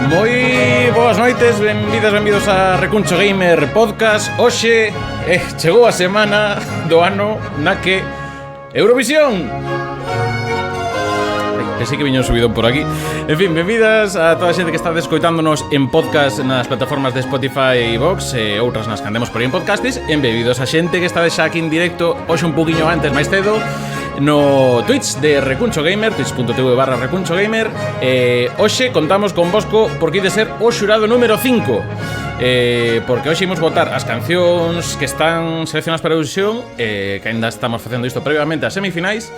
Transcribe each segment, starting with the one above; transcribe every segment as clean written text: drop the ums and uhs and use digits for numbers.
Moi boas noites, benvidos a Recuncho Gamer Podcast. Hoxe chegou a semana do ano na que Eurovisión. Pensei que viño un subidón por aquí. En fin, benvidas a toda a xente que está escoitándonos en podcast nas plataformas de Spotify e iVoox e outras nas que andemos por aí en podcastes. En benvidos a xente que está xa aquí en directo hoxe un poquinho antes, máis cedo, no Twitch de Recuncho Gamer, twitch.tv/Recuncho Gamer. Hoxe contamos con Bosco porque ide ser o xurado número 5. Porque hoxe imos votar as cancións que están seleccionadas para Eurovisión, que ainda estamos facendo isto previamente ás semifinais.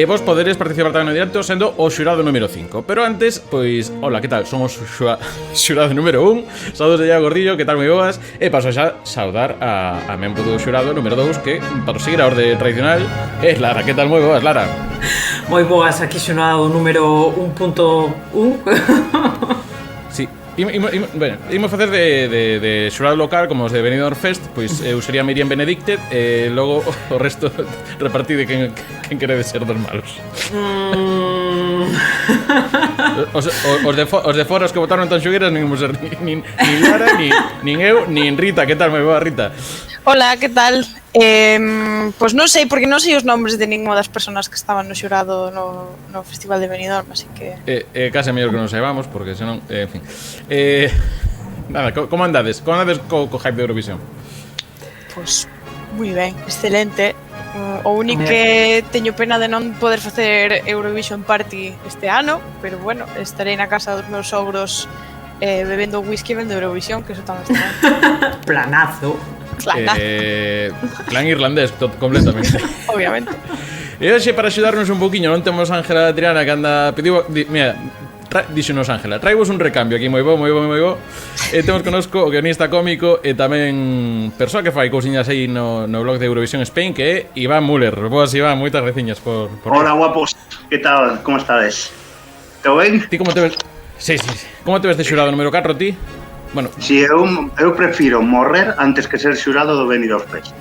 Vos poderes participar tamén no directo sendo o xurado número 5. Pero antes, pois, hola, que tal? Somos xurado número 1. Saúdos de Iago Gordillo, que tal, moi boas? E paso xa saudar a membro do xurado número 2, que, para seguir a orde tradicional, é Lara. Que tal, moi boas, Lara? Moi boas, aquí xurado número 1.1. Sí. Imos facer de xurado local como os de Benidorm Fest. Pois eu sería Miriam Benedicte e logo o resto repartido de quen querede ser dos malos. Os de fora, os que votaron tan xogueras, nin ser nin Lara, nin eu, nin Rita. Que tal, moi boa, Rita? Hola, que tal? Pois non sei, porque non sei os nombres de ninguna das persoas que estaban no xurado no Festival de Benidorm, así que... Case mellor que non saibamos, porque senón... en fin... nada, como andades? Como andades co hype de Eurovisión? Pois, moi ben, excelente. O único que teño pena de non poder facer Eurovision Party este ano, pero bueno, estarei na casa dos meus sogros bebendo whisky vendo Eurovisión, que eso tamén está. Planazo. Plan irlandés, completamente. Obviamente. E hoxe, para axudarnos un poquinho, non temos a Ángela Triana, que anda... Pediu, mira, díxonos Ángela, traivos un recambio aquí, moi bo. E temos conosco o guionista cómico e tamén persoa que fai cousiñas aí no blog de Eurovision Spain, que é Iván Müller. Boas, Iván, moitas graciñas por... Hola, guapos, que tal? Como estades? Todo ben? Ti como te ves? Sí. Como te ves de xurado número 4, ti? Bueno, si eu prefiro morrer antes que ser xurado do Benidorm Fest.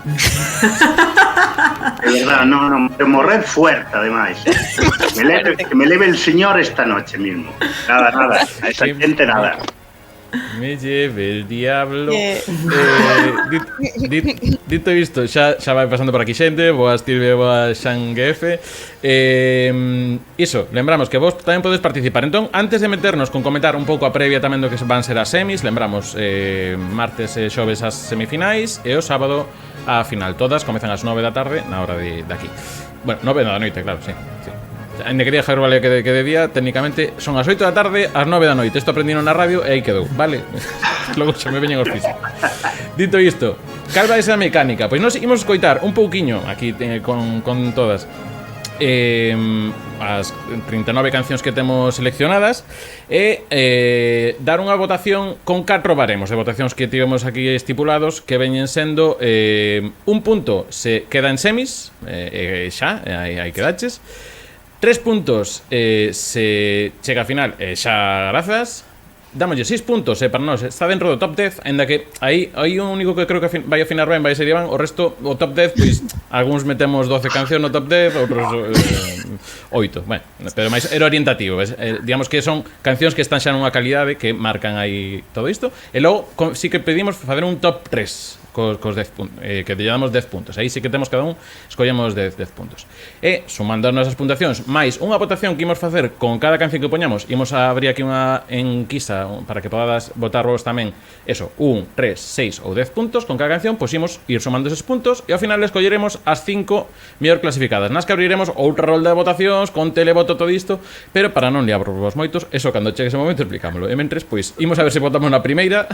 De verdad, non, morrer fuerte, ademais. Que me leve el señor esta noche mismo. Nada, a esa gente nada. Me lleve el diablo. Dito isto, xa vai pasando por aquí xente. Boas Tilbe, boas Xangefe. Iso, lembramos que vos tamén podes participar. Entón, antes de meternos con comentar un pouco a previa tamén do que van ser as semis, lembramos martes e xoves as semifinais e o sábado a final. Todas comezan ás 9 da tarde na hora de aquí. Bueno, 9 da noite, claro, sí. Ainda quería dejar vale que de día, técnicamente son as 8 da tarde, ás 9 da noite. Isto aprendino na radio e aí quedou, vale? Logo xa me veñen os pisos. Dito isto, cal vai ser a mecánica? Pois nos imos escoitar un pouquiño aquí con todas as 39 cancións que temos seleccionadas e dar unha votación con 4 baremos de votacións que tivemos aquí estipulados, que veñen sendo un punto se queda en semis, xa, aí quedaches. 3 puntos se chega a final, xa grazas. Dámoslle 6 puntos, para nós está dentro do top 10, ainda que aí o único que creo que vai afinar ben vai ser Iván. O resto, o top 10, pois algúns metemos 12 cancións no top 10, outros 8. Bueno, pero máis era orientativo, digamos que son cancións que están xa nunha calidade que marcan aí todo isto. E logo sí que pedimos facer un top 3 cos 10 puntos, que lle damos 10 puntos. Aí sí que temos cada un, escollemos 10 puntos. E sumando as nosas puntuacións máis unha votación que imos facer con cada canción que poñamos, imos a abrir aquí unha enquisa para que podas votar vos tamén. Eso, 1, 3, 6 ou 10 puntos con cada canción, pois imos ir sumando esos puntos e ao final escolleremos as 5 mellor clasificadas, nas que abriremos outra rolda de votacións con televoto todo isto, pero para non liarvos moitos, eso cando chegue ese momento explicámoslo. E mentres, pois, imos a ver se votamos na primeira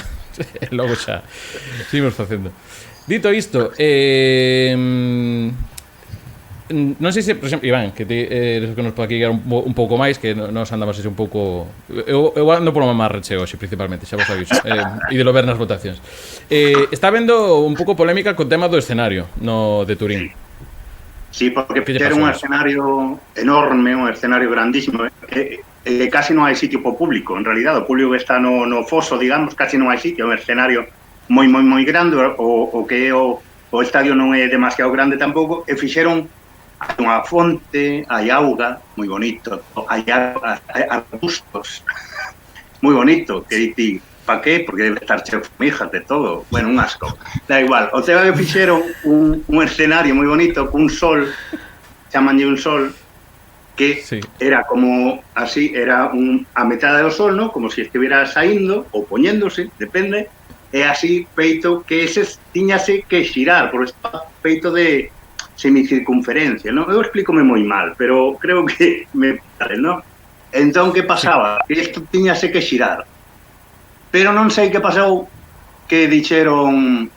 e logo xa seguimos facendo. Dito isto, non sei se, por exemplo, Iván, que ti que nos pode aquí guiar un pouco máis, que nos andamos así un pouco... Eu ando polo mamarreche hoxe, principalmente, xa vos aviso, e de lo ver nas votacións. Está vendo un pouco polémica co tema do escenario de Turín. Sí, porque era un escenario enorme, un escenario grandísimo, casi non hai sitio po público, en realidad, o público que está no foso, digamos, casi non hai sitio, un escenario moi grande, o que o estadio non é demasiado grande tampouco, e fixeron unha fonte, hai auga, moi bonito, hai arbustos, moi bonito, que di, pa qué? Porque debe estar cheo de formigas, de todo. Bueno, un asco. Da igual. O tema que fixeron un escenario moi bonito cun sol, chamanlle un sol, que era como así, era a metade do sol, ¿no? Como se estivera saindo ou poñéndose, depende, e así feito que ese tiñase que xirar, por está feito de semicircunferencia, ¿no? Eu explícome moi mal, pero creo que me vale, ¿no? Entón, que pasaba? Que isto tiñase que xirar. Pero non sei que pasou, que dixeron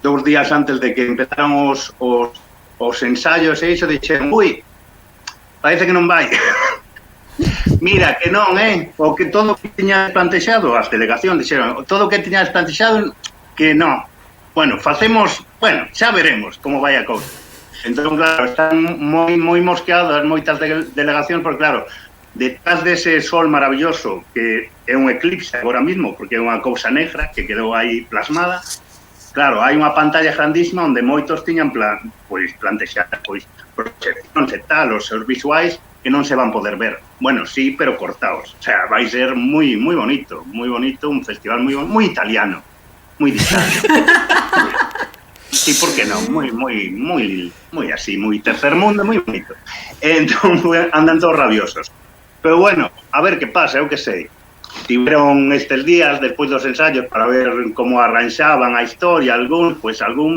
2 días antes de que empezaron os ensaios e iso, dixeron, ui, parece que non vai. Mira, que non, o que todo que tiñas plantexado, as delegacións dixeron, todo o que tiñas plantexado, que non. Bueno, xa veremos como vai a cousa. Entón, claro, están moi mosqueadas moitas delegacións, porque claro, detrás dese sol maravilloso, que é un eclipse agora mismo, porque é unha cousa negra que quedou aí plasmada, claro, hai unha pantalla grandísima onde moitos tiñan plantexadas proxeccións e tal, os seus visuais que non se van poder ver. Bueno, sí, pero cortados. O sea, vai ser moi bonito, un festival moi italiano, moi d'Italia. Sí, por que non? Moi así, moi tercer mundo, moi bonito. Entón, andan todos rabiosos. Pero bueno, a ver que pasa, eu que sei. Tiveron estes días, despois dos ensaios, para ver como arranxaban a historia, algún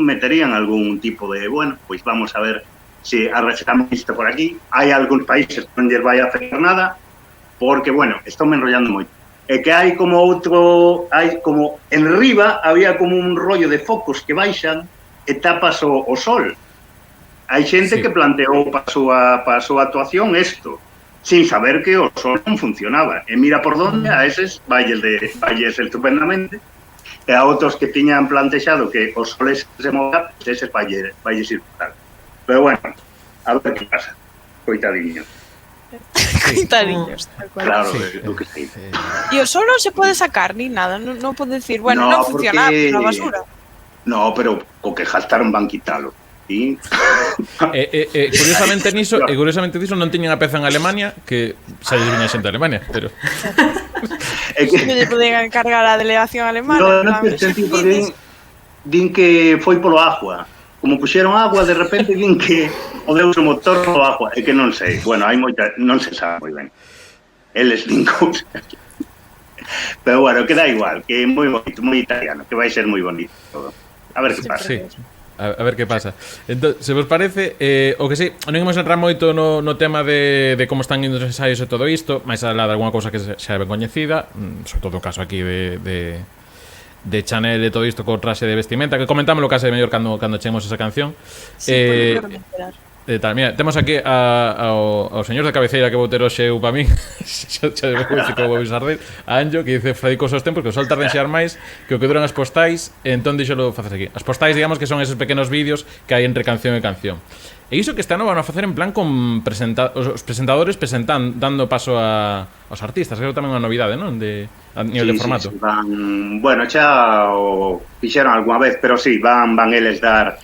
meterían algún tipo de, bueno, pois vamos a ver se arranxamos isto por aquí. Hai algúns países que non lles vai a hacer nada, porque, bueno, estou me enrollando moito. É que hai como en riba, había como un rollo de focos que baixan e tapas o sol. Hai xente que planteou para a súa actuación isto, sin saber que o sol non funcionaba. E mira por donde a eses valles estupendamente, e a outros que tiñan plantexado que os soles se movan, eses valles ir por tal. Pero bueno, a ver que pasa. Coitadiños. Coitadiños, tal cual. Claro, o que sei. E o sol non se pode sacar ni nada, non pode decir, bueno, non funciona, na basura. No, pero o que gastaron van quitalo. Sí. Curiosamente niso non tiñan a peza en Alemania, que xa lle viña xente a Alemania, pero non lle poden encargar a delegación alemana. Non te sentí, porque din que foi polo agua. Como puxeron agua, de repente din que o deus o motor polo agua. É que non sei. Bueno, hai moita, non se sabe moi ben. Eles din cousas. Pero bueno, que dá igual, que é moi bonito, moi italiano, que vai ser moi bonito todo. A ver que pasa. Sí. A ver que pasa. Entón, se vos parece, o que sí, non imos entrar moito no tema de como están indo os ensaios e todo isto, máis alá de alguna cousa que xa é ben coñecida, sobre todo o caso aquí de Chanel e todo isto co traxe de vestimenta, que comentámoslo case mellor cando chegamos esa canción. Sí, por mejorar. Mira, temos aquí ao señor da cabeceira que vou ter hoxe eu para min, xa vou dicir que vou avisar dele, a Anjo, que dice fadicosos os tempos, que o sol tarda en xear máis que o que duran as postais, entón dixolo faces aquí. As postais, digamos, que son esos pequenos vídeos que hai entre canción e canción. E iso que este ano van a facer en plan con os presentadores dando paso aos artistas, que é tamén unha novidade, non? A nivel de formato. Sí, bueno, xa o fixeron algunha vez, pero sí, van eles dar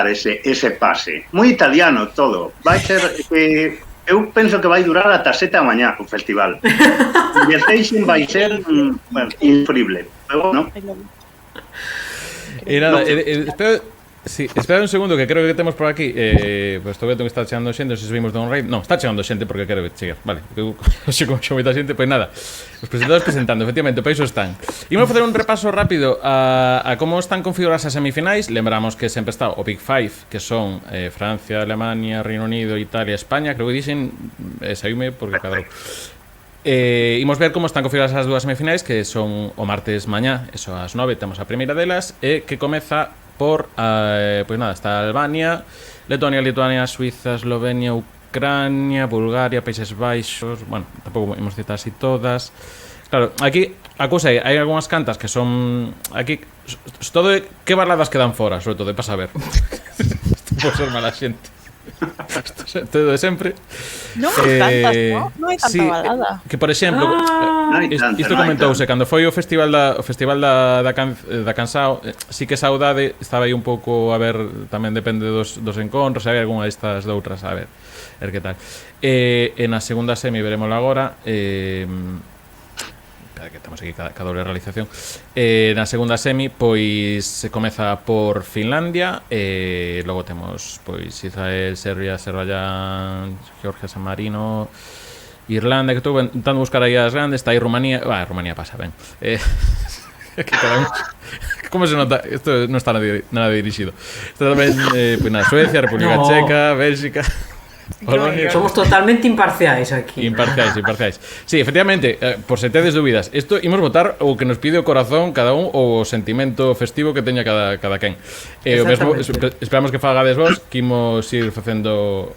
ese pase. Moi italiano todo. Vai ser eu penso que vai durar ata 7 da mañá o festival. E el station vai ser infalible. Pero bueno. E nada, espera un segundo, que creo que temos por aquí pues estou vendo que está chegando xente, non sei se subimos down raid. Non, está chegando xente porque quero chegar. Vale, xe como xo moita xente, pois nada. Os presentadores presentando, efectivamente, para iso están. Imos facer un repaso rápido a como están configuradas as semifinais. Lembramos que sempre está o Big Five, que son Francia, Alemania, Reino Unido, Italia, España. Creo que dixen, saíme porque cadrou. Imos ver como están configuradas as dúas semifinais, que son o martes mañá, eso ás 9, temos a primeira delas, que comeza por, pois nada, está Albania, Letonia, Lituania, Suiza, Eslovenia, Ucrania, Bulgaria, Países Baixos. Bueno, tampouco imos citar así todas. Claro, aquí a cousa é, hai algunhas cantas que son aquí, todo é que baladas quedan fora, sobre todo, é para saber. Isto pode ser mala xente. Todo de sempre. Non hai tantas, non hai tanta balada. Que por exemplo, isto comentouse cando foi o festival da Cansao, sí que Saudade estaba aí un pouco, a ver, tamén depende dos encontros, hai algunha destas doutras, a ver que tal. E na segunda semi veremosla agora. que temos aquí cada doble realización. Na segunda semi, pois se comeza por Finlandia, logo temos pois Israel, Serbia, Azerbaiyán, Georgia, San Marino, Irlanda, que estou intentando buscar aí as grandes, está aí Rumanía, Rumanía pasa ben. Como se nota, isto non está nada dirixido. Está tamén pois na Suecia, República Checa, Bélxica. Somos totalmente imparciais aquí. Imparciais. Sí, efectivamente, por se tedes dúbidas, isto imos votar o que nos pide o corazón cada un ou o sentimento festivo que teña cada quen. O mesmo esperamos que fagades vos, que imos ir facendo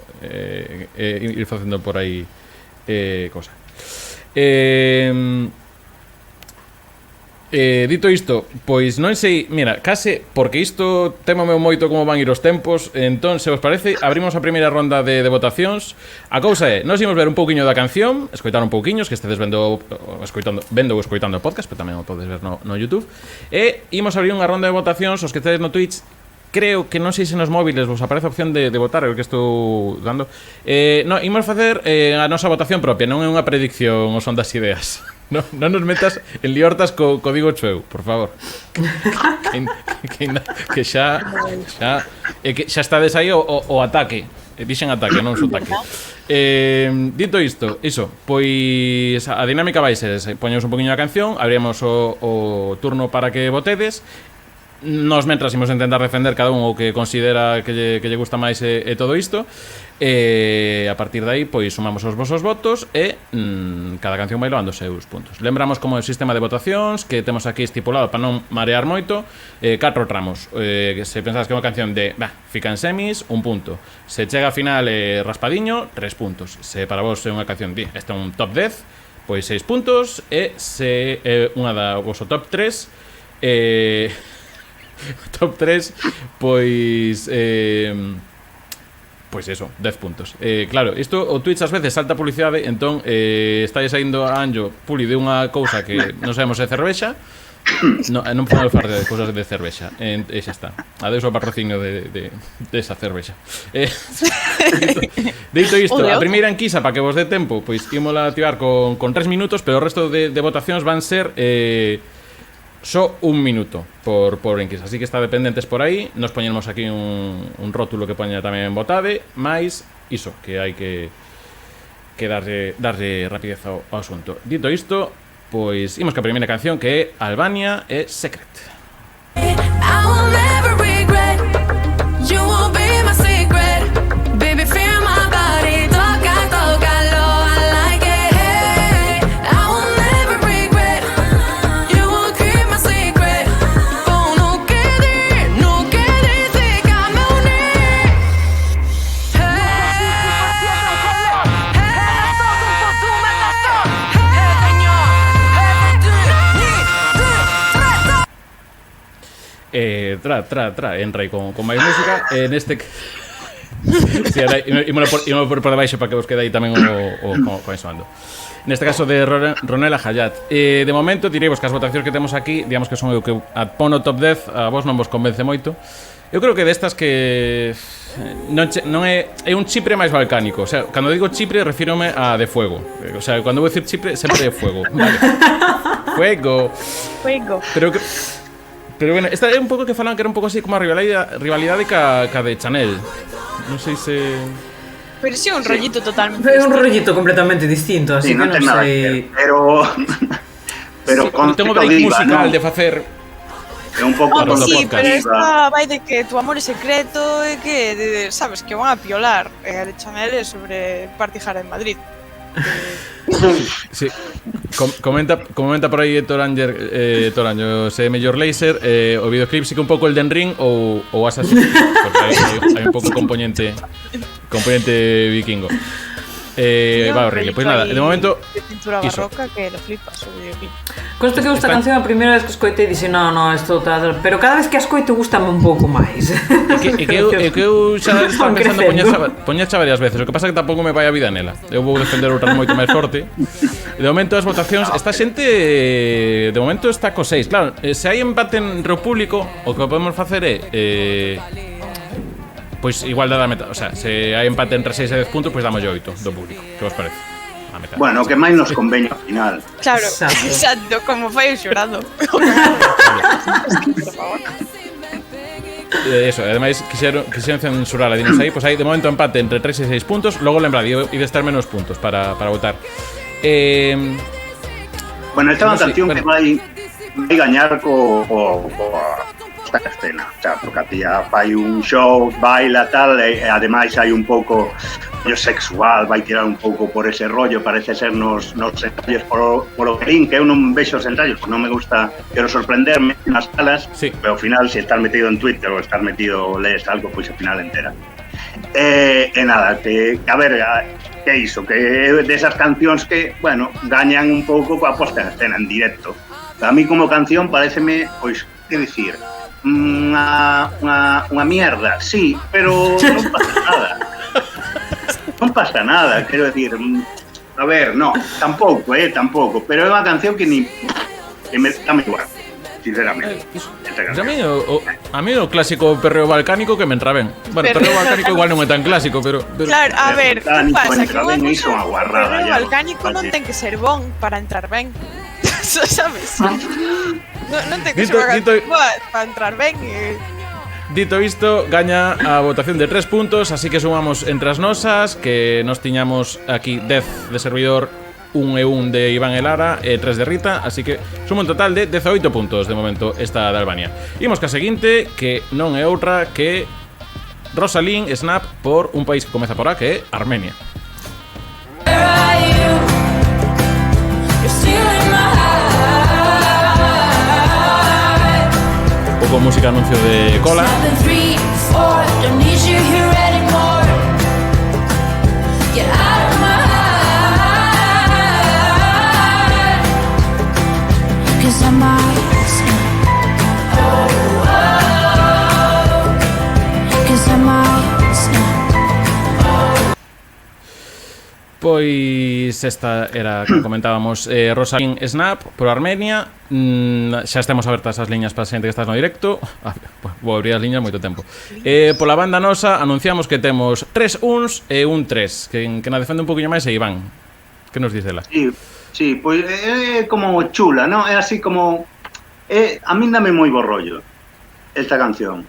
por aí cosa. Dito isto, pois non sei, mira, case porque isto témome moito como van ir os tempos, entón, se vos parece, abrimos a primeira ronda de votacións. A cousa é, nós imos ver un pouquiño da canción, escoitar un pouquiño, que estedes vendo ou escoitando o podcast, pero tamén o podes ver no YouTube, e imos abrir unha ronda de votacións, os que estedes no Twitch. Creo que non sei se nos móviles vos aparece a opción de votar, é o que estou dando. No, imos facer a nosa votación propia, non é unha predicción ou son das ideas. Non nos metas en liortas co código chueu, por favor. Que xa estades aí o ataque. Dixen ataque, non o ataque. Dito isto, iso, pois a dinámica vai ser poñemos un poquinho a canción, abrimos o turno para que votedes. Nos mentras imos intentar defender cada un o que considera que lle gusta máis e todo isto. A partir de aí, pois sumamos os vosos votos e cada canción vai levando os seus puntos. Lembramos como o sistema de votacións que temos aquí estipulado para non marear moito, 4 tramos. Se pensas que é unha canción de fica en semis, 1 punto. Se chega a final raspadiño, 3 puntos. Se para vos é unha canción este é un top 10, pois 6 puntos. E se é unha da voso top 3 top 3, pois pois eso, 10 puntos. Claro, isto o Twitch ás veces salta publicidade, entón estáis saindo a anjo puli de unha cousa que non sabemos se cervexa. Non podemos falar de cousas de cervexa. E xa está. Adeus ao patrocinio de esa cervexa. Dito isto, a primeira enquisa para que vos dé tempo, pois ímola activar con 3 minutos, pero o resto de votacións van ser só 1 minuto por enquisa, así que está dependentes por aí. Nos poñemos aquí un rótulo que poña tamén votade, máis iso, que hai que darlle rapidez ao asunto. Dito isto, pois imos que a primeira canción, que é Albania e Secret. Entra aí con máis música. Neste sí, ímolo por debaixo para que vos quede aí tamén o soando. Neste caso de Ronela Hayat. De momento direivos que as votacións que temos aquí, digamos que son o que pono top 10, a vos non vos convence moito. Eu creo que destas que non é un Chipre máis balcánico. O sea, cando digo Chipre refírome a de fuego. O sea, cando vou dicir Chipre sempre é fuego, vale. Fuego. Pero bueno, esta é un pouco que falan que era un pouco así como a rivalidade ca de Chanel. Non sei se... Pero sí, un rollito totalmente distinto. É un rollito completamente distinto, así que non sei... Pero con tengo break musical de facer... É un pouco con sí, pero esta vai de que tu amor é secreto e que, sabes, que van a piolar. E a de Chanel é sobre Party Hard en Madrid. Sí. Comenta por aí Toraño se mellor Laser, o videoclip sí que un pouco el Den Ring ou Assassin's Creed, porque hai un pouco componente vikingo. Va horrible, pois nada, de momento pintura barroca que lo flipas o videoclip. Consta que esta canción a primeira vez que escoitei dixen no, isto tal, pero cada vez que a escoito gustame un pouco máis. É que eu xa estaba pensando poñercha varias veces, o que pasa é que tampouco me vai a vida nela. Eu vou defender outra moito máis forte. De momento as votacións, esta xente de momento está co 6. Claro, se hai empate entre o público, o que podemos facer é pois igualdade da meta, o sea, se hai empate entre 6 e 10 puntos, pois damos 8 do público. Que vos parece? a metade. Bueno, o que máis nos conveño ao final. Claro, Exacto. exacto, como fai o xurado. Por favor. Eso, ademais quixeron censurar a dinos aí, pois hai de momento empate entre 3 e 6 puntos. Logo lembrade, e de estar menos puntos para votar. Bueno, esta é unha No, sí, canción bueno. que vai gañar esta escena, o sea, porque a tía fai un show, baila tal, e ademais hai un pouco rollo sexual, vai tirar un pouco por ese rollo, parece ser nos ensayos polo que eu non vexo os ensayos, non me gusta, quero sorprenderme nas salas, Sí. pero ao final, se estás metido en Twitter ou estás metido, lees algo, pois ao final entera. E nada, a ver, que é iso, que é desas cancións que, bueno, gañan un pouco coa posta en escena en directo. A mí como canción pareceme, pois, que dicir, unha mierda, sí, pero non pasa nada. Non pasa nada, quero dicir, a ver, no, tampouco, pero é unha canción que me dame igual, sinceramente. Pues a mí o clásico perreo balcánico que me entra ben. Bueno, perreo balcánico igual non é tan clásico, pero Claro, a ver, que Balcánico, pasa? Que entra unha ben, iso é unha cosa, guarrada, o ya, balcánico non así. ten que ser bon para entrar ben. Sabes? Non ten que ser Dito- para entrar ben. dito isto, gaña a votación de 3 puntos, así que sumamos entre as nosas, que nos tiñamos aquí 10 de servidor, 1 e 1 de Iván e Lara e 3 de Rita, así que sumo un total de 18 puntos de momento esta de Albania. Imos ca seguinte, que non é outra que Rosalind Snap por un país que comeza por A, que é Armenia. Pouco música anuncio de cola. Pois esta era que comentábamos, Rosalind Snap por Armenia. Xa estamos abertas as liñas para a xente que estás no directo. Vou abrir as liñas moito tempo. Pola banda nosa anunciamos que temos 3 uns e un 3. Que na defende un poquinho máis é Iván. Que nos dice ela? Sí, pois é como chula, ¿no? É así como... a min dame moi bo rollo esta canción.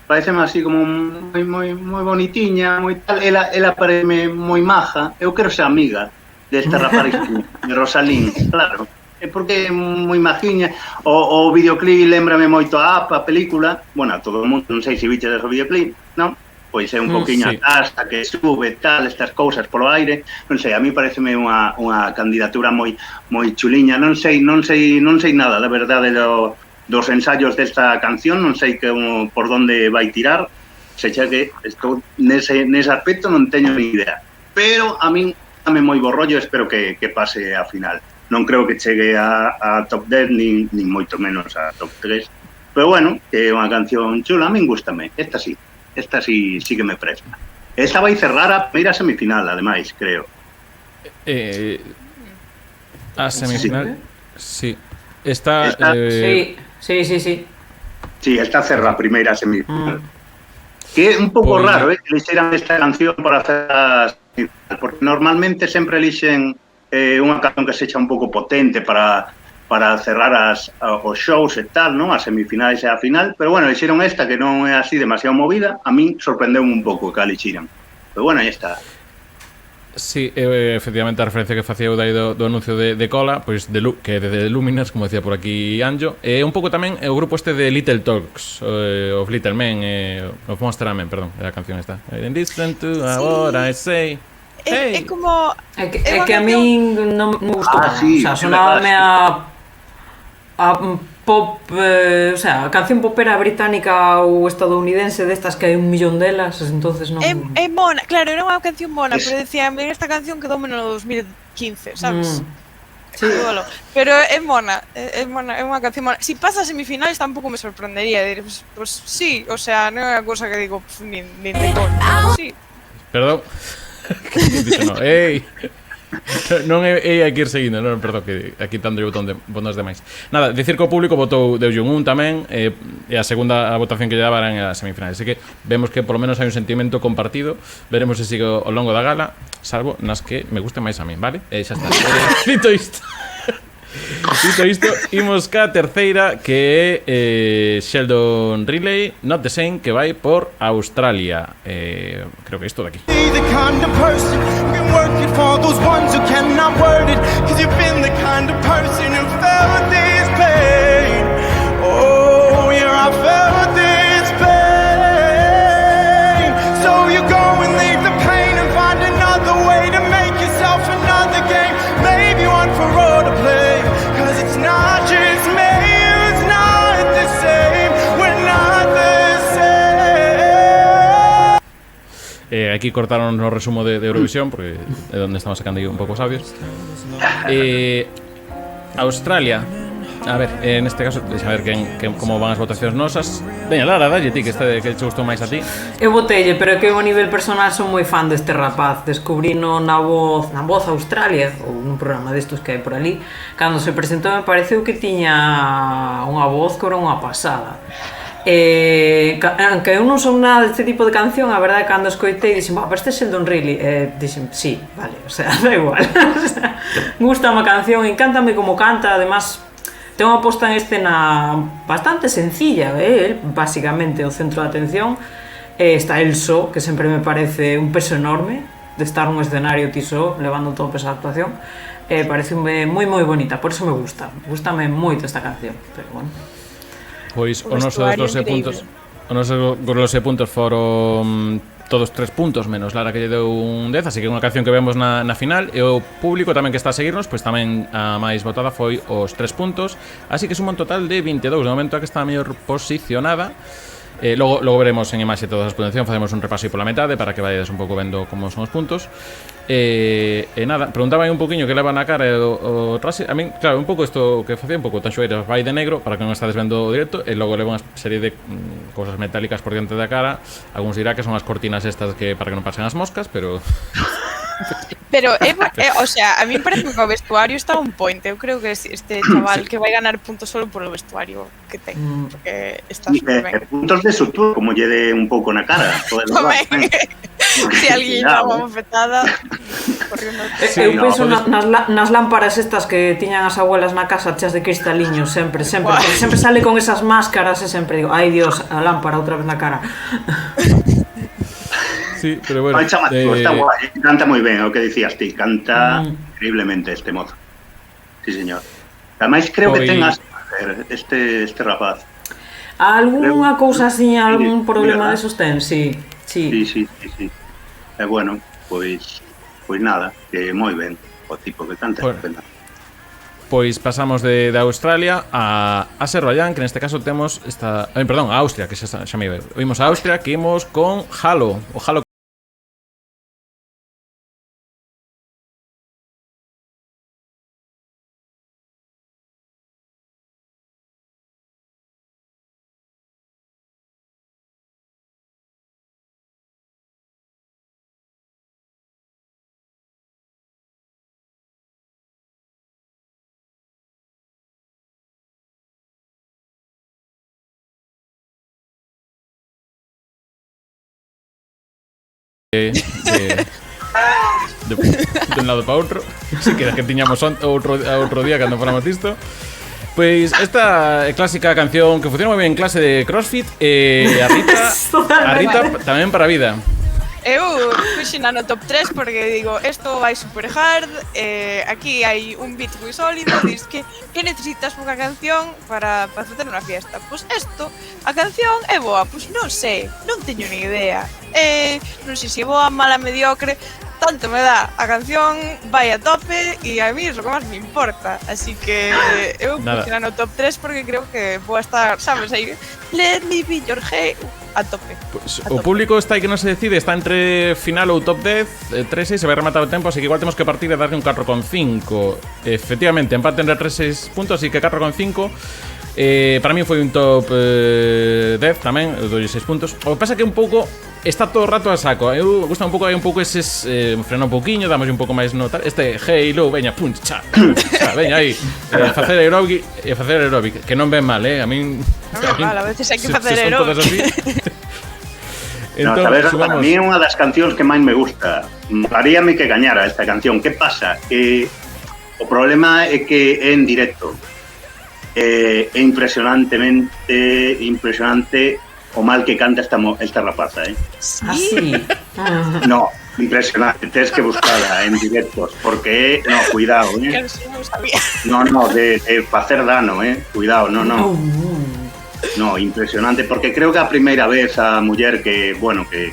Pareceme así como moi bonitiña, moi tal. Ela parece moi maja. Eu quero ser amiga desta rapariga de Rosalind, claro. É porque é moi majiña. O videoclip lembrame moito a película. Bueno, a todo o mundo, non sei se viches o videoclip, non? Pois é un poquinho sí. a taxa que sube, tal, estas cousas polo aire. Non sei, a mí pareceme unha candidatura moi chuliña. Non sei nada, da verdade, dos ensayos desta canción, non sei por onde vai tirar, sexa que estou nese aspecto non teño ni idea, pero a min dame moi bo rollo, espero que pase a final. Non creo que chegue a top 10 nin moito menos a top 3, pero bueno, que é unha canción chula, a min gústame, esta sí que me presta. Esta vai cerrar a primeira semifinal, ademais, creo. A semifinal? Sí. Esta Sí. Sí, esta cerra a primeira semifinal. Que é un pouco Pois... raro, que elixeran esta canción para hacer a semifinal, porque normalmente sempre elixen unha canción que sexa un pouco potente para cerrar os shows e tal, non? As semifinais e a final, pero bueno, elixeron esta que non é así demasiado movida, a min sorprendeu un pouco que a elixiran. Pero bueno, aí está. Sí, efectivamente a referencia que facía eu dai do anuncio de cola, pois que é de Luminous, como decía por aquí Anjo, e un pouco tamén o grupo este de Little Talks, of Little Men, of Monster Men, perdón, é a canción esta. Listen to what I say. É como... É que a min non me gustou. Sí, o sea, sonábame a pop, o sea, a canción popera británica ou estadounidense destas que hai 1 millón delas, entonces non... É mona, claro, era unha canción mona, Es... pero decía, esta canción quedou no 2015, sabes? Sí. Pero é mona, é unha canción mona. Si pasa a semifinales tampouco me sorprendería, dir, pues sí, o sea, non é unha cosa que digo, nin de coña, sí. Perdón. Que dixo no. Ei. Non é hai que ir seguindo, non, perdón, que aquí tando o botón de máis. Nada, dicir que o público votou de un tamén, e a segunda votación que lle daba eran as semifinais. Así que vemos que polo menos hai un sentimento compartido. Veremos se sigue ao longo da gala, salvo nas que me guste máis a min, vale? E xa está. Dito isto. Dito isto, imos ca terceira, que é Sheldon Riley, Not the Same, que vai por Australia. Creo que isto de aquí. The kind of person who can work it for those ones who cannot word it. Cause you've been the kind of person who felt this pain. Oh, yeah, I felt this pain. So you go and leave the pain and find another way to make yourself another game. Maybe one for all to play. Cause it's not just me, it's not the same. We're not the same. Aquí cortaron o resumo de Eurovisión, porque é onde estamos sacando aí un pouco os audios. Australia. A ver, neste caso, deixa ver como van as votacións nosas. Veña, Lara, dalle ti, que che gustou máis a ti. Eu botelle, pero é que eu a nivel personal son moi fan deste rapaz. Descubrino na voz Australia, ou nun programa destos que hai por ali. Cando se presentou me pareceu que tiña unha voz que era unha pasada. Aunque eu non son nada deste tipo de canción, a verdade, cando escoitei dixen, pero este é Sheldon Riley, dixen, sí, vale, o sea, da igual. O sea, gustame a canción, encántame como canta, además ten unha posta en escena bastante sencilla, básicamente o centro de atención. Está el só, que sempre me parece un peso enorme de estar nun escenario ti só, levando todo o peso da actuación. Parece moi bonita, por eso me gusta. Gústame moito esta canción, pero bueno. Pois o noso 12 puntos, o noso 12 puntos foron todos 3 puntos menos Lara, que lle deu un 10, así que unha canción que vemos na final. E o público tamén que está a seguirnos, pois tamén a máis votada foi os 3 puntos, así que suma un total de 22. De momento a que está a mellor posicionada. Logo veremos en imaxe todas as puntuacións, facemos un repaso aí pola metade para que vayades un pouco vendo como son os puntos. Nada, preguntaba aí un poquinho que leva na cara o traxe. A min, claro, un pouco isto que facía, un pouco Taxoeiras vai de negro para que non estades vendo o directo, e logo leva unha serie de cousas metálicas por diante da cara. Alguns dirá que son as cortinas estas que para que non pasen as moscas, pero Pero, o sea, a mí me parece que o vestuario está un point. Eu creo que este chaval que vai ganar puntos solo por o vestuario que ten, porque está super ben. Puntos de sutura, como lle de un pouco na cara. Se alguén dá unha bofetada correndo. Eu penso nas lámparas estas que tiñan as abuelas na casa cheas de cristaliños, sempre sale con esas máscaras e sempre digo, ai Dios, a lámpara outra vez na cara. Sí, pero bueno. Está guai, canta moi ben, o que dicías ti, canta increíblemente este mozo. Sí, señor. Ademais creo que ten este rapaz. Algúnha cousa así, algún problema de sostén, sí. Sí. Bueno, pois nada, que moi ben o tipo que canta. Pois pasamos de Australia a Azerbaiyán, que neste caso temos esta, perdón, a Austria, que xa me iba. Oímos a Austria, que imos con Halo, o Halo. De un lado para outro, se queda que tiñamos outro día cando falamos disto. Pois esta clásica canción que funciona moi ben en clase de CrossFit, a Rita tamén para a vida. Eu puxen no top 3 porque digo, esto vai super hard, aquí hai un beat moi sólido, dis que necesitas unha canción para facer unha fiesta. Pois esto, a canción é boa, pois non sei, non teño ni idea. Non sei se é boa, mala, mediocre, tanto me dá, a canción vai a tope e a mí é o que máis me importa. Así que eu puxen no top 3 porque creo que vou estar, sabes, aí, let me be your hey, a tope. Pues, o público está aí que non se decide, está entre final ou top 10, 3-6, se vai rematar o tempo, así que igual temos que partir e darle un 4,5. Efectivamente, empate entre 3-6 puntos, así que 4,5. Para mí foi un top 10 tamén, dou 6 puntos. O que pasa que un pouco está todo o rato a saco. Eu gusta un pouco eses frena un pouquiño, damos un pouco máis no tal. Este Halo, veña, pum, cha, veña aí. Facer aeróbic, que non ven mal, a min a veces hai que facer aeróbic. No, sabes, para mí é unha das cancións que máis me gusta. Haríame que gañara esta canción. Que pasa? Que o problema é que é en directo. É impresionante o mal que canta esta rapaza, Sí. Ah, sí. No, impresionante, tens que buscarla en directos, porque no, cuidado, Claro, sí, non sabía. No, de facer dano, cuidado, no. No, impresionante, porque creo que a primeira vez a muller que, bueno, que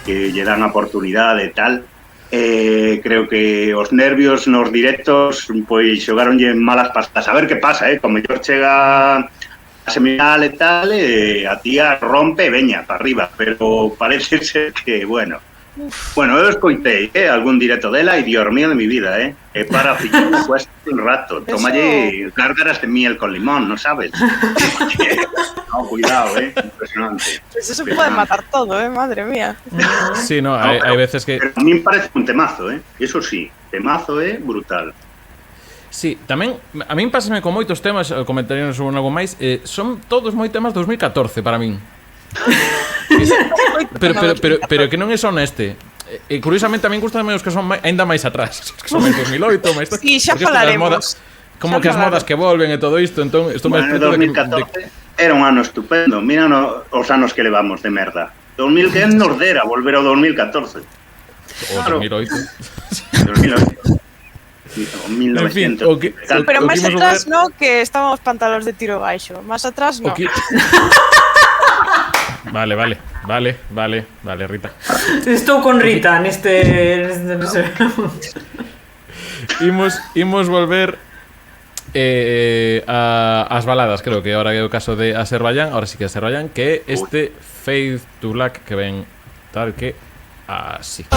lle dan a oportunidade e tal, creo que os nervios nos directos pois xogaronlle malas pastas. A ver que pasa, como mellor chega a semifinal e tal, a tía rompe e veña para arriba, pero parece ser que, bueno, eu escoitei algún directo dela e Dios mío de mi vida, para fichar cuesta un rato, tómalle gárgaras de miel con limón, ¿no sabes? No, cuidado, impresionante. Pues eso puede matar todo, madre mía. Sí, no, hai veces que... Pero a mí me parece un temazo, eso sí, temazo, brutal. Sí, tamén, a min pásame con moitos temas, comentaríamos sobre algo máis, son todos moi temas 2014 para min. pero que non é só neste. E curiosamente tamén gustan os que son aínda máis atrás, que son máis 2008, máis... Sí, xa falaremos. Como que as modas que volven e todo isto, entón, isto máis bueno, 2014 era un ano estupendo, mira os anos que levamos de merda. 2000 que nos dera volver ao 2014. O 2008. 2008. 1900. En fin, pero máis atrás no, que estábamos pantalos de tiro baixo. Máis atrás no. Vale, Rita. Estou con Rita neste... Imos volver ás baladas, creo que ahora é o caso de Azerbaiyán, ahora sí que Azerbaiyán, que é este Fade to Black que ven tal que así.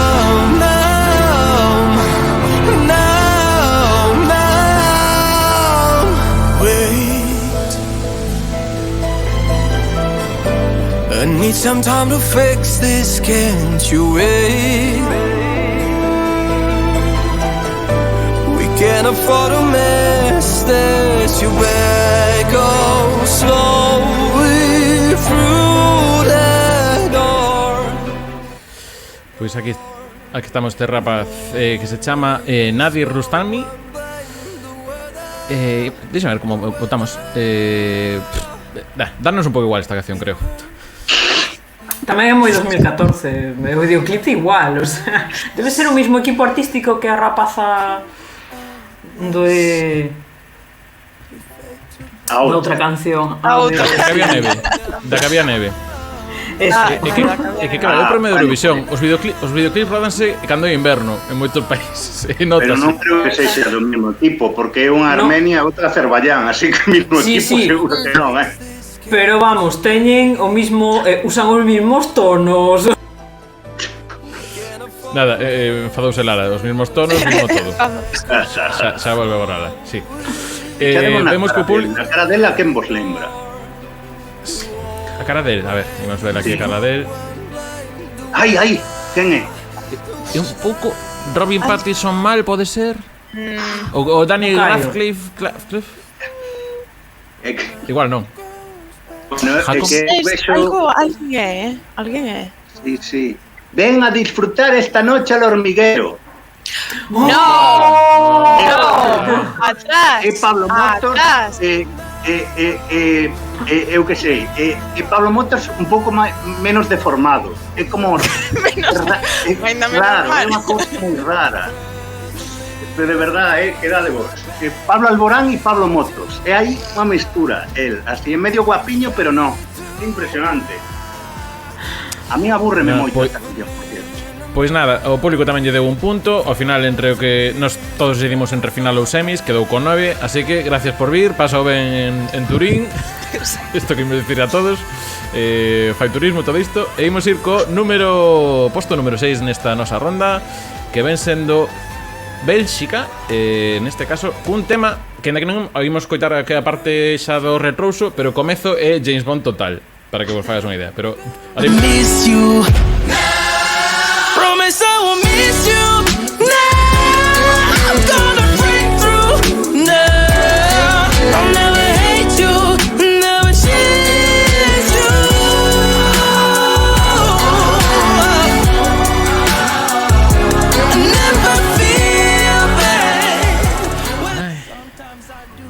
I need some time to fix this, can't you wait? We can't afford to miss this. You better go slowly through the door. Pois aquí estamos este rapaz que se chama Nadir Rustami. Deixa ver como votamos. Darnos un pouco igual esta canción, creo. Tamén é moi 2014, o videoclip igual, o sea, debe ser o mismo equipo artístico que a rapaza de outra canción. A outra. Da que había neve. É que claro, é o premio de Eurovisión. Os videoclips rodanse cando é inverno en moitos países. Pero non creo que sexa do mesmo tipo, porque é unha Armenia e outra Azerbaiyán, así que o mesmo equipo seguro que non, Pero vamos, teñen o mismo, usan os mismos tonos. Nada, enfadouse Lara, os mismos tonos, mismo todo. Xa volve a borrala, sí. Vemos que o público... A cara dela, quen vos lembra? A cara del, a ver, vamos ver aquí a cara del. Ai, quen é? É un pouco Robin Pattinson mal, pode ser? O Daniel Radcliffe. Igual non. Bueno, Alguén é. Sí. Ven a disfrutar esta noche al hormiguero. No. Atrás. Pablo Motos. Eu que sei. Pablo Motos un pouco menos deformado. É como claro, é unha cousa moi rara. De verdade, que era de vos. Pablo Alborán e Pablo Motos. É aí unha mestura. El, así en medio guapiño, pero no. É impresionante. A mí abúrreme moito esta canción, por cierto. Pois nada, o público tamén lle deu un punto. Ao final, entre o que nos todos decidimos entre final ou semis, quedou con 9. Así que, gracias por vir. Pasou ben en Turín. Isto que me decir a todos. Fai turismo, todo isto. E imos ir co posto número 6 nesta nosa ronda, que ven sendo Bélxica, neste caso, cun tema que ainda que non oímos coitar que a parte xa do retrouso, pero o comezo é James Bond total, para que vos fagas unha idea. Pero miss you, Promise I will miss you. Now I'm gonna break through. Now I'll never hate you, never change you. I never feel bad. Sometimes I do.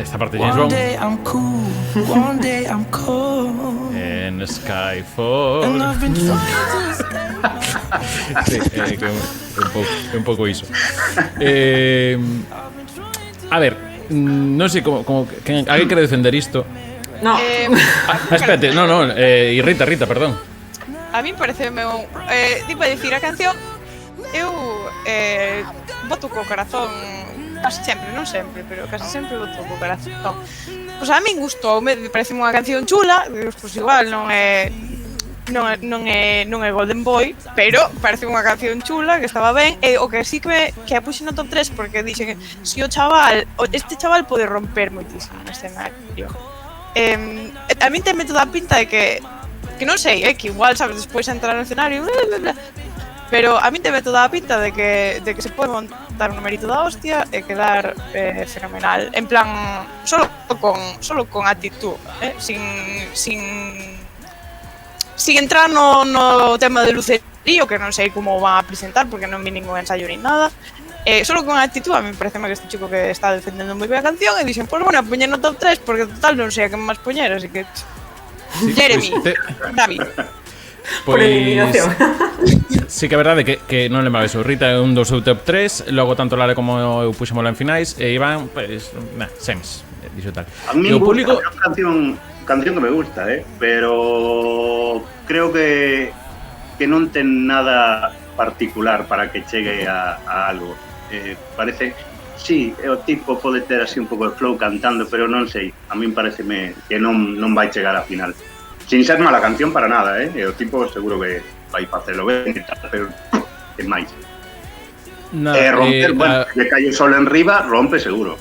Esta parte James One Bond day I'm cool, one day I'm cold. en Skyfall. And I've been trying to stay. Sí, que un pouco iso. A ver, non sei como alguén quere defender isto. No. Espérate, no, y Rita, perdón. A mí parece tipo dicir a canción eu voto co corazón casi sempre, non sempre, pero casi sempre voto co corazón. Pois a min gustou, me parece unha canción chula, pois igual non é Golden Boy, pero parece unha canción chula que estaba ben, e o que sí que a puxe no top 3 porque dixen si este chaval pode romper moitísimo no escenario. A min ten toda a pinta de que non sei, que igual, sabes, despois entrar no escenario, pero a min ten toda a pinta de que se pode montar un numerito da hostia e quedar fenomenal, en plan solo con actitud, sin entrar no tema de lucerío, que non sei como van a presentar porque non vi ningún ensayo ni nada. Solo con actitud, a mí parece que este chico que está defendendo moi ben a canción e dixen, pois bueno, a poñer no top 3 porque total non sei a que máis poñer, así que Jeremy, David. Por eliminación. Sí que é verdade que non lembraba eso. Rita é un dos seu top 3, logo tanto Lara como eu puxémola en finais e Iván, pues, semis, dixo tal. A mí me gusta, é unha canción que me gusta, pero creo que non ten nada particular para que chegue a algo. Parece, sí, o tipo pode ter así un pouco de flow cantando, pero non sei, a min pareceme que non vai chegar a final. Sin ser mala canción para nada, e o tipo seguro que vai facelo ben, pero que máis. Romper, bueno, le cae o sol en riba, rompe seguro.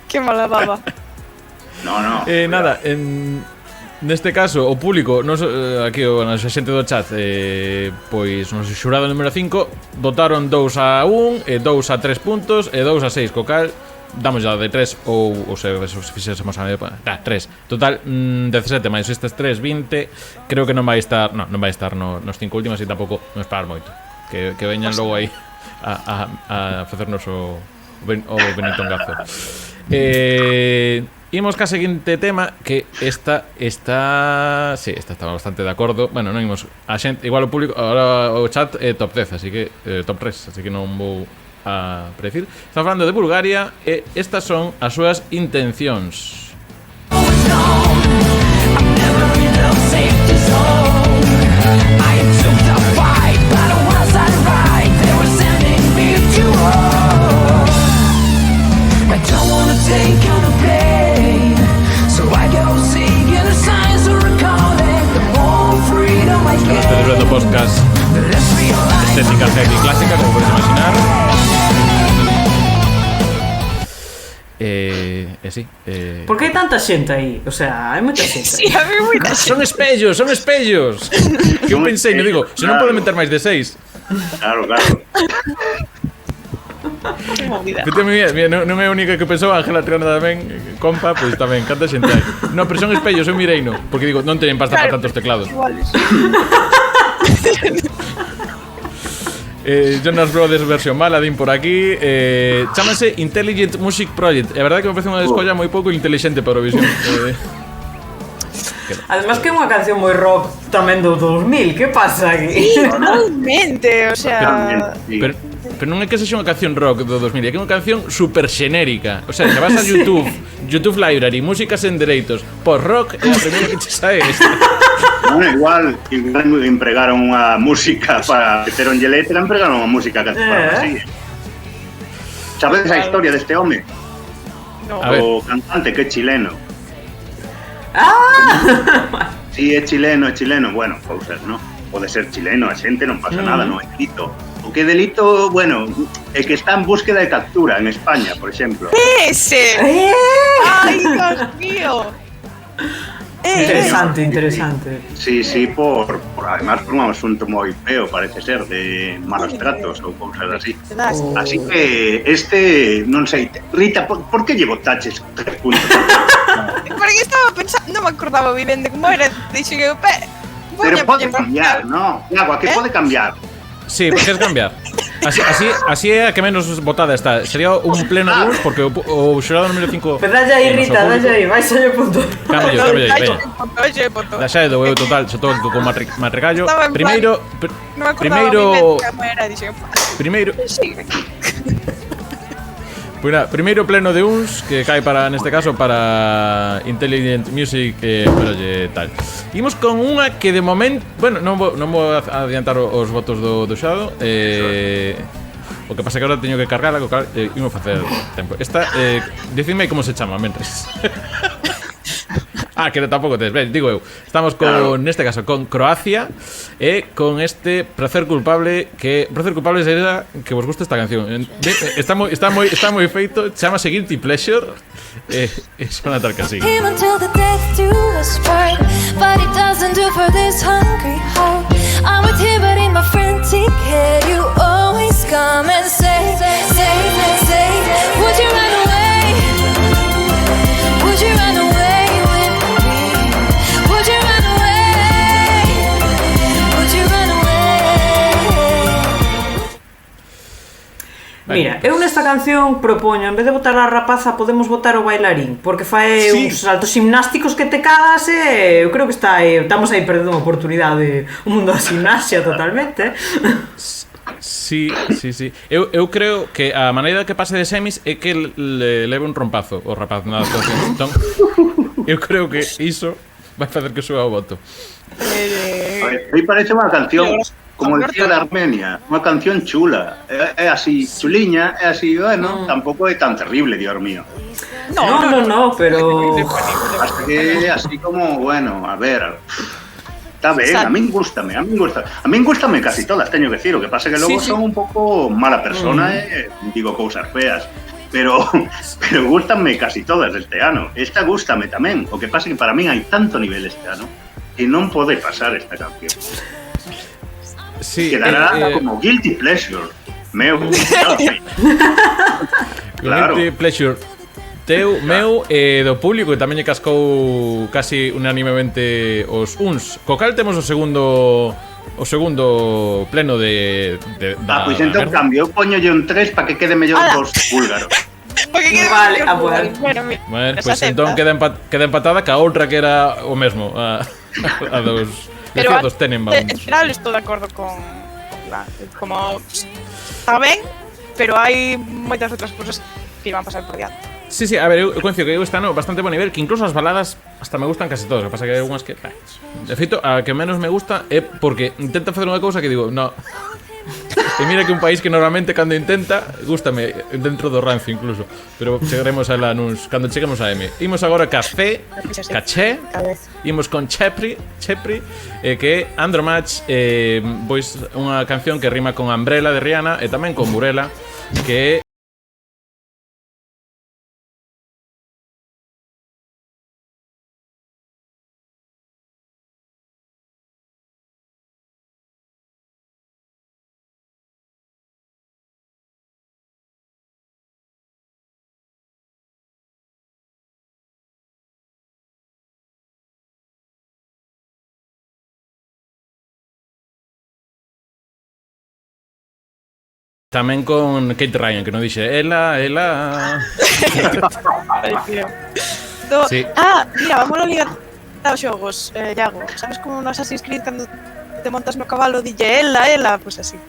Que mala baba. No. Nada, neste caso, o público, aquí a xente do chat, pois nos xurado número 5 votaron 2-1, 2-3 puntos e 2-6, co cal damos ya de 3 ou se fixésemos a 3. Total, 17 máis estes 3, 20. Creo que non vai estar nos 5 últimos e tampouco non esperar moito. Que veñan logo aí a facernos o Benettongazo. Imos ca seguinte tema, que esta estaba bastante de acordo. Bueno, non imos a xente, igual o público, agora o chat é top 10, así que top 3, así que non vou a predecir. Estamos falando de Bulgaria e estas son as súas intencións. Estamos celebrando podcast estética heavy clásica, como podéis imaginar. Sí. Por que hai tanta xente aí? O sea, hai moita xente. Sí, a mí moita xente. Son espellos. Que eu pensei, me digo, se non podo meter máis de 6. Claro. Non é a única que pensou, Ángela Triana tamén, compa, pois tamén, canta xente hai. Non, pero son espellos, eu mireino, porque digo, non teñen pasta para tantos teclados. Iguales. Jonas Brothers versión Maladin por aquí. Chámase Intelligent Music Project. É verdade que me parece unha escolla moi pouco inteligente para Eurovisión. Además que é unha canción moi rock tamén do 2000. Que pasa aquí? Sí, totalmente, o sea... Pero non é que sexa unha canción rock do 2000, é que é unha canción super xenérica. O sea, se vas a YouTube Library, músicas en dereitos, post-rock, é a primeira que te sae esta. Bueno, igual empregaron unha música para meteronlle letra, empregaron unha música que así. Sabes a historia deste home? No. O cantante que é chileno. Sí, é chileno. Bueno, pode ser chileno, a xente non pasa nada, non é delito. O que é delito, bueno, é que está en búsqueda de captura en España, por exemplo. ¡Ese! ¡Ay, Dios mío! Interesante. Sí, por además por un asunto moi feo, parece ser, de malos tratos ou cousas así. Así que non sei, Rita, por que llevo taches 3 puntos? Porque estaba pensando, non me acordaba bien de como era, dixen eu, Pero pode cambiar, ¿no? Agua, que pode cambiar. Sí, porque es cambiar. Así é a que menos votada está. Sería un pleno de uns, porque o xurado número 5... Pero dalle aí, Rita, dalle aí, vais a punto. Cambio aí, veña. Daxe do eu total, se todo con matrigallo. Primeiro... Non me acordaba bien de como era, dixen, Primeiro... Primeiro pleno de uns que cae para, neste caso, para Intelligent Music, pero tal. Imos con unha que de momento, bueno, non vou adiantar os votos do xado. O que pasa que agora teño que cargar, imos facer tempo. Esta, decidme como se chama, mentres. Que tampouco tes, ben, digo eu. Estamos con, neste caso, con Croacia e con este Placer Culpable, que Placer Culpable sería que vos guste esta canción. Está moi feito, chamase Guilty Pleasure e sona tal que así. Him until the death do us part, but it doesn't do for this hungry heart. I'm with him, but in my frantic head, you always come and say, would you run away? Would you run away? Mira, eu nesta canción propoño, en vez de votar a rapaza, podemos votar o bailarín, porque fai uns saltos gimnásticos que te cagas e eu creo que estamos aí perdendo unha oportunidade, un mundo da gimnasia totalmente. Sí. Eu creo que a maneira que pase de semis é que le leve un rompazo o rapaz na actuación. Entón, eu creo que iso vai facer que suba o voto. Me parece unha canción, como decía de Armenia, unha canción chula. É así, chuliña, é así, bueno, tampouco é tan terrible, Dios mío. No, pero... Así como, bueno, a ver... Está ben, a min gústame casi todas, teño que decir, o que pasa que logo son un pouco mala persona e digo cousas feas. Pero gústanme casi todas este ano. Esta gústame tamén, o que pasa que para min hai tanto nivel este ano que non pode pasar esta canción. Sí, quedará como Guilty Pleasure. Claro. Guilty Pleasure meu e do público, que tamén lle cascou casi unanimemente os uns. Co cal temos o segundo pleno de pois entón cambio, poñolle un 3 para que quede mellor dos búlgaros. Vale, bueno, pois entón queda empatada ca outra que era o mesmo, a dos dos Tenenbaums. En general estou de acordo con como está ben, pero hai moitas outras cousas que iban a pasar por diante. Sí, a ver, eu coincido que eu está no bastante bom nivel, que incluso as baladas hasta me gustan casi todas, o que pasa que hai algunhas que... De feito, a que menos me gusta é porque intenta facer unha cousa que digo, no. E mira que un país que normalmente cando intenta, gústame dentro do rancio incluso, pero chegaremos a ela cando cheguemos a M. Imos agora ca C, Caché, imos con Chepri, que é Andromatch, pois unha canción que rima con Umbrella de Rihanna e tamén con Burela, que é tamén con Kate Ryan, que non dixe ela... Sí. Mira, vamos a ligar aos xogos, Iago. Sabes como no Assassin's Creed cando te montas no cabalo dille ela, pues así.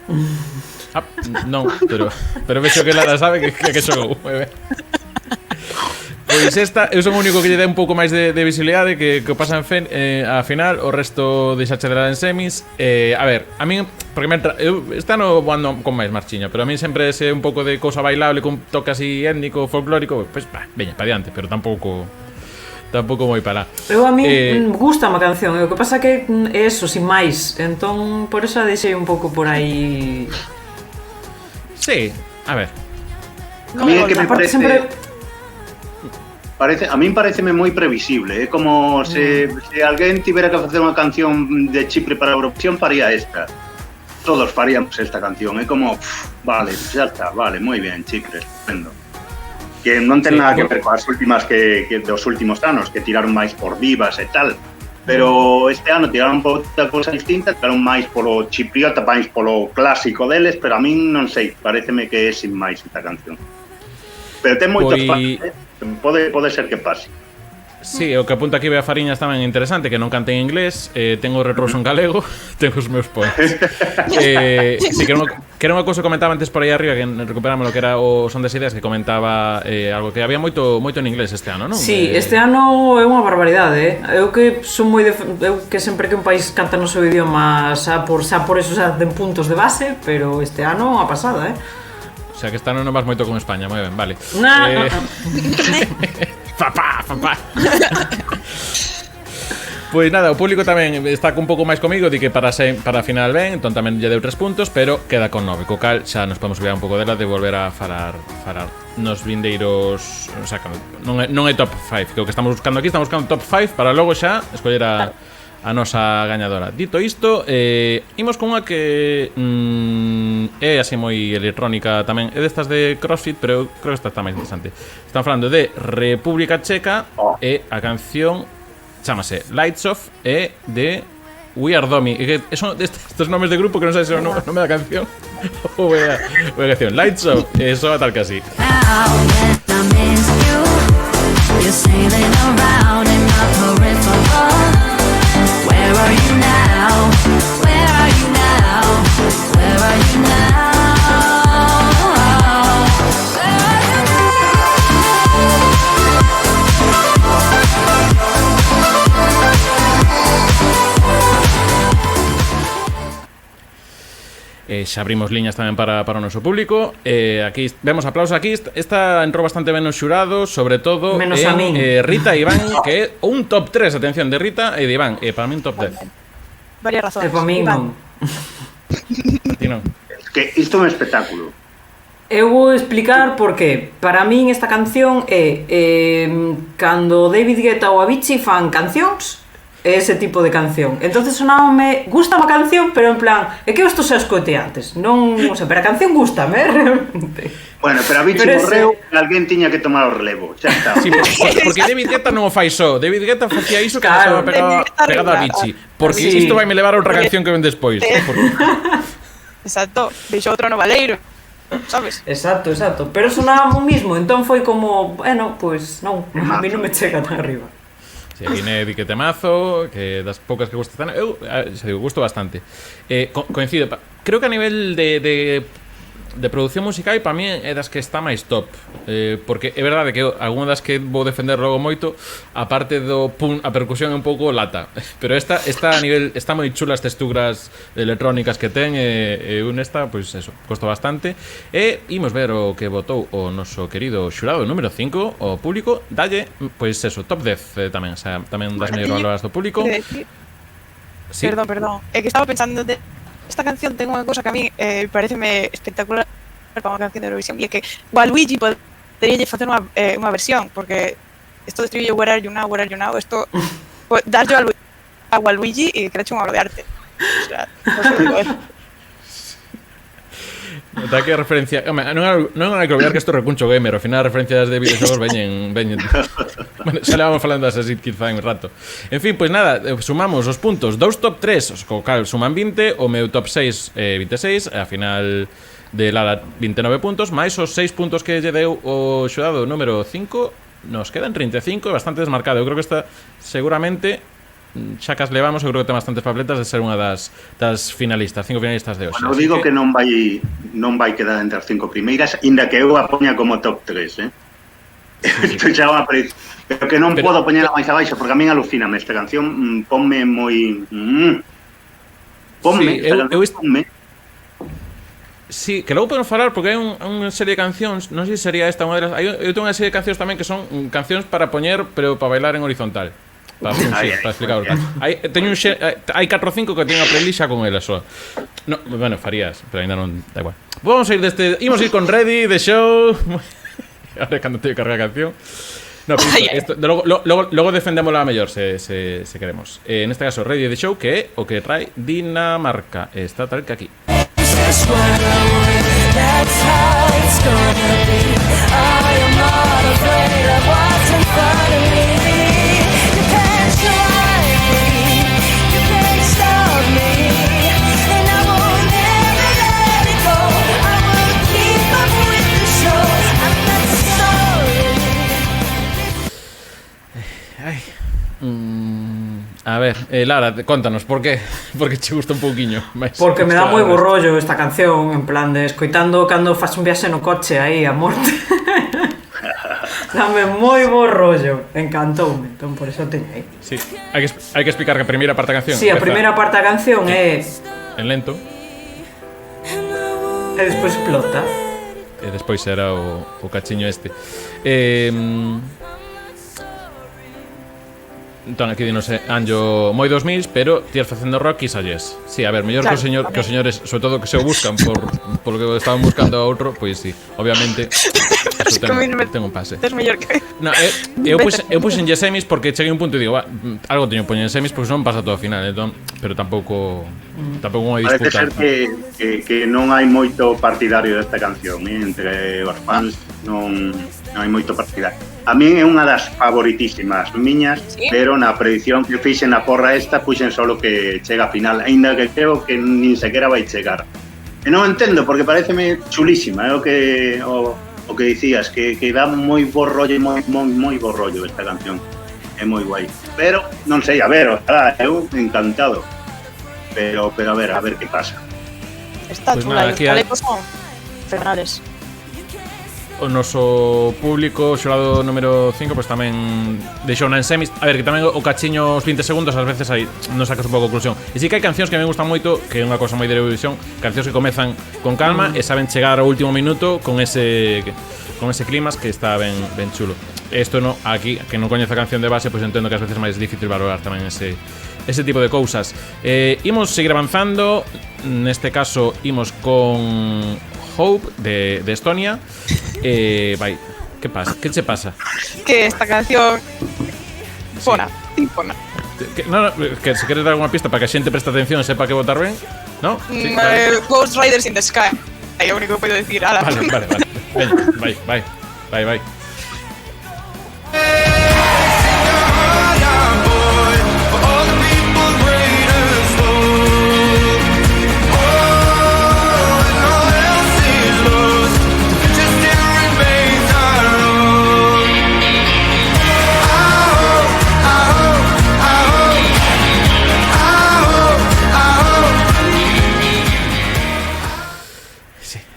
Non, pero vexo que Lara sabe que xogou. Pois esta, eu son o único que lle dé un pouco máis de visibilidade que pasa a final, o resto deixache de dar en semis. A ver, a min, porque esta no ando con máis marchiña, pero a min sempre ese un pouco de cousa bailable con toque así étnico, folclórico, pues veña, pa diante, pero tampouco moi para. Eu a mí gusta a canción, o que pasa que é eso, sin máis, entón por eso a deixei un pouco por aí. Sí, a ver. A mí é que me parece... A min pareceme moi previsible, é como se alguén tivera que facer unha canción de Chipre para Eurovisión, faría esta. Todos faríamos esta canción, é como, vale, xa está, vale, moi ben, Chipre, estupendo. Que non ten nada que ver coas últimas que dos últimos anos, que tiraron máis por divas e tal. Pero este ano tiraron por outra cosa distinta, tiraron máis polo chipriota, máis polo clásico deles, pero a min non sei, pareceme que é sin máis esta canción. Pero ten moitos fans, pode ser que pase. Sí, o que apunta aquí Bea Fariñas tamén é interesante, que non cante en inglés, tengo retroso en galego, tengo os meus poemas. Sí, que era unha cousa que comentaba antes por aí arriba, que recuperamos lo que era o Son das Ideas, que comentaba algo que había moito en inglés este ano, non? Sí, este ano é unha barbaridade, Eu que son moi eu que sempre que un país canta no seu idioma xa por eso xa ten puntos de base, pero este ano a pasada, O sea, que este ano non vas moito con España, moi ben, vale. Papá. Pois nada, o público tamén está un pouco máis comigo, di que para final ben, entón tamén lle deu 3 puntos, pero queda con 9, co cal xa nos podemos olvidar un pouco dela de volver a falar nos vindeiros, o sea, non é top 5, que o que estamos buscando aquí, estamos buscando top 5 para logo xa escoller a nosa gañadora. Dito isto, imos con unha que é así moi electrónica tamén, é destas de CrossFit, pero creo que esta está máis interesante. Están falando de República Checa e a canción chámase Lights Off e de We Are Domi. Son estos nomes de grupo que non sabes se é o nome da canción ou é a canción. Lights Off, soa tal que así. You're sailing around in my peripheral. Where are you now? Where are you now? Where are you now? Where are you xa abrimos liñas tamén para o noso público. Aquí vemos aplausos. Aquí esta entrou bastante ben no xurado, sobre todo menos a min. Rita e Iván, que é un top 3, atención, de Rita e de Iván, para mí un top 10. Varias razones. Para min non. A ti non. Que isto é un espectáculo. Eu vou explicar por qué. Para min esta canción é cando David Guetta ou Avicii fan cancións, é ese tipo de canción. Entonces sonábame, gusta a canción, pero en plan, é que eu isto xa escoitei antes. Non, o sea, pero a canción gustame, realmente. Bueno, pero Avicii morreu, alguén tiña que tomar o relevo, xa está. Sí, porque David Guetta non o fai só. David Guetta facía iso que estaba pegado a Avicii. Porque sí. Isto vai me levar a outra canción que ven despois. Exacto, deixou outro no Valeiro, sabes? Exacto. Pero sonaba o mismo, entón foi como, bueno, pues non, a mí non me chega tan arriba. Si, aquí Nedi que temazo, que das poucas que gusta tan... Eu, xa digo, gusto bastante. Coincido, creo que a nivel de produción musical para mí é das que está máis top, porque é verdade que algunha das que vou defender logo moito, a parte do pum, a percusión é un pouco lata, pero esta a nivel, está moi chula as texturas electrónicas que ten, e esta, pois eso, costou bastante. E imos ver o que votou o noso querido xurado número 5, o público, dalle, pois eso, top 10 tamén, o sea, tamén das mellor valoras do público. Sí. Perdón, é que estaba pensando esta canción ten unha cosa que a mí pareceme espectacular para unha canción de Eurovisión, e é que Waluigi podería facer unha versión, porque isto de estribillo Where are you now, isto darlle a Waluigi e creache unha obra de arte. O sea, Nota que a referencia, non hai que olvidar que isto é recuncho gamer, ao final as referencias de videoxogos veñen. Bueno, xa le vamos falando das así quizá un rato. En fin, pois nada, sumamos os puntos, dous top 3, co cal suman 20, o meu top 6 26, a final de Lara 29 puntos, máis os 6 puntos que lle deu o xurado número 5, nos quedan 35, bastante desmarcado. Eu creo que esta seguramente xa que as levamos, eu creo que ten bastantes papeletas de ser unha das finalistas, 5 finalistas de hoxe. Bueno, digo que non vai quedar entre as 5 primeiras, inda que eu a poña como top 3, Isto xa va a aparecer. Pero que non podo poñela máis abaixo, porque a min alucíname esta canción, ponme moi... Ponme, esta canción, ponme. Sí, que logo podemos falar, porque hai unha serie de cancións, non sei se sería esta unha delas. Eu tengo unha serie de cancións tamén que son cancións para poñer, pero para bailar en horizontal. Para explicar. Hai 4 ou 5 que teño a playlist xa con elas só. No, bueno, farías, pero ainda non, da igual. Vamos a ir imos ir con Ready, The Show. Ahora cando teño que cargar a canción. No, pero isto, logo defendémosla a mellor se queremos. En este caso, Radio The Show, que é o que trae Dinamarca. Está tal que aquí. Just run away, that's how it's gonna be. I am not afraid of what's in front of me. You can't stop me, you can't stop me, and I will never let it go. I will keep up with the show. I'm not sorry. Ai. A ver, Lara, contanos, por que che gusta un pouquiño? Porque me dá moi bo rollo esta canción, en plan de escoitando cando fas un viaxe no coche aí a morte. Dame moi bo rollo, encantoume, entón por eso teño aí. Sí, hai que explicar que a primeira parte da canción. Sí, a primeira parte da canción é en lento e despois explota. E despois era o cachiño este. Entón aquí dinos Anjo moi 2000, pero tías facendo rock e salles. Sí, a ver, mellor claro, que os señores, sobre todo que se o buscan por lo que estaban buscando a outro, pois sí, obviamente eso ten un pase. Es mellor que... No, eu puxen semis porque cheguei un punto e digo, algo teño poñer en semis porque non pasa todo ao final, entón, pero tampouco unha disputa. Parece ser que non hai moito partidario desta canción, entre os fans non hai moito partidario. A min é unha das favoritísimas miñas, ¿sí? Pero na predición que fixen na porra esta puxen solo que chega a final, aínda que creo que nin sequera vai chegar. E non entendo, porque pareceme chulísima, é o que dicías, que dá moi bo rollo, moi bo rollo esta canción. É moi guai. Pero, non sei, a ver, ojalá, eu encantado. Pero a ver que pasa. Está pues chula, os chalecos son fenomenales. O noso público, xurado número 5, pois tamén deixou na en semis. A ver, que tamén o cachiño os 20 segundos ás veces aí non sacas un pouco conclusión. E si que hai cancións que me gustan moito, que é unha cosa moi de Eurovisión, cancións que comezan con calma e saben chegar ao último minuto con ese climas que está ben chulo. Isto no, aquí, que non coñece a canción de base, pois entendo que ás veces é máis difícil valorar tamén ese tipo de cousas. Imos seguir avanzando. Neste caso, imos con Hope de Estonia. Vai, que pasa? Que che pasa? Que esta canción impona. No, que se queres dar alguna pista para que a xente preste atención e sepa que votar ben, ¿no? Sí, vale. Ghost Riders in the Sky. É o único que podo decir. Vale. Veña, vai.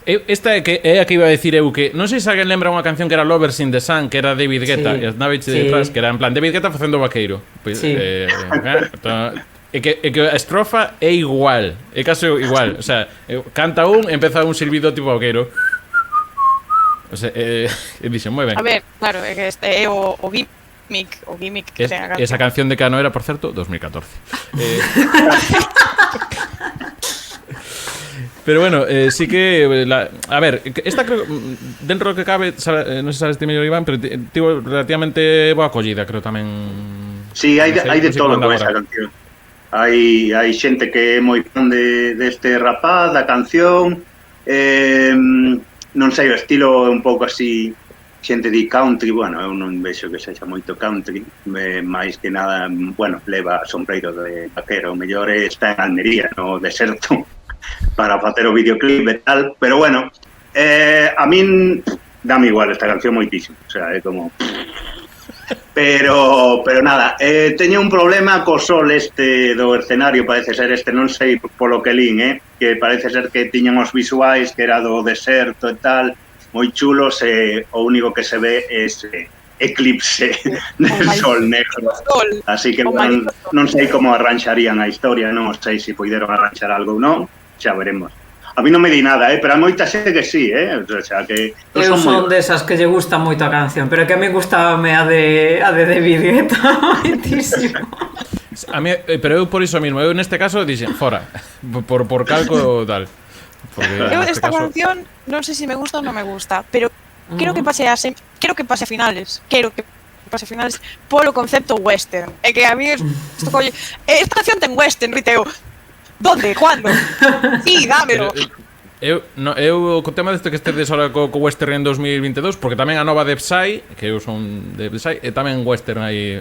Esta é a que iba a decir eu, que non sei se alguén lembra unha canción que era Lovers in the Sun, que era David Guetta, sí, e Navich detrás, que era en plan David Guetta facendo vaqueiro. Pois, sí. E que a estrofa é igual, é casi igual, o sea, canta empeza un silbido tipo vaqueiro. O sea, dixen moi ben. A ver, claro, é que este é o gimmick que ten a canción. Esa canción de que ano era, por certo, 2014. Pero bueno, sí que a ver, esta creo dentro do que cabe, non sei se sabes ti mellor, Iván, pero tivo relativamente boa acollida, creo tamén. Sí, hai de todo con esa canción. Hai xente que é moi fan deste rapaz, da canción. Non sei, o estilo é un pouco así, xente di country, bueno, eu non vexo que sexa moito country, máis que nada, bueno, leva sombreiro de vaquero, o mellor está en Almería, no deserto, para facer o videoclip e tal, pero bueno, a min dame igual esta canción moitísimo, o sea, é como... Pero nada, teño un problema co sol este do escenario, parece ser este, non sei polo que lín, que parece ser que tiñan os visuais, que era do deserto e tal, moi chulos, e o único que se ve é ese eclipse del sol negro. Así que non sei como arranxarían a historia, non sei se poideron arranxar algo ou non, xa veremos. A mí non me di nada, pero hai moita xente que sí, o sea, que... Eu son desas que lle gusta moito a canción, pero que a mí gustábame a de David Guetta, moitísimo. A mí, pero eu por iso mesmo, eu neste caso dixen, fora, por calco tal. Eu esta canción non sei se me gusta ou non me gusta, pero quero que pase a finales, quero que pase finales polo concepto western. É que a mí isto colle, esta canción ten western, Riteo. ¿Dónde? ¿Cuándo? Sí, dámelo. Eu co tema deste que estedes ahora co Western en 2022, porque tamén a nova de Psy, que eu son de Psy, e tamén Western aí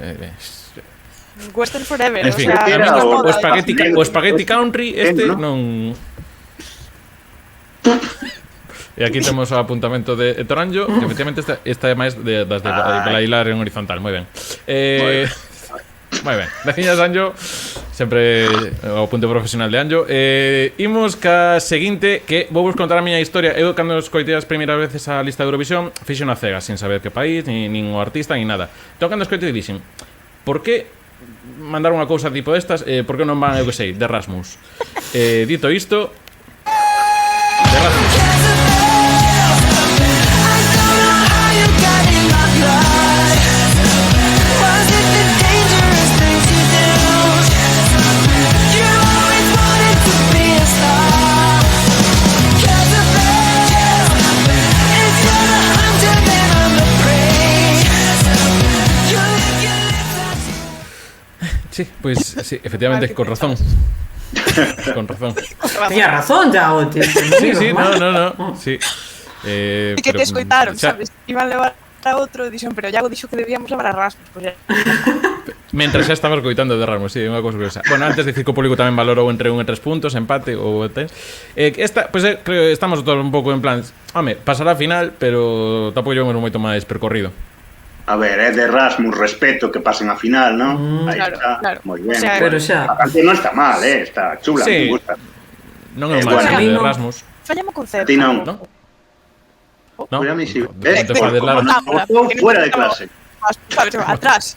Western forever, en fin, o sea, o Spaghetti Country este non. E aquí temos o apuntamento de Toranjo, que efectivamente esta é máis das de bailar en horizontal, moi ben. Moi ben, veciñas de Anjo, sempre o punto profesional de Anjo. Imos ca seguinte, que vou vos contar a miña historia. Eu, cando escoitei as primeiras veces a lista de Eurovisión, fixen a cega, sin saber que país, nin o artista, nin nada. Entón, cando escoitei, dixen, por que mandar unha cousa tipo destas? Por que non van, eu que sei, de Erasmus? Dito isto, de Erasmus. Sí, pues sí, efectivamente, con razón. Con razón. Tenía razón ya, Oti. Sí, sí, no. Sí. Que te escoitaron, sabes? Iban a levar a outro, dixon, pero Iago dixo que debíamos levar a Erasmus, pues ya. Mentras xa estaba escoitando de Erasmus, sí, unha cousa curiosa. Bueno, antes de decir que o público tamén valorou entre 1 e 3 puntos, empate ou tens. Esta, pues creo que estamos todos un pouco en plan, home, pasará a final, pero tampouco llevamos moito máis percorrido. A ver, é de Erasmus, respeto que pasen a final, ¿no? Aí Claro, está, claro. moi ben. O sea, Pero xa. A canción non está mal, está chula, Sí. me gusta. Non é un Bueno, máis a mí de non. Erasmus. Fallamos o concepto. A ti non. Non? No, a mí sí. Non te fades largo. Fuera de clase. Sabes, atrás.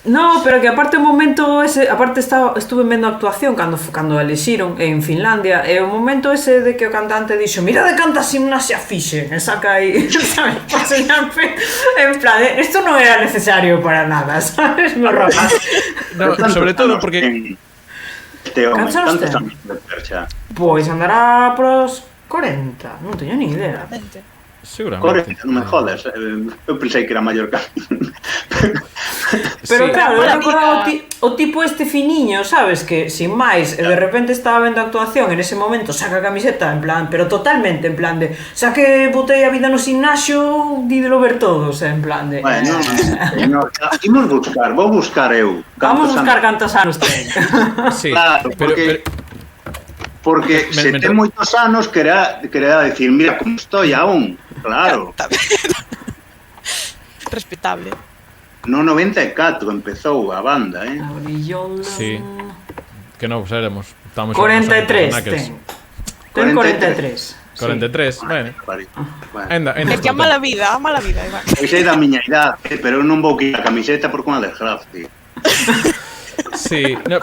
No, pero que aparte o momento ese, aparte estuve vendo a actuación cando elixiron en Finlandia, e o momento ese de que o cantante dixo, mira de canta gimnasia fixe, e saca aí, sabes, para enseñarme, en plan, esto non era necesario para nada, sabes, no rapaz. No, sobre todo porque Este home, Cansados tantos ten? anos de percha. Pois andará pros 40, non teño ni idea. seguramente. Corre, non me jodas. Eu pensei que era maior que Pero Sí. claro, eu Maravilla. recordaba o tipo este finiño, sabes, que sin máis, e de repente estaba vendo a actuación, en ese momento saca a camiseta, en plan, pero totalmente, en plan de, xa que botei a vida no gimnasio, dídelo ver todos, en plan de... Bueno, imos buscar, vou buscar eu. Vamos a buscar Cantos cantos anos ten. Sí, Claro, porque se ten moitos anos querá decir, mira como estoy aún. Claro. Respetable. No 94 empezou a banda, Abrillón... Sí. Que non seremos. Estamos 43 naques. ten. Ten 43. 43, bueno. Bueno, Enda, É que ama a vida, Iván. pois é da miña idade, pero eu non vou quitar a camiseta por unha desgracia. Sí, no,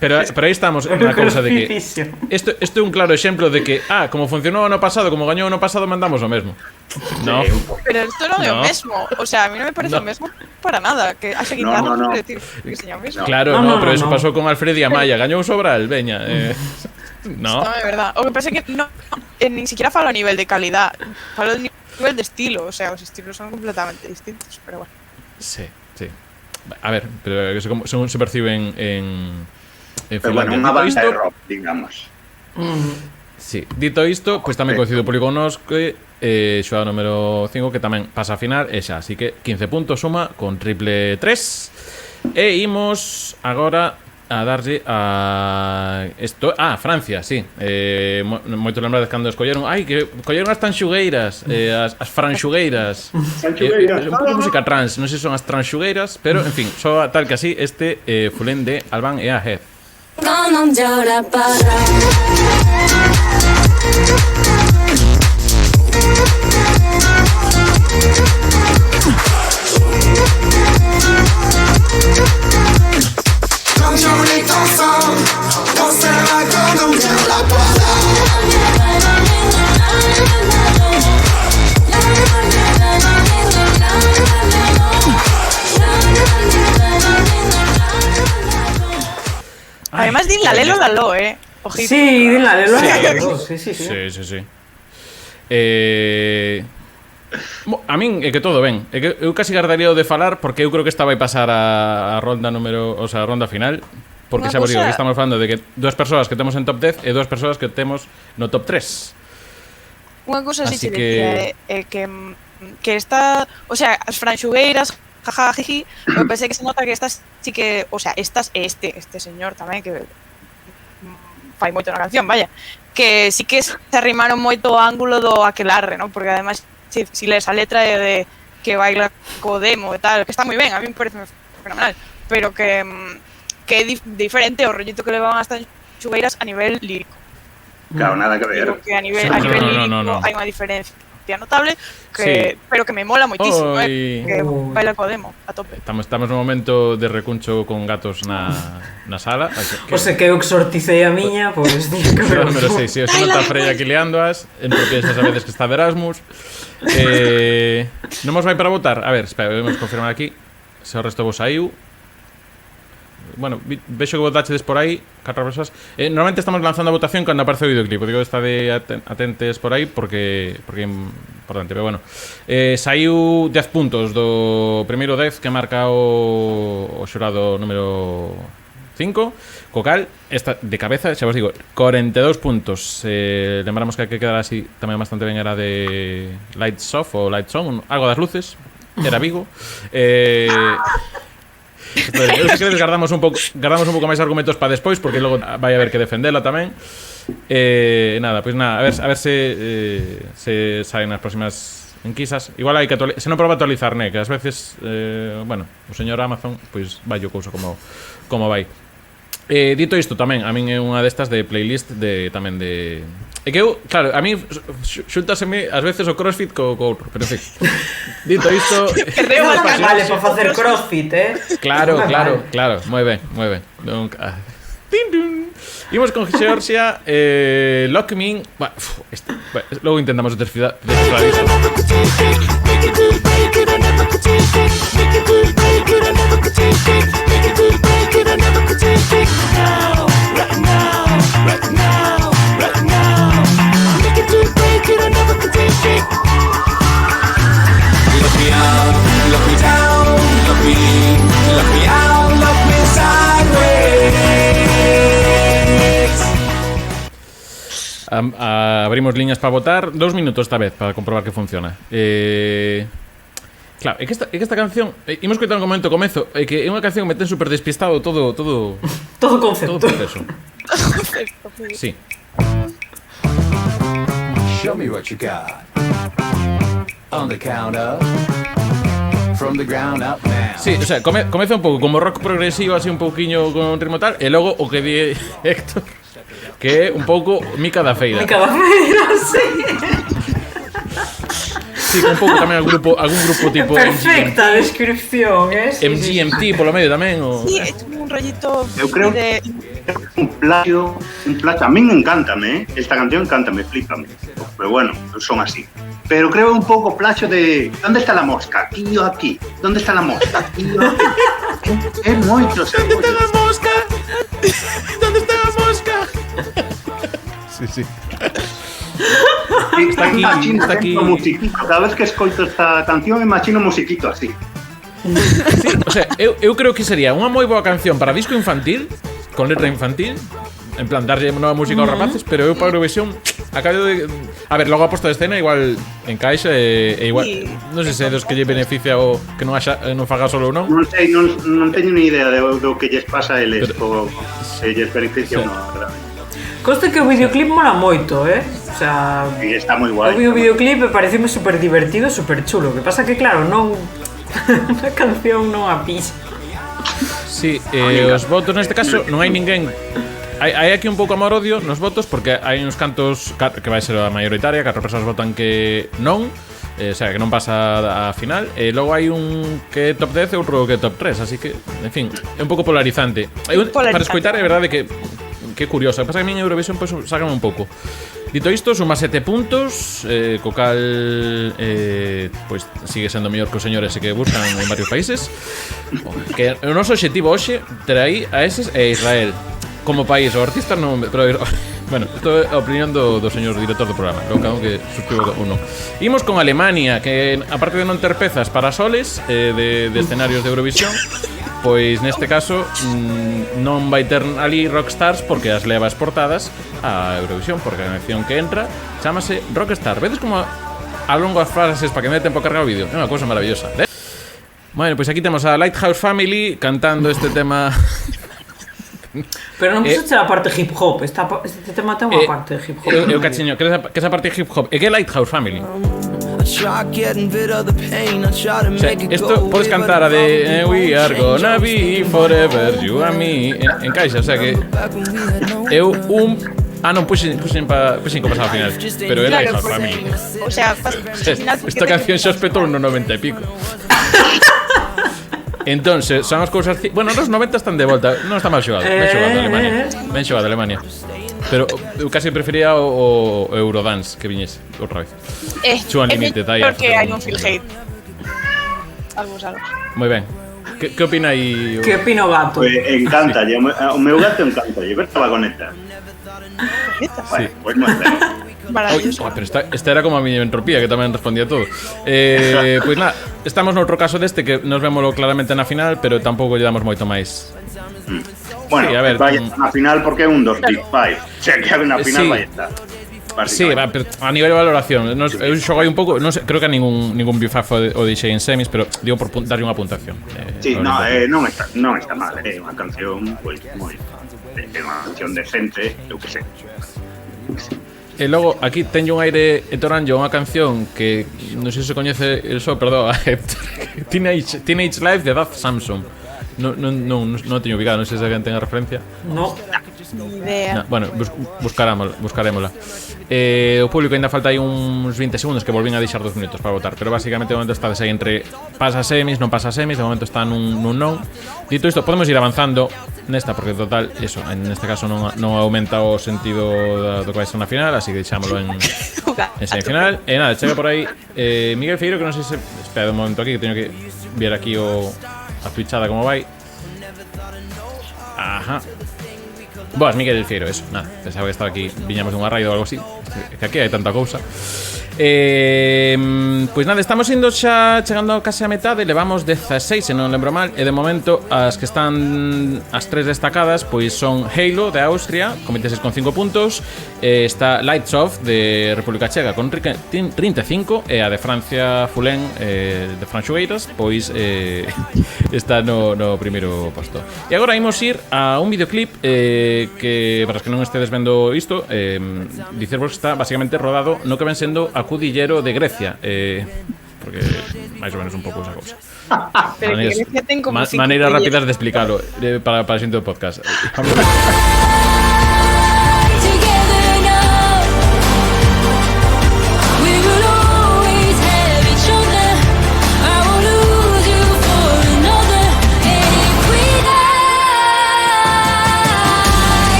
pero aí estamos na cousa de que isto é un claro exemplo de que, como funcionou o ano pasado, como gañou o ano pasado, mandamos o mesmo. No. Pero esto non é o No. mesmo. O sea, a mí non me parece No. o mesmo para nada. Que haxa guitarras, no. pero decir, que seña o mesmo. Claro, No, pero no, eso no. pasou con Alfred y Amaya, gañou Sobral, veña. No. No, é verdad. O que pasa é que no, ni siquiera falo a nivel de calidad. Falo a nivel de estilo. O sea, os estilos son completamente distintos. Pero bueno. Sí. A ver, pero según se perciben en Pero bueno, Finlandia. unha banda Dito de isto, rock, digamos. sí, dito isto, pois tamén coincido público nos que xoga número 5 que tamén pasa a final e xa, así que 15 puntos suma con triple 3. E imos agora a darlle a isto, Francia, sí. Moito lembrades cando escolleron, que colleron as tanxugueiras, as franxugueiras. Un pouco de música trans, non sei se son as tranxugueiras, pero en fin, só tal que así este fulén de Alban e Ahead. Como llora para. Comme on est ensemble, on sera quand on vient la Además, din la lelo, Ojito. Sí, dile la de Sí. los. Sí. Sí. A min é que todo ben. É que eu casi gardaría o de falar porque eu creo que esta vai pasar a ronda a ronda final. Porque xa vos digo que estamos falando de que 2 persoas que temos en top 10 e 2 persoas que temos no top 3. Unha cousa así que decía que esta, o sea, as franxugueiras, jaja, jiji, eu pensei que se nota que estas sí que, o sea, estas e este señor tamén que fai moito na canción, vaya, que sí que se arrimaron moito ao ángulo do aquelarre, ¿no? Porque además si lees a letra de que baila co demo e tal, que está moi ben, a mí me parece fenomenal, pero que é diferente o rollito que levaban as franxugueiras a nivel lírico. Claro, nada que ver. Creo que a nivel lírico hai unha diferencia notable que, pero que me mola moitísimo, que baila co demo a tope. Estamos no momento de recuncho con gatos na sala. Pois é que eu exorticei a miña, pois digo que número 6, se os nota Freya aquí liándoas, entre que xa sabedes que está de Erasmus. Non mos vai para votar? A ver, espera, vamos confirmar aquí se o resto vos saiu. Bueno, vexo que votachedes por aí 4 persoas. Normalmente estamos lanzando a votación cando aparece o videoclip. Digo, está de atentes por aí porque é importante, pero bueno. Saiu 10 puntos do primeiro 10 que marca o xurado número 5. Cocal, esta de cabeza, xa vos digo, 42 puntos. Lembramos que hai que quedar así tamén bastante ben, era de Lights Off ou Lights On, algo das luces. Era Vigo. Eu sei que guardamos un pouco máis argumentos para despois, porque logo vai haber que defendela tamén. Nada, pois nada, a ver se saen as próximas enquisas. Igual hai que se non proba actualizar, que ás veces, bueno, o señor Amazon pois vai o couso como vai. Dito isto tamén, a min é unha destas de playlist tamén de... É que eu, claro, a mí xúntaseme ás veces o crossfit co outro, pero en fin. Dito isto... Vale, para facer crossfit, Claro, moi ben. Imos con Georgia, Lock Me In. Logo intentamos desfidar isto. Abrimos liñas para votar. 2 minutos esta vez para comprobar que funciona. Claro, é que esta canción imos coitar un momento comezo. É que é unha canción que me ten super despistado todo concepto. Todo proceso. Sí. Show me what you got. On the count up. From the ground up now. Sí, o sea, comeza un pouco como rock progresivo, así un pouquiño con ritmo tal, e logo o que di Héctor, que é un pouco Mica da Feira. Sí. Sí, un pouco tamén algún grupo tipo perfecta descripción, MGMT polo medio tamén o... Sí, é un rollito. Eu creo que un plagio, a min encántame, esta canción encántame, flipame. Pero bueno, son así. Pero creo un pouco plagio de ¿dónde está la mosca? Aquí o aquí. ¿Dónde está la mosca? Aquí o aquí. É moito, ¿Dónde está la mosca? ¿Dónde está la mosca? Sí. Está aquí musiquito. Cada vez que escoito esta canción imagino musiquito así. Sí, o sea, eu creo que sería unha moi boa canción para disco infantil, con letra infantil, en plan darlle nova música aos rapaces, pero eu para Eurovisión acabo de... A ver, logo a posta de escena igual encaixa e igual... Non sei se é dos que lle beneficia o que non faga solo ou non. Non sei, non teño ni idea do que lles pasa a eles, se lles beneficia ou non, verdade. Conste que o videoclip mola moito, O sea, sí, está moi guai. O videoclip me pareceme super divertido, super chulo. Que pasa que claro, non a canción non a pisa. Sí, os votos neste caso non hai ninguén. Hai aquí un pouco amor-odio nos votos porque hai uns cantos que vai ser a mayoritaria, 4 persoas votan que non, o sea, que non pasa a final, e logo hai un que é top 10 e outro que é top 3, así que, en fin, é un pouco polarizante. Para escoitar é verdade que curioso, pasa que a min Eurovision pois sácame un pouco. Dito isto, suma 7 puntos, co cal pois sigue sendo mellor que os señores que buscan en varios países. Que o noso obxectivo hoxe ter aí a eses e Israel. Como país, o artista non, pero Bueno, isto é a opinión do señor director do programa. Logo cada un que suscribo ou non. Imos con Alemania, que aparte de non ter pezas para soles de escenarios de Eurovisión, pois neste caso non vai ter ali Rockstars porque as leva exportadas a Eurovisión, porque a canción que entra chámase Rockstar. Vedes como alongo as frases para que me dé tempo a cargar o vídeo? É unha cousa maravillosa. Bueno, pois aquí temos a Lighthouse Family cantando este tema. Pero non puse a parte hip hop. Este tema ten unha parte de hip hop. Eu cachiño, que esa parte de hip hop. E que é Lighthouse Family? O sea, esto podes cantar a de We are gonna be forever, you and me. Encaixa, o sea que eu non, puxen como pasaba ao final. Pero é Lighthouse Family. O sea, esta canción xa os petou no 90 e pico. Entonces, son as cousas... Bueno, nos 90 están de volta. Non está mal xogado. Ben xogado Alemania. Pero eu casi prefería o Eurodance que viñese outra vez. Two Unlimited aí. Porque hai un feel hate. Algo. Moi ben. Que opina aí? Que opina o gato? Encanta, o meu gato encanta. Berta Vagoneta. Sí. Pois moi ben. Maravilloso. Pero esta era como a miña entropía, que tamén respondía todo. Pois nada, estamos noutro caso deste que nos vémolo claramente na final, pero tampouco lle damos moito máis. Bueno, sí, a ver, vai na final porque é un dos Big Five. O sea, que na final vai estar. Sí, pero a nivel de valoración, eu xogo aí un pouco, non sei, creo que a ningún Big Five o deixei en semis, pero digo por darlle unha puntuación. Sí, non está mal, é unha canción pois moi é unha canción decente, eu que sei. E logo, aquí teño un aire etoranllo, unha canción que non sei se coñece el só, perdón, Teenage Life de Daz Samson. Non teño ubicado, non sei se alguén ten a referencia. No. Ni idea. Bueno, buscarémola. O público ainda falta aí uns 20 segundos que volvín a deixar 2 minutos para votar, pero basicamente de momento está aí entre pasa semis, non pasa semis, de momento está nun non. Dito isto, podemos ir avanzando nesta, porque total, eso, en este caso non aumenta o sentido do que vai ser na final, así que deixámoslo en semifinal. E nada, chega por aí Miguel Feiro, que non sei se... Espera un momento aquí, que teño que ver aquí a twitchada como vai. Ajá. Boas, Miguel Feiro, eso, nada, pensaba que estaba aquí, viñamos dunha raid ou algo así, que aquí hai tanta cousa. Pois nada, estamos indo xa chegando case a metade, levamos 16, se non lembro mal, e de momento as que están as tres destacadas pois son Halo de Austria con 26,5 puntos, está Lights Off de República Checa con 35, e a de Francia Fulén de Franxugueiras pois está no primeiro posto. E agora imos ir a un videoclip que, para os que non estedes vendo isto, dicervos que está basicamente rodado no que ven sendo a Cudillero de Grecia, porque máis ou menos un pouco esa cousa. Pero que Grecia ten como maneiras rápidas de explicarlo para o xente do podcast.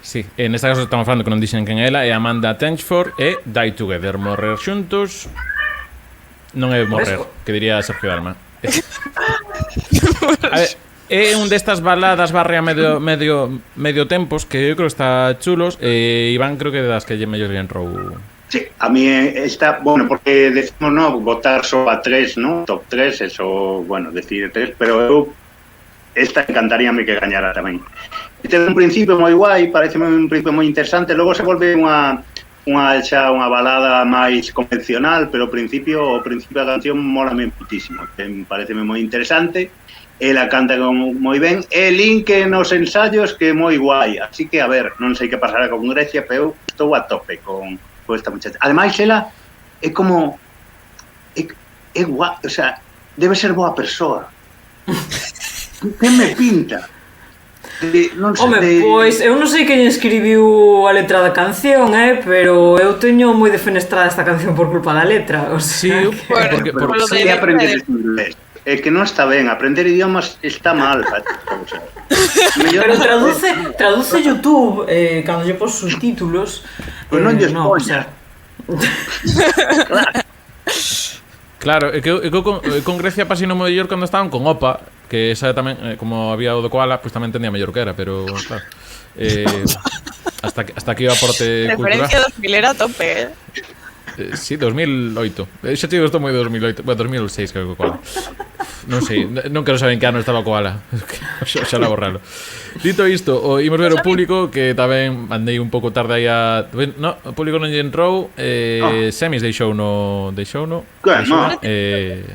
Sí, en este caso estamos falando que non dixen quen é ela, é Amanda Tenchford e Die Together, morrer xuntos. Non é morrer, que diría Sergio Dalma. A ver, é un destas baladas barria medio tempos que eu creo que está chulos, e Iván creo que das que lle mellor lle entrou. Sí, a mí está, bueno, porque decimos, no, votar só a 3, ¿no? Top 3, eso, bueno, decide 3, pero eu esta encantaríame que gañara tamén. Ten un principio moi guai, parece un principio moi interesante, logo se volve unha balada máis convencional, pero o principio da canción mólame muitísimo, pareceme moi interesante, ela canta moi ben, e linke nos ensayos que é moi guai, así que a ver, non sei que pasará con Grecia, pero eu estou a tope con esta muchacha. Ademais, ela é como é guai, o sea, debe ser boa persoa. Que me pinta? Non sei, pois eu non sei quen escribiu a letra da canción, pero eu teño moi defenestrada esta canción por culpa da letra, o sea, sí, porque sei aprender inglés. É que non está ben, aprender idiomas está mal, pero traduce YouTube cando lle pos subtítulos, pois non lle spoiler. Claro, é que con Grecia pasino mellor cando estaban con OPA, que esa tamén, como había o do Koala, pois tamén entendía mellor que era, pero claro. Hasta aquí o aporte cultural. Referencia 2000 era a tope, Sí, 2008. Xa te digo, isto moi de 2008. Bueno, 2006 creo que Koala. Non sei, non quero saber en que ano estaba Koala. Xa la borralo. Dito isto, imos ver o público, que tamén andei un pouco tarde aí a... No, o público non lle entrou. Semis deixou no...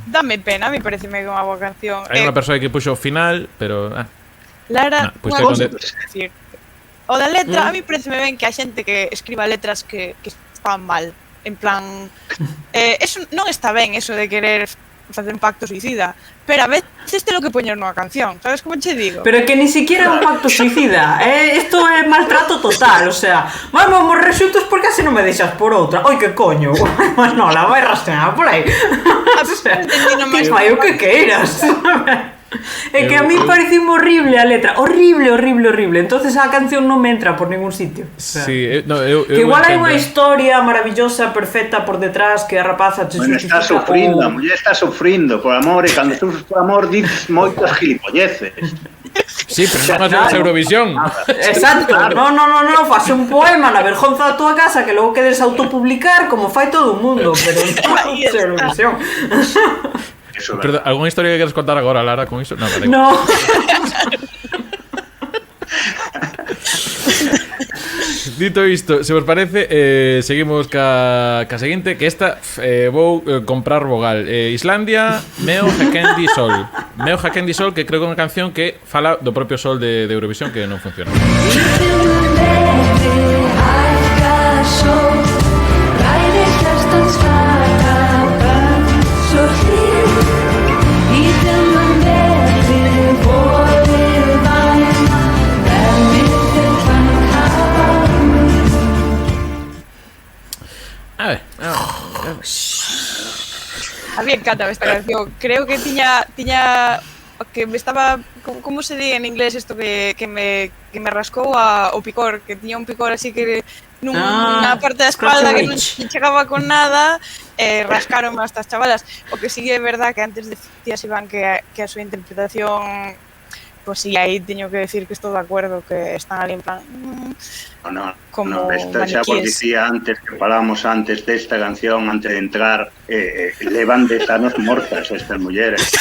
Dame pena, a mí parece que é unha boa canción. Hai unha persoa que puxo final, pero... Lara, pois unha te cousa que decir. O da letra, a mí parece ben que a xente que escriba letras que están mal. En plan, eso non está ben, eso de querer facer un pacto suicida, pero a veces te lo que poñer nunha canción, sabes como che digo? Pero é que ni siquiera é un pacto suicida, isto é maltrato total, o sea, vamos xuntos porque así non me deixas por outra. Oi, que coño, Manola, vai rastear por aí. O sea, ti fai o que queiras. É que a mí parece horrible a letra, horrible. Entonces a canción non me entra por ningún sitio. O sea, sí, que igual hai unha historia maravillosa, perfecta por detrás, que a rapaza che está sufrindo, a muller está sufrindo por amor, e cando sufres por amor dices moitas gilipolleces. Sí, pero non facemos Eurovisión. Exacto, no, faz un poema na vergonza da tua casa que logo quedes autopublicar como fai todo o mundo, pero non é Eurovisión. Pero, ¿alguna historia que quieres contar agora, Lara, con iso? No, vale. No. Dito isto, se vos parece, seguimos ca seguinte, que esta vou comprar vogal. Islandia, Meo Hakendi Sol. Meo Hakendi Sol, que creo que é unha canción que fala do propio Sol de Eurovisión, que non funciona. A mí encanta esta canción. Creo que tiña que me estaba, como se di en inglés isto que me rascou o picor, que tiña un picor así que nunha parte da espalda que non chegaba con nada, rascaron hasta as chavalas. O que sí é verdad que antes decías, Iván, que a súa interpretación, pues sí, aí teño que decir que estou de acuerdo, que están ali en plan como esta xa vos dicía antes, que falamos antes desta canción, antes de entrar, levan 10 anos mortas estas mulleres.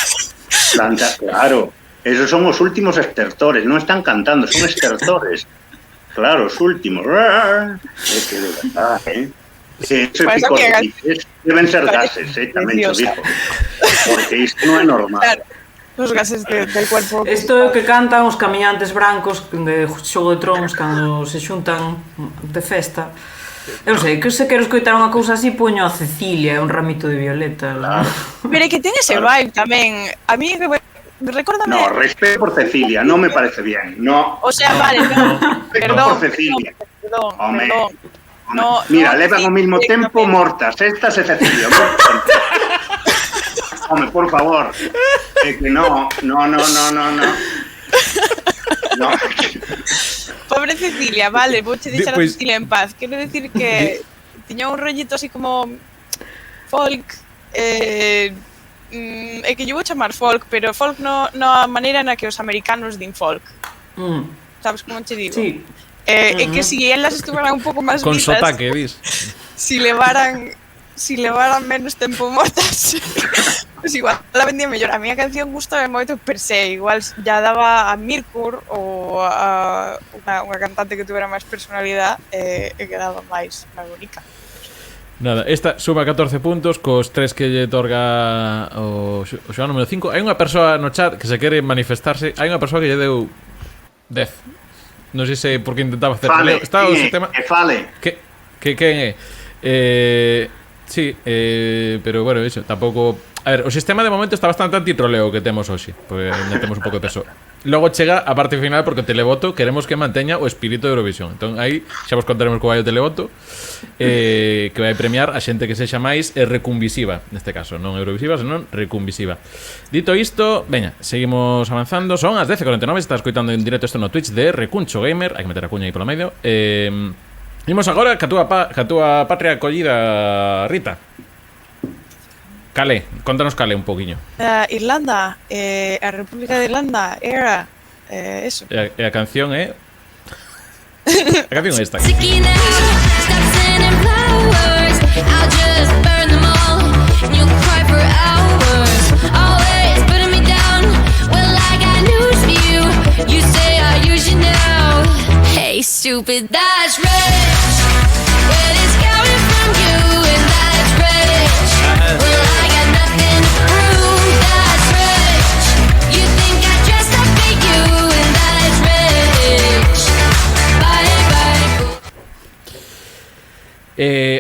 Claro, esos son os últimos estertores, non están cantando, son estertores. Claro, os últimos. É que de verdad, Eso é picor, deben ser gases, tamén xo digo. Porque isto non é normal. Claro. Os gases del cuerpo. Isto é o que cantan os camiñantes brancos de Xogo de Trons cando se xuntan de festa. Eu sei, que se quero escoitar unha cousa así, poño a Cecilia, un ramito de violeta. Claro. Pero é que ten ese vibe tamén. A mí, recórdame... No, respeto por Cecilia, non me parece bien. No. O sea, vale, perdón. Por Cecilia. Perdón. No, mira, levan ao mesmo tempo mortas. Estas e Cecilia. Home, por favor. É que no. Pobre Cecilia, vale, vouche deixar a Cecilia en paz. Quero decir que tiña un rollito así como folk, é que yo vou chamar folk, pero folk no a maneira na que os americanos din folk. Sabes como te digo? Sí. É que si elas estuveran un pouco máis con vivas, sotaque, dis. Si levaran menos tempo mortas, pues igual la vendía mellor. A miña canción gustaba moito per se, igual ya daba a Mirkur ou a unha cantante que tuvera máis personalidade e quedaba máis bonita. Nada, esta suma 14 puntos cos 3 que lle otorga o xogador número 5. Hai unha persoa no chat que se quere manifestarse. Hai unha persoa que lle deu 10. Non sei se porque intentaba hacer fale, está o sistema que fale. Que é? Sí, pero bueno, eso, tampouco... A ver, o sistema de momento está bastante antitroleo que temos hoxe, porque ainda temos un pouco de peso. Logo chega a parte final porque o televoto queremos que manteña o espírito de Eurovisión. Entón aí xa vos contaremos que vai o televoto, que vai premiar a xente que sexa máis recumbisiva, neste caso, non Eurovisiva, senón recumbisiva. Dito isto, veña, seguimos avanzando. Son as 10:49, estás escoitando en directo isto no Twitch de Recuncho Gamer. Hai que meter a cuña aí polo medio. Imos agora ca túa patria acollida, Rita. Cale, contanos Cale un poquinho. Irlanda, a República de Irlanda era eso. E a canción é... A canción é esta. Sticky now, stop sending flowers. I'll just burn them all. And you'll cry for hours. Always putting me down. Well, I got news for you. You say I use you now. Hey, stupid, that's rich. Well, it's coming from you, and that's rich. Well, I got nothing to prove. That's rich. You think I dressed up for you, and that's rich.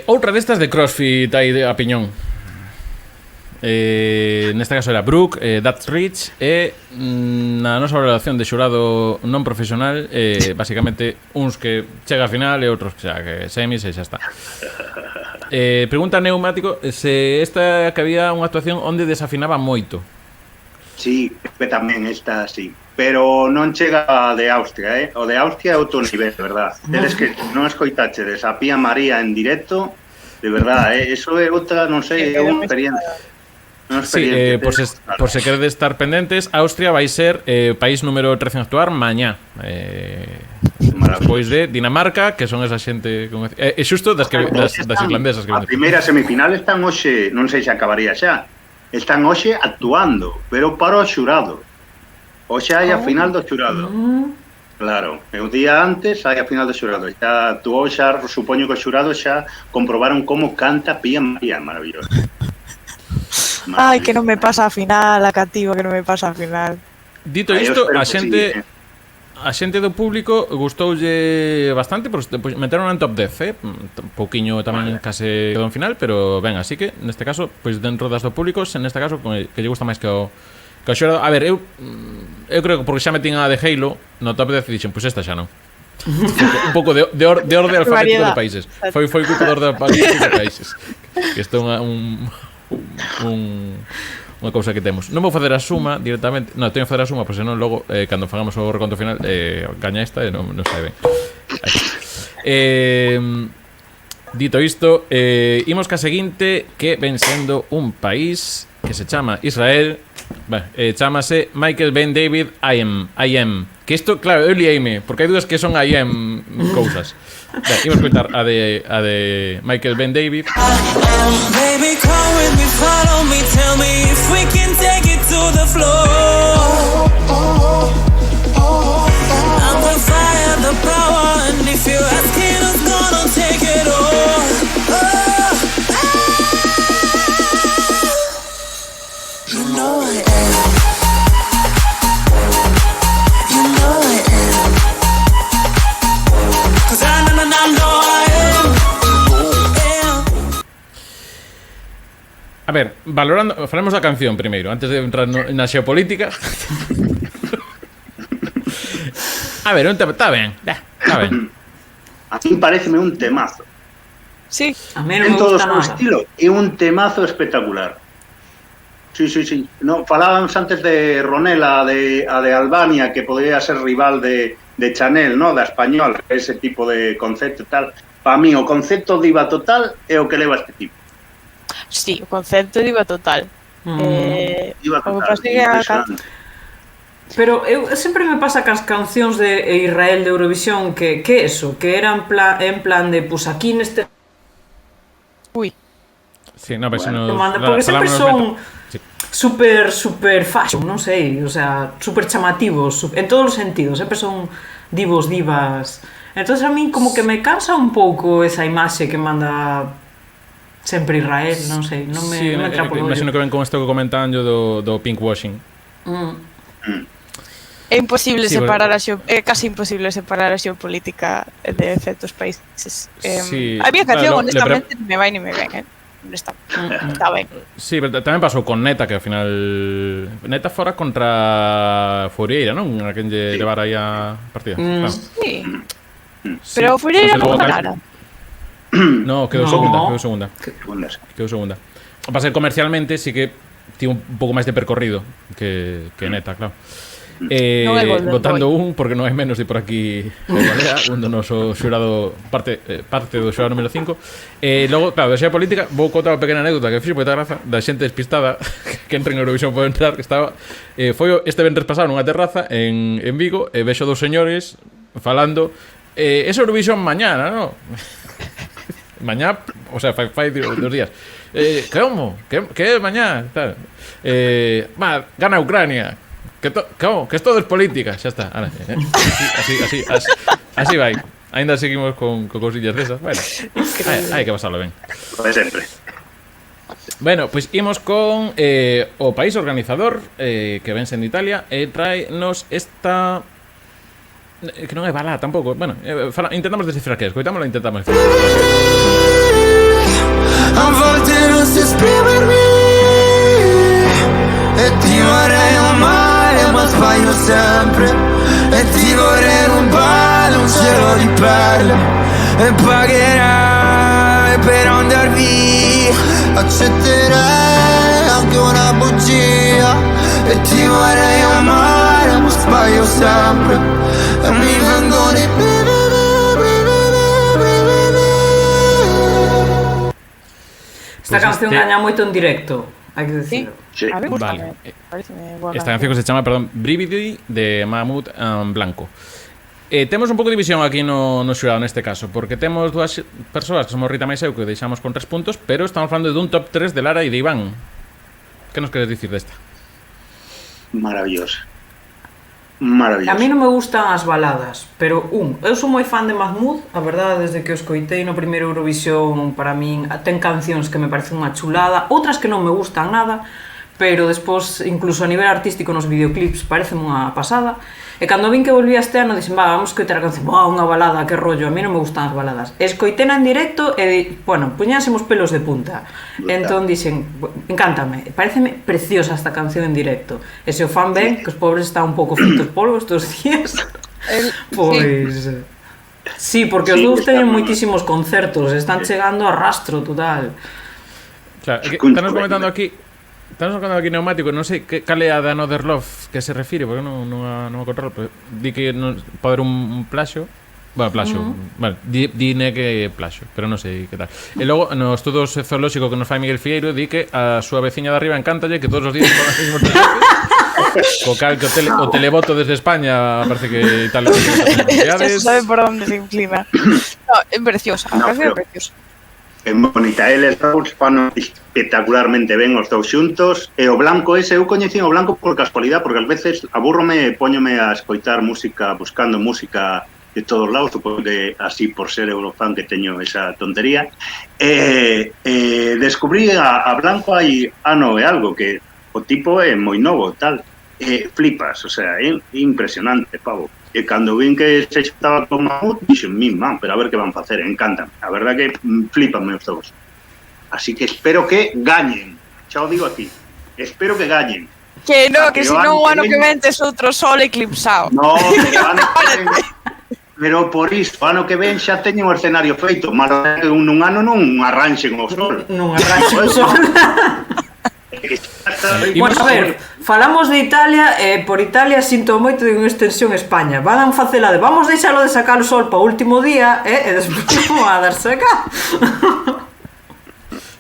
Outra destas de CrossFit aí a piñón. Neste caso era Brooke, That's Rich. E na nosa valoración de xurado non profesional, basicamente uns que chega a final e outros que semis e xa está. Pregunta Neumático se esta que había unha actuación onde desafinaba moito. Sí, que tamén esta sí. Pero non chega a de Austria, O de Austria é outro nivel, de verdad. Tedes que non escoitachedes a Pía María en directo, de verdad, Eso é outra, non sei, é unha experiencia. Sí, por se queredes estar pendentes, Austria vai ser país número 13 en actuar mañá. Despois de Dinamarca, que son esa xente é xusto das irlandesas que a primeira semifinal están hoxe, non sei se acabaría xa. Están hoxe actuando, pero para o xurado. Hoxe hai a final do xurado. Claro, e o día antes hai a final do xurado. Xa actuou, xa supoño que o xurado xa comprobaron como canta Pía María, maravilloso. Ai, que non me pasa a final, a cativo, que non me pasa a final. Dito isto, a xente do público gustoulle bastante, porque depois meteron en top 10, un pouquiño tamén case quedou en final, pero ben, así que neste caso, pois dentro das do público, neste caso que lle gusta máis que o xurado. A ver, eu creo que porque xa metín a de Halo no top 10 dixen, pois esta xa non. Un pouco de orde alfabético de países. Foi culpa de orde alfabético de países. Que isto é unha cousa que temos. Non vou facer a suma directamente. Non, teño que facer a suma, pois senón logo cando fagamos o reconto final gaña esta e non sai ben. Dito isto, imos ca seguinte, que ven sendo un país que se chama Israel. Chámase Michael Ben David I am. Que isto, claro, eu lieime, porque hai dúas que son I am cousas. Imos escoitar a de Michael Ben David. Baby, come with me, follow me, tell me if we can take it to the floor. I'm gonna fire the power, and if you're asking, who's gonna take it all? You know I am. You know I am. 'Cause I know I am. A ver, valorando, falemos da canción primeiro, antes de entrar na xeopolítica. A ver, está ben, está ben. A mí pareceme un temazo. Sí. A mí non En me todo o gusta seu nada. estilo, é un temazo espectacular. Sí. No, falábamos antes de Ronela, a de Albania, que podría ser rival de Chanel, ¿no? Da español, ese tipo de concepto e tal. Para mí, o concepto diva total é o que leva este tipo. Sí, o concepto de diva total. Diva o que total, pasa é que a impresionante. Pero sempre me pasa cas cancións de Israel de Eurovisión que eso, que era en plan de pues aquí neste Ui, Sí, no, pero bueno, si no, porque sempre son Sí. super fashion, non sei, o sea, super chamativos, en todos os sentidos, sempre son divas. Entonces a mí como que me cansa un pouco esa imaxe que manda sempre Israel, non sei, non me entra por imagino que ven con isto que comentan yo do pinkwashing. é imposible Sí, separar é casi imposible separar a xeopolítica de certos países. Sí, a minha canción, claro, honestamente, ni me vai ni me ven, Está ben. Sí, pero tamén pasou con Neta, que ao final Neta fora contra Fourieira, non? A quen lle levara aí a partida. Claro. Sí. Pero Fourieira non ganara. No, quedou segunda. Quedou segunda. O pasa que comercialmente sí que tiene un pouco máis de percorrido que Neta, claro. Non é Golden votando Boy. porque non hai menos de por aquí Galea, un do noso xurado parte do xurado número 5. Logo, claro, de xera política, vou contar unha pequena anécdota que fixo moita graza da xente despistada que entra en Eurovisión pode entrar, que estaba foi este venres pasado nunha terraza en Vigo e vexo dous señores falando es Eurovisión mañana, ¿no? Mañá, o sea, fai 2 días. Como? Que é mañá? Gana Ucrania. ¿Cómo? Que esto es política. Xa está. Ahora, así vai. Ainda seguimos con cosillas desas. Bueno, hai que pasarlo ben. De sempre. Bueno, pois imos con o país organizador que ven sendo Italia e traenos esta que non é balada tampouco. Bueno, intentamos descifrar que é. Escoitámosla, intentamos descifrar. A volte non so esprimermi e ti vorrei amare ma sbaglio sempre e ti vorrei rubare un cielo di perle e pagherai per andar via, accetterei anche una bugia e ti vorrei amare ma sbaglio sempre e mi vengono i Esta canción gaña moito en directo, hai que decirlo. Sí. A mí Vale. Pareceme boa Esta canción que se chama, perdón, Brividi de Mahmoud Blanco. Temos un pouco de división aquí no xurado neste caso, porque temos dúas persoas que somos Rita máis eu que deixamos con 3 puntos, pero estamos falando dun top 3 de Lara e de Iván. Que nos queres dicir desta? Maravillosa. A mí non me gustan as baladas, pero eu sou moi fan de Mahmoud, a verdade, desde que o escoitei no primeiro Eurovisión, para min ten cancións que me parecen unha chulada, outras que non me gustan nada, pero despois, incluso a nivel artístico nos videoclips, parece unha pasada. E cando vin que volvía este ano, dixen, vamos escoitar a canción, unha balada, que rollo, a mí non me gustan as baladas. Escoitena en directo e, bueno, puñásemos pelos de punta. Entón dixen, encántame, pareceme preciosa esta canción en directo. E se o fan ben, que os pobres están un pouco fritos polvo estes días, pois... Sí, porque os dous teñen moitísimos concertos, están chegando a rastro total. Claro, estamos comentando aquí Neumático, non sei cal é a de Another Love que se refire, porque non a controlo, pero di que pode haber un plaxio. Bueno, plaxio, vale, dine que é plaxio, pero non sei que tal. E logo, no estudo zoolóxico que nos fai Miguel Figueiro, di que a súa veciña de arriba encántalle que todos os días con os mesmos televotos. Co cal que o televoto desde España parece que tal. Ya se sabe por onde se inclina. No, é preciosa, a canción é preciosa. É bonita, eles dous fan espectacularmente ben os dous xuntos e o Blanco ese, eu coñecín o Blanco por casualidade porque ás veces aburrome e póñome a escoitar música, buscando música de todos lados, supongo que así por ser eurofan que teño esa tontería descubrí a Blanco hai ano e algo que o tipo é moi novo tal, flipas, o sea, é impresionante, pavo. E cando vin que se estaba con Mahmoud, dixen, man, pero a ver que van facer, encantan. A verdad que flipanme os dous. Así que espero que gañen. Xa o digo aquí. Espero que gañen. Que no, que se non o ano que ven tes outro sol eclipsado. No, pero por isto, ano que ven xa teñen o escenario feito. Malo que nun ano non arranxen o sol. Non arranxen o sol. Bueno, a ver, falamos de Italia e por Italia sinto moito de unha extensión España. Van a facela de vamos deixalo de sacar o sol para o último día e despois vamos a darse acá.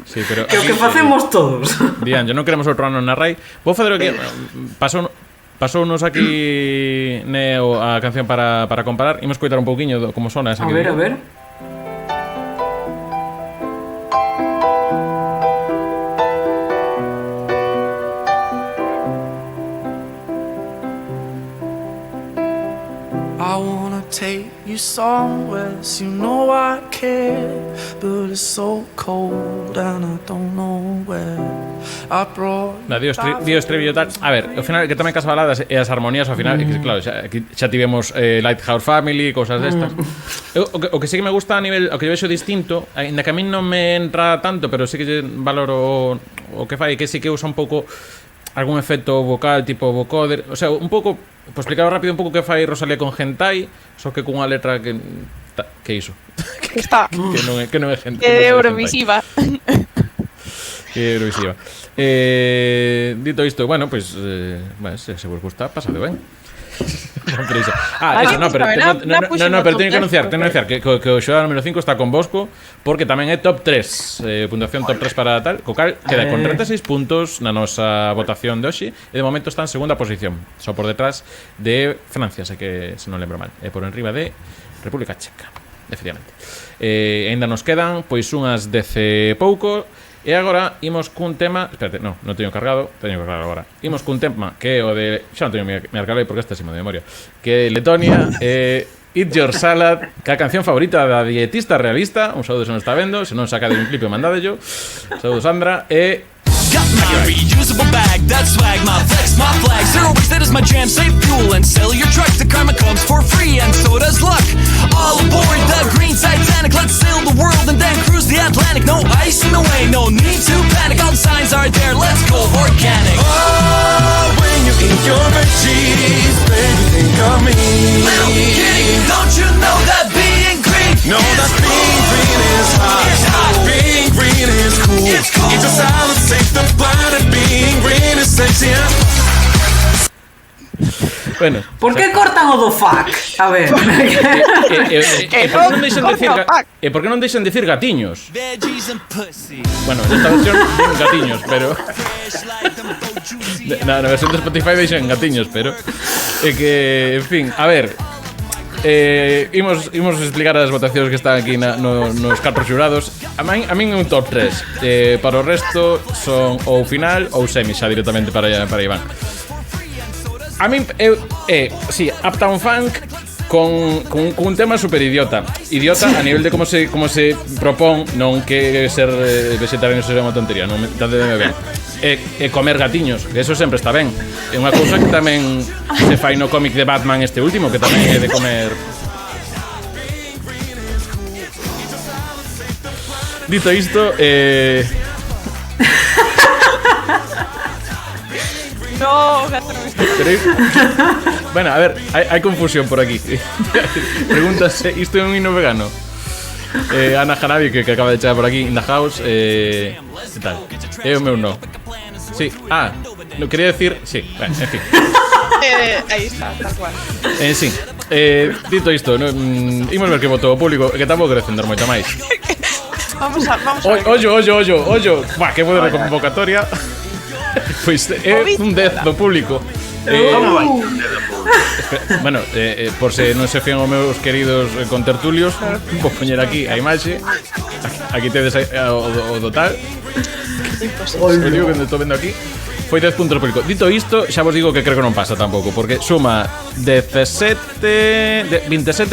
Sí, pero que o que facemos todos. Dian, yo non queremos outro ano na RAI. Vou facer o que pasounos aquí Neo a canción para comparar. Imos coitar un pouquiño como sona esa. A ver. I wanna take you somewhere, you know I care, but it's so cold and I don't know where. I brought Dios Trevillo tal. A ver, ao final que tamén cas baladas e as armonías ao final, que claro, xa tivemos Lighthouse Family, cousas destas. O que sí que me gusta a nivel, o que eu vexo distinto, ainda que a min non me entra tanto, pero sí que valoro o que fai, que sí que usa un pouco algún efecto vocal tipo vocoder, o sea, un pouco, por explicar rápido un pouco que fai Rosalía con Hentai, só que cunha letra que iso. Que está que non é Hentai. É Eurovisiva. Eurovisiva. Dito isto, bueno, pues se vos gusta, pasade ben. Eso, no, pero teño que anunciar que o xogado número 5 está con Bosco, porque tamén é top 3, puntuación top 3 para tal, co cal queda con 36 puntos na nosa votación de hoxe, e de momento está en segunda posición, só por detrás de Francia, se non lembro mal, e por enriba de República Checa, efectivamente. Ainda nos quedan pois unhas 10 e pouco. E agora imos cun tema... Espérate, non teño cargado. Teño que cargar agora. Imos cun tema que é o de... Xa non teño me cargado porque esta é de memoria. Que é Letonia, Eat Your Salad, que é a canción favorita da dietista realista. Un saúdo se non está vendo. Se non saca de un clip e mandádelo. Saúdo Sandra. Got my reusable bag, that swag, my flex, my flag. Zero waste, that is my jam. Save fuel and sell your truck. The karma comes for free and so does luck. All aboard the green Titanic. Let's sail the world and then cruise the Atlantic. No ice in the way, no need to panic. All the signs are there, let's go organic. Oh, when you eat your veggies, baby, think of me. Little kitty, don't you know that being green? No, that being green is hot. It's hot. Being green is cool. It's cool. Eat your salad, save the planet. Being green is sexy. Bueno, Por que cortan o do fuck? A ver. por que non deixan dicir gatiños? Veggies and pussy. Bueno, nesta versión din gatiños, pero Fresh like them so juicy. na versión de Spotify deixan gatiños, pero é que, en fin, a ver, imos explicar as votacións que están aquí nos 4 xurados. A min é un top 3. Para o resto son ou final ou semi, xa directamente para Iván. A min sí, Uptown Funk con un tema super idiota. Idiota a nivel de como se propón, non que ser vegetariano seja unha tontería, non me ben. E comer gatiños, que eso sempre está ben. É unha cousa que tamén se fai no cómic de Batman este último, que tamén é de comer. Dito isto, No, gato non está. bueno, a ver, hai confusión por aquí. Pregúntase, isto é un himno vegano? Ana Hanabi, que acaba de chegar por aquí in the house, que tal? É o meu no. Sí, no quería decir, sí, bueno, en fin. Aí está, tal cual. Sí, dito isto, imos ver que votou o público, que tampouco quero defender moito máis. Vamos a ver. Ollo. Buah, que boa convocatoria. Pois é un 10 do público. Bueno, por se non se fían os meus queridos contertulios, vou poñer aquí a imaxe. Aquí tedes o do tal. O digo que estou vendo aquí. Foi 10 puntos do público. Dito isto, xa vos digo que creo que non pasa tampouco, porque suma 27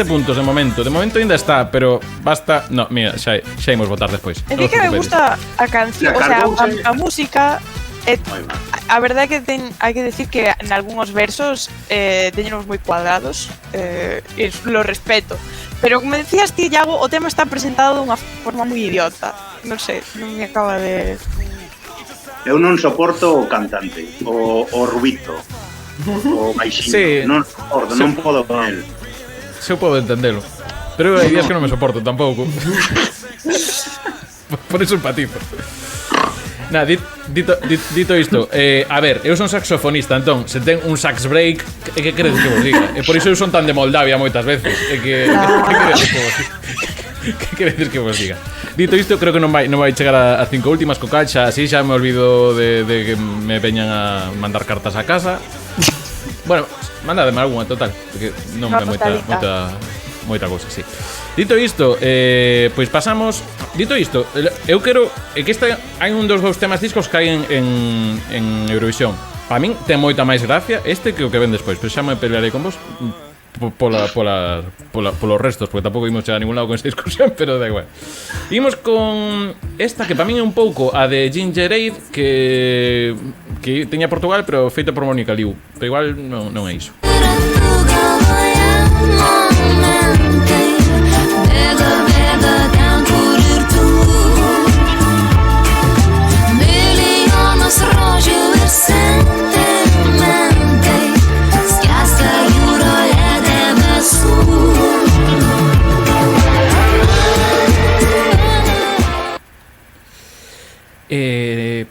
puntos de momento. De momento ainda está, pero basta. No, mira, xa imos votar despois. É que me gusta a canción, o sea, a música. A verdade é que hai que decir que en algúns versos teñenos moi cuadrados, e lo respeto. Pero como decías ti, Iago, o tema está presentado dunha forma moi idiota. Non sei, non me acaba de... Eu non soporto o cantante, o rubito, o baixinho. Sí. Non soporto, non podo con él. Se eu podo entendelo. Pero hai días que non me soporto tampouco. Por eso empatizo. Nada, dito isto, a ver, eu son saxofonista, entón, se ten un sax break, que queredes que vos diga? E por iso eu son tan de Moldavia moitas veces. Que queredes que vos diga? Dito isto, creo que non vai chegar a 5 últimas co cal, xa me olvido de que me veñan a mandar cartas a casa. Bueno, mandademe algunha, total, porque non me moita cousa, sí. Dito isto, pois pasamos. Dito isto, eu quero que hai un dos temas discos que hai en Eurovisión. Para min ten moita máis gracia este que o que ven despois, pero xa me pelearei con vos polos restos, porque tampouco imos chegar a ningún lado con esta discusión, pero da igual. Imos con esta que para min é un pouco a de Ginger Ale, que teña Portugal, pero feita por Mónica Liu, pero igual non é iso.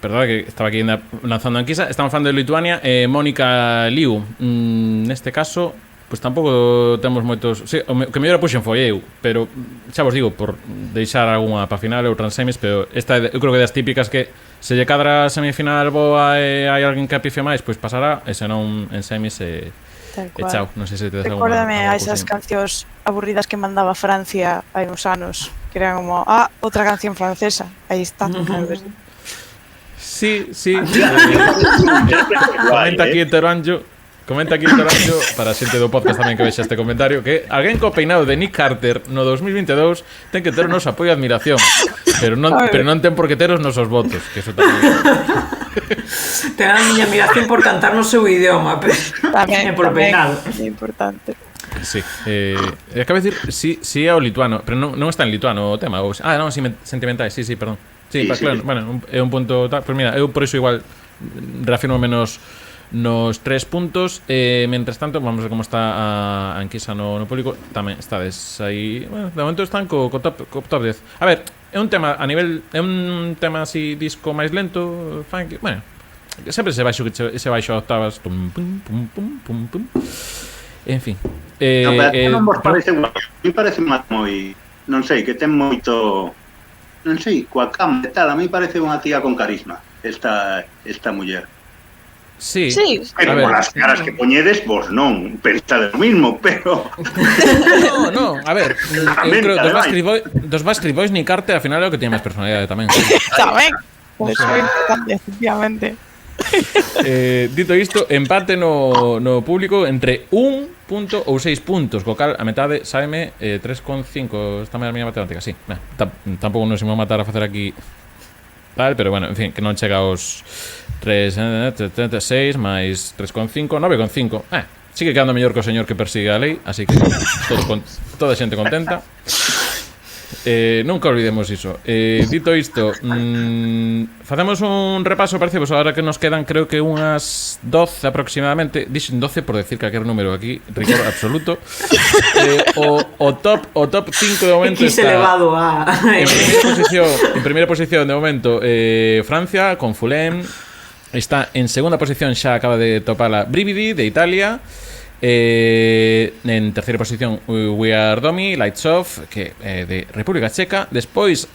perdón, que estaba aquí lanzando enquisa. Estamos falando de Lituania, Mónica Liu. Neste caso, pues tampouco temos moitos... Sí, o que mellor a puxen foi eu, pero xa vos digo, por deixar algunha para final, outra en semis, pero esta eu creo que das típicas que se lle cadra a semifinal boa e hai alguén que apife máis, pois pasará, e senón en semis e chao. Non sei se te des alguna... Recórdame a esas cancións aburridas que mandaba Francia hai uns anos, que eran como, outra canción francesa, aí está. Sí. Comenta aquí en Toranjo, para a xente do podcast tamén que vexa este comentario, que alguén co peinado de Nick Carter no 2022 ten que ter o noso apoio e admiración, pero non ten por que ter os nosos votos, que eso tamén ten a miña admiración por cantar no seu idioma, pero tamén por peinado. É importante. Sí, acabo de dicir si é o lituano, pero non está en lituano o tema, non, sentimentais, sí, perdón. Sí, claro, bueno, é un punto tal, pues mira, eu por iso igual reafirmo menos nos 3 puntos. Mientras tanto, vamos a ver como está a enquisa no público. Tamén estades aí, bueno, de momento están co top 10. A ver, é un tema a nivel, é un tema así disco máis lento, funk, bueno, sempre se baixo a octavas, pum pum pum pum pum pum. En fin. Non vos parece igual. Me parece moi, non sei, que ten moito, non sei, coa cama e tal, a mí parece unha tía con carisma esta muller. Sí. Pero por las caras que poñedes, vos non pensade o mismo, pero... No, a ver, eu creo dos Backstreet Boys ni Carte, al final é o que tiene máis personalidade tamén. Tamén. Eso é importante, efectivamente. Dito isto, empate no público entre 1 punto ou 6 puntos, co cal a metade saime 3,5. Esta é a miña matemática, sí. Tampouco nos imos matar a facer aquí tal, pero bueno, en fin, que non chega aos 6 máis 3,5, 9,5. Sigue quedando mellor que o señor que persigue a lei, así que toda a xente contenta. Nunca olvidemos iso. Dito isto, facemos un repaso, parece, pues ahora que nos quedan creo que unhas 12 aproximadamente. Dixen 12 por decir calquer número aquí, rigor absoluto. O top 5 de momento X está elevado a... en primeira posición de momento Francia con Fulem. Está en segunda posición, xa acaba de topala Brividi de Italia. En terceira posición We Are Domi, Lights Off, que de República Checa. Despois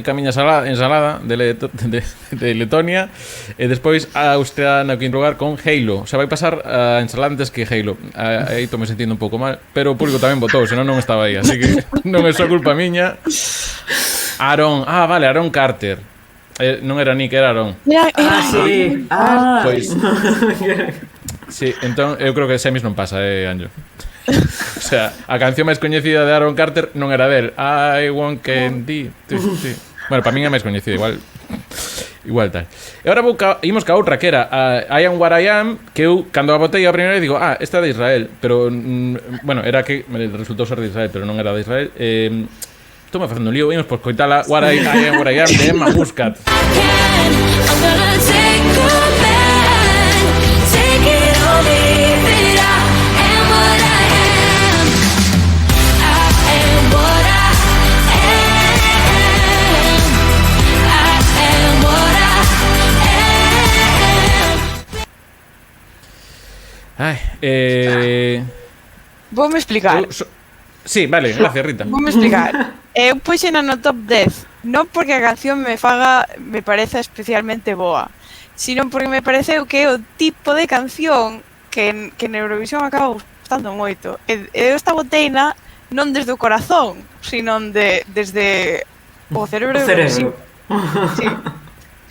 camiña ensalada de Letonia. E despois a Austria no quinto lugar con Halo. O sea, vai pasar a ensalada antes que Halo. Aí estou me sentindo un pouco mal, pero o público tamén votou, senón non estaba aí, así que non é só culpa miña. Aaron Carter. Non era Nick, era Aaron. Sí. Pois sí, entón eu creo que semis non pasa, Anjo. O sea, a canción máis coñecida de Aaron Carter non era del I want candy. Bueno, para min é máis coñecida, igual tal. E agora imos ca outra que era I Am What I Am, que eu cando a botei a primeira digo, esta é de Israel, pero bueno, era que me resultou ser de Israel, pero non era de Israel. Estou me facendo un lío, imos por coitala What I Am What I Am de Emma Muscat. Voume explicar. Sí, vale, gracias, Rita. Voume explicar. Eu puxena no top 10 non porque a canción me pareza especialmente boa, sino porque me pareceu que é o tipo de canción que en Eurovisión acaba gustando moito. Eu esta boteina non desde o corazón, sino desde o cerebro. Sí.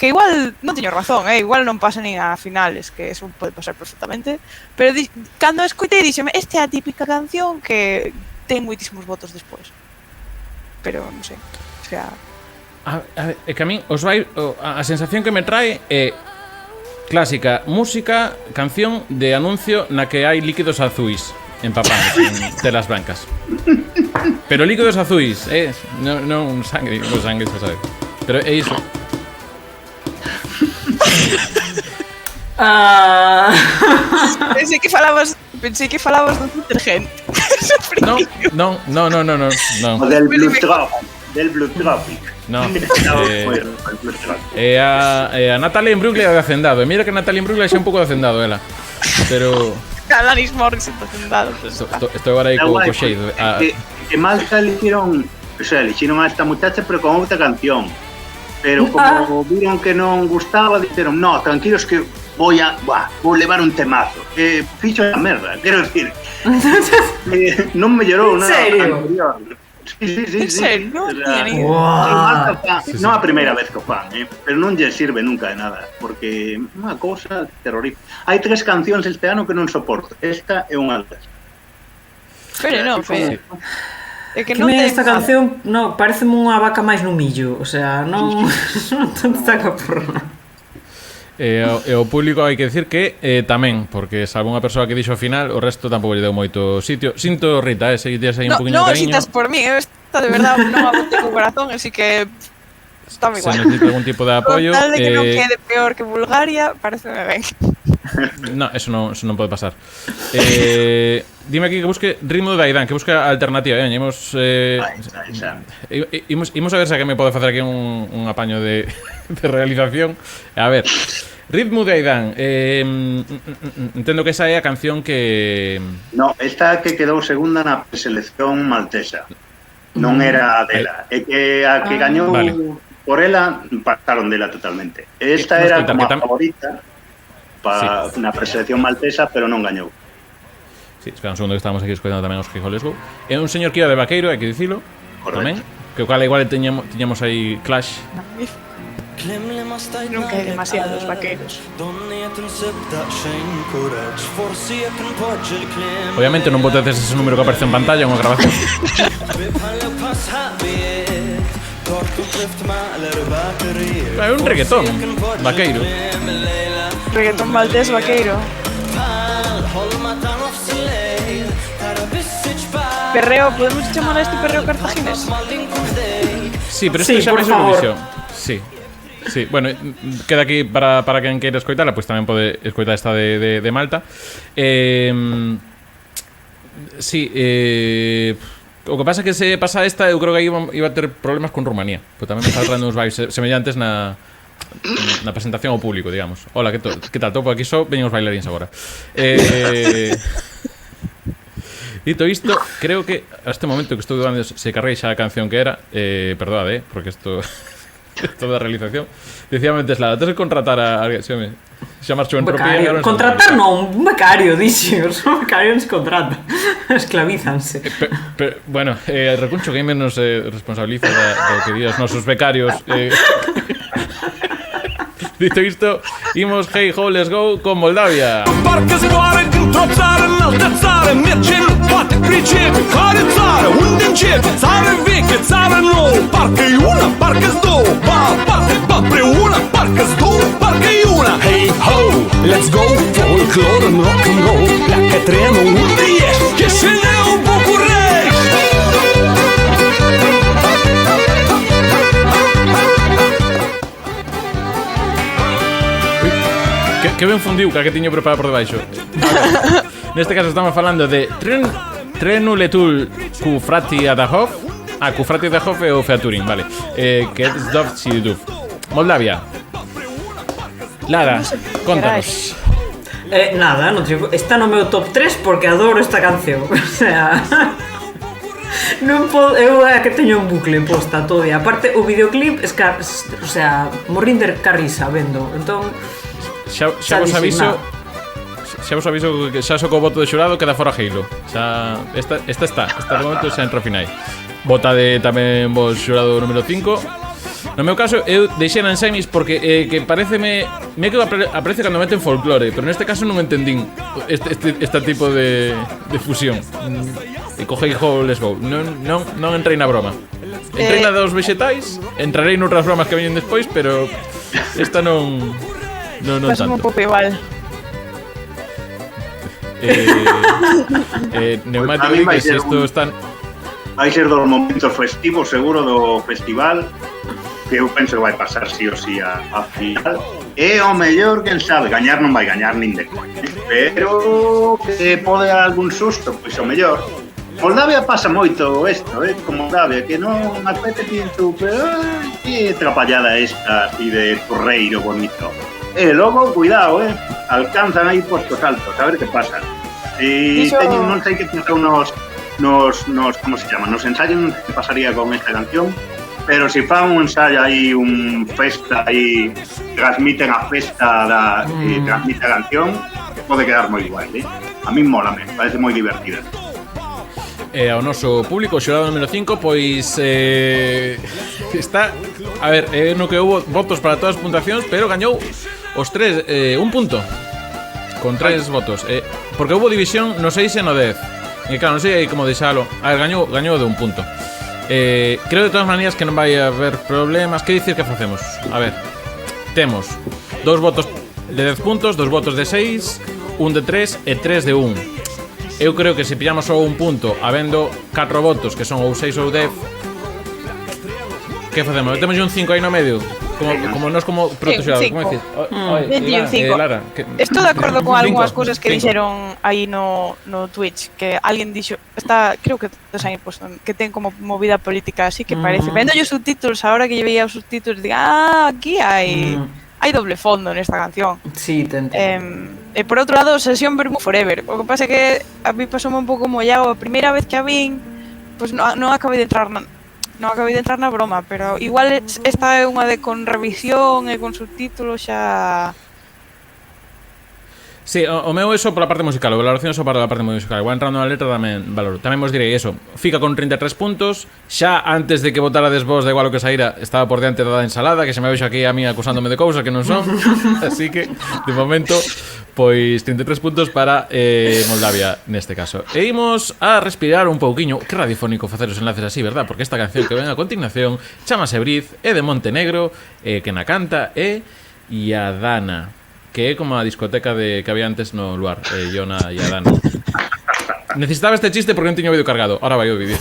Que igual non teño razón, igual non pasa nin a finales, que eso pode pasar perfectamente, pero cando escoitei díxeme, esta é a típica canción que ten moitísimos votos despois. Pero non sei, o sea... É que a min a sensación que me trae é clásica música, canción de anuncio na que hai líquidos azuis empapados en telas blancas. Pero líquidos azuis, non sangue, xa sabe. Pero é iso. Pensei que falabas do detergente. No. O del Blue Drop. del Blue Tropic. No, Foi el Blue Tropic. a Natalia Imbruglia de Hacendado. E mira que Natalia Imbruglia xa un pouco de Hacendado, ela. Pero Alanis Morissette hacendado. Pues, estou agora aí co xeido. Que Malta elixiron, o sea, elixiron a esta muchacha pero con outra canción. Pero como viron que non gustaba, dixeron, no, tranquilos que vou levar un temazo. Fixo a merda, quero decir. Non mellorou nada anterior. Sí. En serio? Non tiña ni idea. Non a primeira vez que o fan, pero non lle sirve nunca de nada, porque é unha cousa terrorífica. Hai 3 cancións este ano que non soporto. Esta é unha delas. Pero non, Fe. É que Que non ten esta canción, no, pareceme unha vaca máis no millo, o sea, non non saca por nada. E o público hai que decir que tamén, porque salvo unha persoa que dixo ao final, o resto tampouco lle deu moito sitio. Sinto, Rita, se tías aí un poquinho de cariño. Non, citas por mí, esta de verdade non a bote co corazón, así que está moi Se guai. necesita algún tipo de apoio. Tal de que non quede peor que Bulgaria, pareceme ben. No, eso non pode pasar. Dime aquí que busque ritmo de Aidan, que busque alternativa. Imos a ver se que me pode facer aquí un apaño de realización. A ver, ritmo de Aidan. Entendo que esa é a canción que... No, esta que quedou segunda na preselección maltesa. Non era dela. É que a que gañou por ela, pasaron dela totalmente. Esta era como a favorita na preselección maltesa, pero non gañou. Sí, espera un segundo que estamos aquí escoitando tamén os Hey Ho Let's Go. É un señor que iba de vaqueiro, hai que dicilo. Tamén. Que o cal igual tiñamos aí clash. Nunca hai demasiados vaqueiros. Obviamente non boteces ese número que aparece en pantalla, unha grabación. É un reggaetón vaqueiro. Reggaetón maltés vaqueiro. Perreo, podemos chamar a este perreo cartaginés? Sí, pero este xa máis Eurovisión. Sí. Sí, bueno, queda aquí para quen queira escoitala, pois tamén pode escoitar esta de Malta. Sí, o que pasa é que se pasa esta, eu creo que aí iba a ter problemas con Rumanía. Pois tamén me está traindo uns vibes semellantes na presentación ao público, digamos. Hola, que tal? Topo aquí só, veñen os bailarins agora. Dito isto, creo que a este momento que estou dudando se carrei xa a canción que era, perdóade, porque isto da realización. Decíame antes, la tens que contratar a xa marchou en propia. Contratar non, un becario, dixos. Un becario non se contrata. Esclavízanse. Bueno, Recuncho Gamer nos responsabiliza do que di os nosos becarios. Dito isto, imos Hey Ho Let's Go con Moldavia. Parcă zboară dintr-o țară în altă țară, merge în toate pricepe. Care țară? Unde începe? Țară veche, țară nouă. Parcă-i una, parcă-s două. Ba aparte, ba împreună. Parcă-s două, parcă-i una. Hey ho, let's go. Folclor în rock'n'roll. Pleacă trenul, unde ești? Chișinău, București. Que ben fundiu, que tiño preparado por debaixo. Neste caso estamos falando de Trenuletul cu Frati Adahov. Cu Frati Adahov e o Featuring, vale. Que é Zdov Siduf. Moldavia. Lara, contanos. Nada, non trigo. Está no meu top 3 porque adoro esta canción. O sea, non podo, eu é que teño un bucle posta todo e aparte o videoclip es que, o sea, morrín de carrisa vendo. Entón Xa vos aviso que xa só co voto de xurado queda fora Halo. Xa esta de momento xa entra ao final. Vota de tamén vos xurado número 5. No meu caso eu deixei en semis porque que pareceme me que aparece cando meten folclore, pero neste caso non entendín este tipo de fusión. E co Hey Ho Let's Go. Non entrei na broma. Entrei na dos vegetais, entrarei noutras bromas que veñen despois, pero esta non Pasamos un pouco igual. Neumático que se isto están... Vai ser dos momentos festivos, seguro, do festival, que eu penso que vai pasar sí ou sí a final. E o mellor, quen sabe, gañar non vai gañar nin de coña, pero que pode dar algún susto, pois o mellor. Moldavia pasa moito isto, como Moldavia, que non apete pinto, pero que trapallada esta así de torreiro bonito. Logo, cuidado, alcanzan aí postos altos, a ver que pasa. E teñen, non sei que pensou nos como se chama, nos ensayos non sei que pasaría con esta canción, pero se fan un ensayo aí, un festa aí, transmiten a festa transmite a canción, pode quedar moi guai, A mí mólame, parece moi divertida. Ao noso público, xurado número 5, pois está, a ver, no que houve votos para todas as puntuacións, pero gañou os tres, un punto con 3 votos, porque houve división no 6 e no 10, e claro, non sei como deixalo. A ver, gañou de un punto. Creo de todas maneras que non vai haber problemas. Que dicir que facemos? A ver, temos 2 votos de 10 puntos, 2 votos de 6, un de 3 e 3 de 1. Eu creo que se pillamos só un punto, habendo 4 votos que son ou 6 ou 10, que facemos? Temos un 5 aí no medio, como nos como protegido, como decir? 25. Lara, estou de acordo con algunhas cousas que dixeron aí no Twitch, que alguén dixo, creo que aí posto, que ten como movida política así que parece. Vendo os subtítulos, ahora que lle veía os subtítulos, digo, aquí hai doble fondo nesta canción. Sí, te entendo. E por outro lado, Sesión Vermú Forever. O que pasa é que a mí pasoume un pouco mollado a primeira vez que a vin, pois non acabei de entrar na broma, pero igual esta é unha de con revisión e con subtítulos xa. Sí, o meu é só pola parte musical, a valoración é só para a parte musical. Igual entrando na letra tamén valoro. Tamén vos direi eso, fica con 33 puntos. Xa antes de que votarades vos, da igual o que saíra, estaba por diante da ensalada, que se me vexo aquí a mí acusándome de cousas que non son. Así que, de momento, pois 33 puntos para Moldavia neste caso. E imos a respirar un pouquiño. Que radiofónico facer os enlaces así, verdad? Porque esta canción que ven a continuación chamase Briz, é de Montenegro, que na canta é Yadana, que é como a discoteca que había antes no lugar, Yona e Adana. Necesitaba este chiste porque non tiño o vídeo cargado. Ahora vai o vídeo.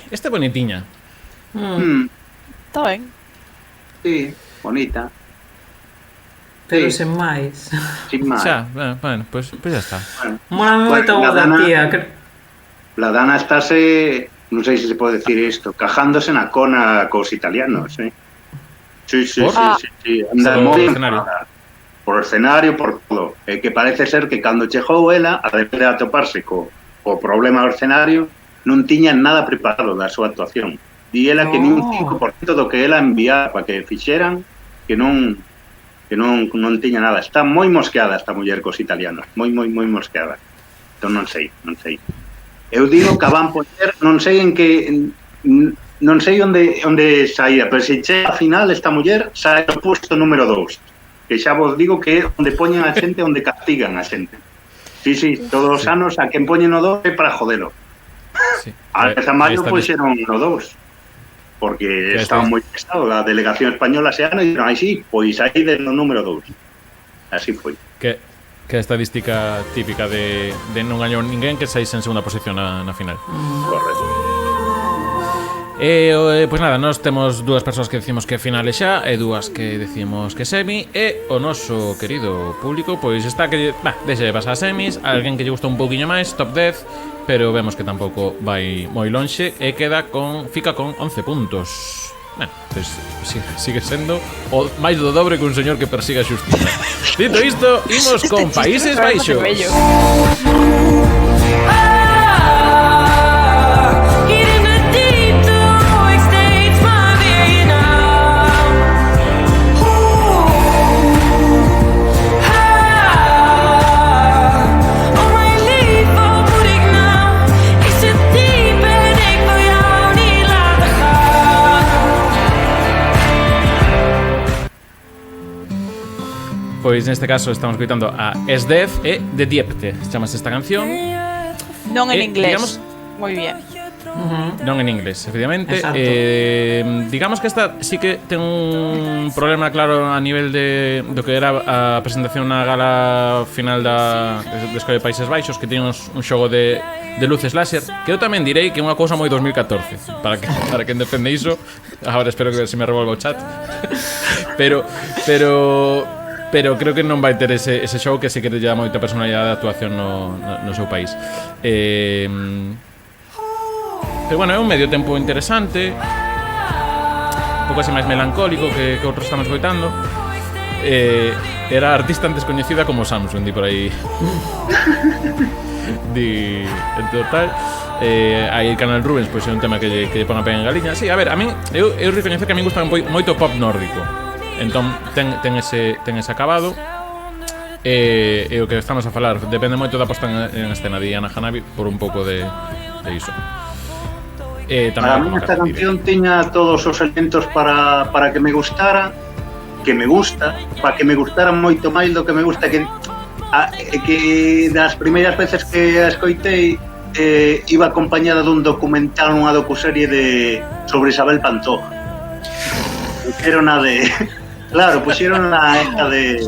Esta é bonitiña. Está ben. Sí, bonita. Pero sen máis. Sin máis. Xa, bueno, pues ya está. Mola moito a voz da tía. La Dana estáse, non sei se pode decir isto, cajándose na cona cos italianos, Sí. Anda moi enfadada. Por escenario, por todo. Que parece ser que cando chegou ela, a de atoparse co problema do escenario, non tiñan nada preparado da súa actuación. Di ela que nin un 5% do que ela enviaba para que fixeran, que non tiña nada. Está moi mosqueada esta muller cos italianos, moi mosqueada. Entón non sei. Eu digo que a van poñer, non sei en que, non sei onde saía, pero se chega a final esta muller sae o posto número 2, que xa vos digo que é onde poñen a xente, onde castigan a xente. Sí, todos os anos a quen poñen o 2 é para jodelo. Sí. A Mayo puxeron no 2 porque estaba moi pesado a delegación española ese ano e dixeron, sí, pois aí no número 2. Así foi. Que a estadística típica de non gañou ninguén que saíse en segunda posición na final. Correcto. Pois nada, nós temos dúas persoas que decimos que finale xa e dúas que decimos que semi, e o noso querido público pois está que deixe de pasar semis, alguén que lle gusta un pouquiño máis, top 10, pero vemos que tampouco vai moi lonxe e fica con 11 puntos. Pois sigue sendo o máis do dobre que un señor que persiga a xustiza. Dito isto, imos con Países Baixos. Pois neste caso estamos escoitando a SDF e The Diepte, chamase esta canción. Non en inglés. Moi bien. Non en inglés, efectivamente. Exacto. Digamos que esta sí que ten un problema claro a nivel do que era a presentación na gala final de Escolla de Países Baixos, que tiña un xogo de luces láser, que eu tamén direi que é unha cousa moi 2014, para quen defende iso. Agora espero que se me revolva o chat. pero creo que non vai ter ese show, que sí que lle dá moita personalidade de actuación no seu país. Pero bueno, é un medio tempo interesante, un pouco así máis melancólico que outros estamos coitando. Era artista antes coñecida como Samsung, di por aí. En total, aí Canal Rubens, pois é un tema que lle pon a pena en Galicia. Sí, a ver, a min, eu recoñezo que a min gusta moito o pop nórdico. Entón, ten ese acabado. E o que estamos a falar depende moito da posta en escena de Ana Hanabi, por un pouco de iso. Para mí esta canción tiña todos os elementos para que me gustara, para que me gustara moito máis do que me gusta, que das primeiras veces que a escoitei iba acompañada dun documental, unha docuserie sobre Isabel Pantoja. Puxeron a de... Claro, puxeron a esta de...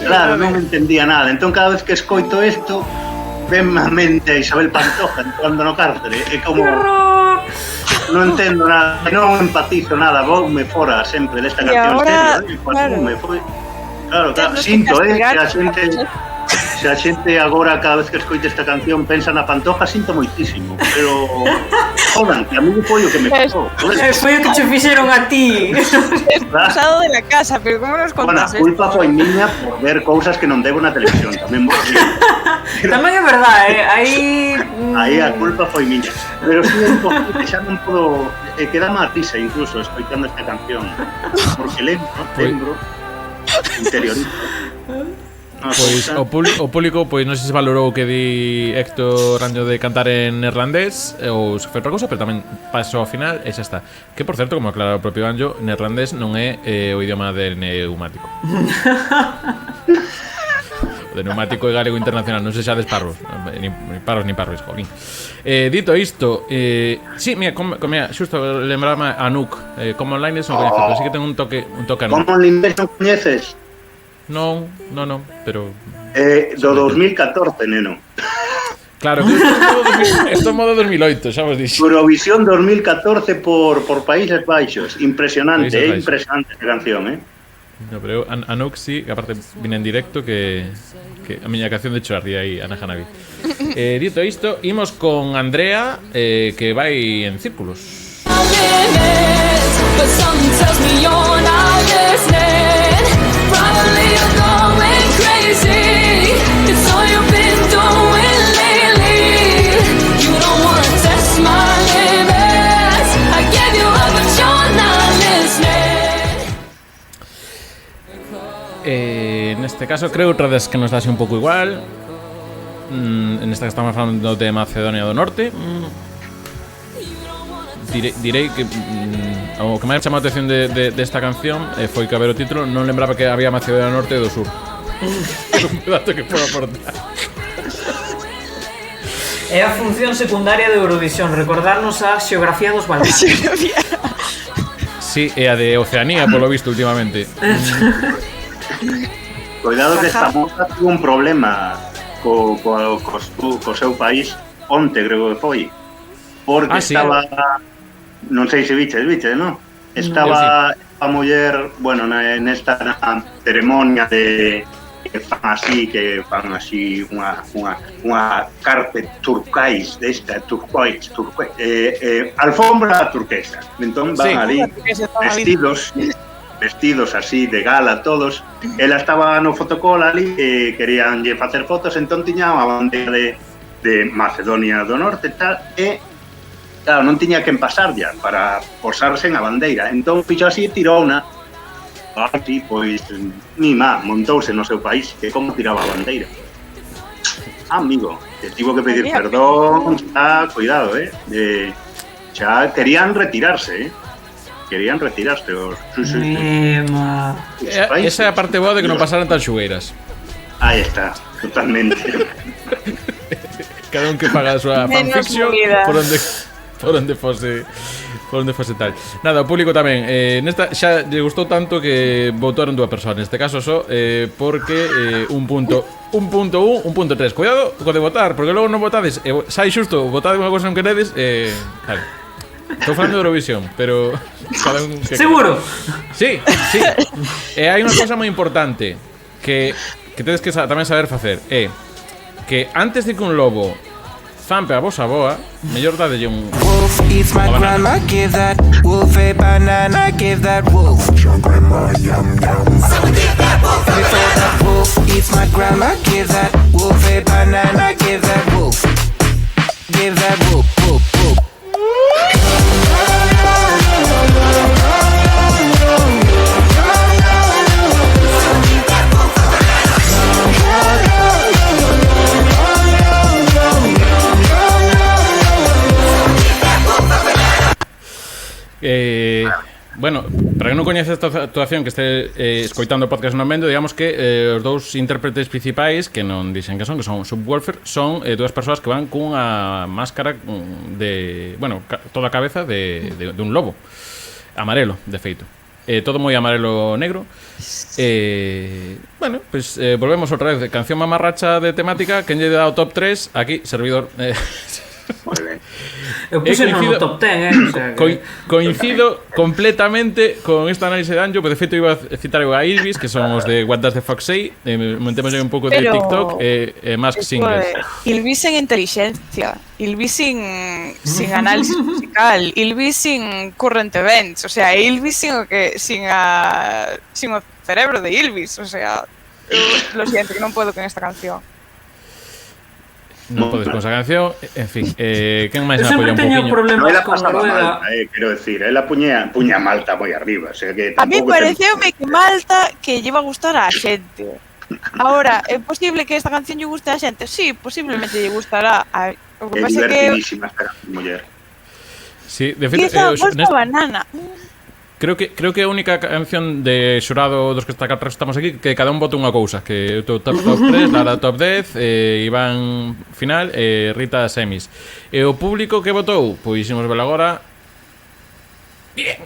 Claro, non entendía nada. Entón cada vez que escoito isto, venme a mente a Isabel Pantoja entrando no cárcere. É como... Non entendo nada, non empatizo nada, voume fora sempre desta canción. Ahora, serio, claro, me foi. Claro, sinto, se a xente agora cada vez que escoite esta canción pensa na Pantoja, sinto moitísimo, pero jodan, que a mí foi o que me pasou. Foi o que che fixeron a ti. Expulsado de la casa, pero como nos contas? Bueno, a culpa foi miña por ver cousas que non debo na televisión, tamén vos digo. Tamén é verdade, aí a culpa foi miña. Pero si é imposible, xa non podo... Queda má risa incluso escoitando esta canción, porque lembro, interiorizo. Pois o público, pois non sei se valorou o que di Héctor Raño de cantar en neerlandés ou se foi outra cousa, pero tamén pasou ao final e xa está. Que, por certo, como aclara o propio Anjo, neerlandés non é o idioma del neumático. O de neumático e galego internacional, non sei xa des parros, ni parros, jolín. Dito isto, sí, mira, xusto lembraba a Nuke, como online non coñeces, pero sí que ten un toque a Nuke. Como online non coñeces? Non, pero... Do 2014, neno. Claro, que isto é modo 2008, xa vos dixo. Eurovisión 2014 por Países Baixos. Impresionante, impresionante esta canción, No, pero Anouk sí, que aparte vine en directo, que a miña canción de chorar aí, Ana Hanabi. Dito isto, imos con Andrea, que vai en círculos. But something tells me you're not listening. Probably you're going crazy. It's all you've been doing lately. You don't wanna test my limits. I gave you up, but you're not listening. Neste caso creo outra vez que nos dase un pouco igual. En esta que estamos falando de Macedonia do Norte. Direi que o que máis chamou a atención desta canción foi que a ver o título non lembraba que había Macedonia do Norte e do Sur. É un dato que podo aportar. É a función secundaria de Eurovisión, recordarnos a xeografía dos Balcanes. Sí, e a de Oceanía, polo visto últimamente. Cuidado que esta moza tuvo un problema co seu país onte, creo que foi. Porque estaba... Non sei se viches, non? Estaba a muller, bueno, nesta ceremonia que fan así unha carpet turquoise desta, turquoise, alfombra turquesa. Entón van ali vestidos así de gala todos. Ela estaba no fotocall ali e querían facer fotos, entón tiña unha bandeira de Macedonia do Norte e tal, e claro, non tiña quen pasar ya para posarse na bandeira. Entón fixo así e tirou unha. Así, pois, mi má, montouse no seu país, que como tiraba a bandeira. Amigo, que tivo que pedir perdón, xa, cuidado, xa querían retirarse, Querían retirarse os... Esa é a parte boa de que non pasaran tan xugueiras. Aí está, totalmente. Cada un que paga a súa fanfiction por onde... por onde fose tal. Nada, o público tamén nesta xa lle gustou tanto que votaron dúas persoas, neste caso só porque 1.1, 1.3. Cuidado co de votar, porque logo non votades sai xusto, votade unha cosa non queredes claro. Estou falando de Eurovisión, pero cada un que Seguro. Sí. E hai unha cosa moi importante que tedes que tamén saber facer que antes de que un lobo zampe a vosa boa, mellor dadelle un Wolf eats my grandma, give that wolf a banana, give that wolf. Your grandma, yum yum. So give that wolf a banana. Wolf eats my grandma, give that wolf a banana, give that wolf. Give that wolf, wolf, wolf. Bueno, para que non coñece esta actuación que este escoitando o podcast no mendo, digamos que os dous intérpretes principais que non dixen que son Subwoofer, son dúas persoas que van cunha máscara de, bueno, toda a cabeza de un lobo amarelo, de feito. Todo moi amarelo negro. Bueno, pues volvemos outra vez. Canción mamarracha de temática. Quen lle dá o top 3? Aquí, servidor. Moi ben. Eu puse no top 10, o sea que... Coincido completamente con esta análise de Anjo, pero de feito iba a citar a Ilvis, que son os de What Does the Fox Say. Montemos un pouco de TikTok Mask Singles. Ilvis en inteligencia, Ilvis sin análisis musical, Ilvis sin current events, o sea, Ilvis sin o cerebro de Ilvis, o sea, lo siento, que non puedo con esta canción. Non podes con esa canción, en fin, quen máis me apoia un poquinho? problemas ela con pasaba Noruega. Malta, quero decir, ela puña Malta moi arriba, o sea que A mí tampouco pareceume que Malta que lle va a gustar á xente. Ahora, é posible que esta canción lle guste á xente? Sí, posiblemente lle gustará. O que é pasa é que... divertidísima esta muller. Sí, de E feito, esta bolsa banana. creo que é a única canción de xurado dos que estamos aquí que cada un vota unha cousa, que o top 3, Lara top 10, Iván final, Rita semis. E o público que votou, pois imos ver agora. Bien.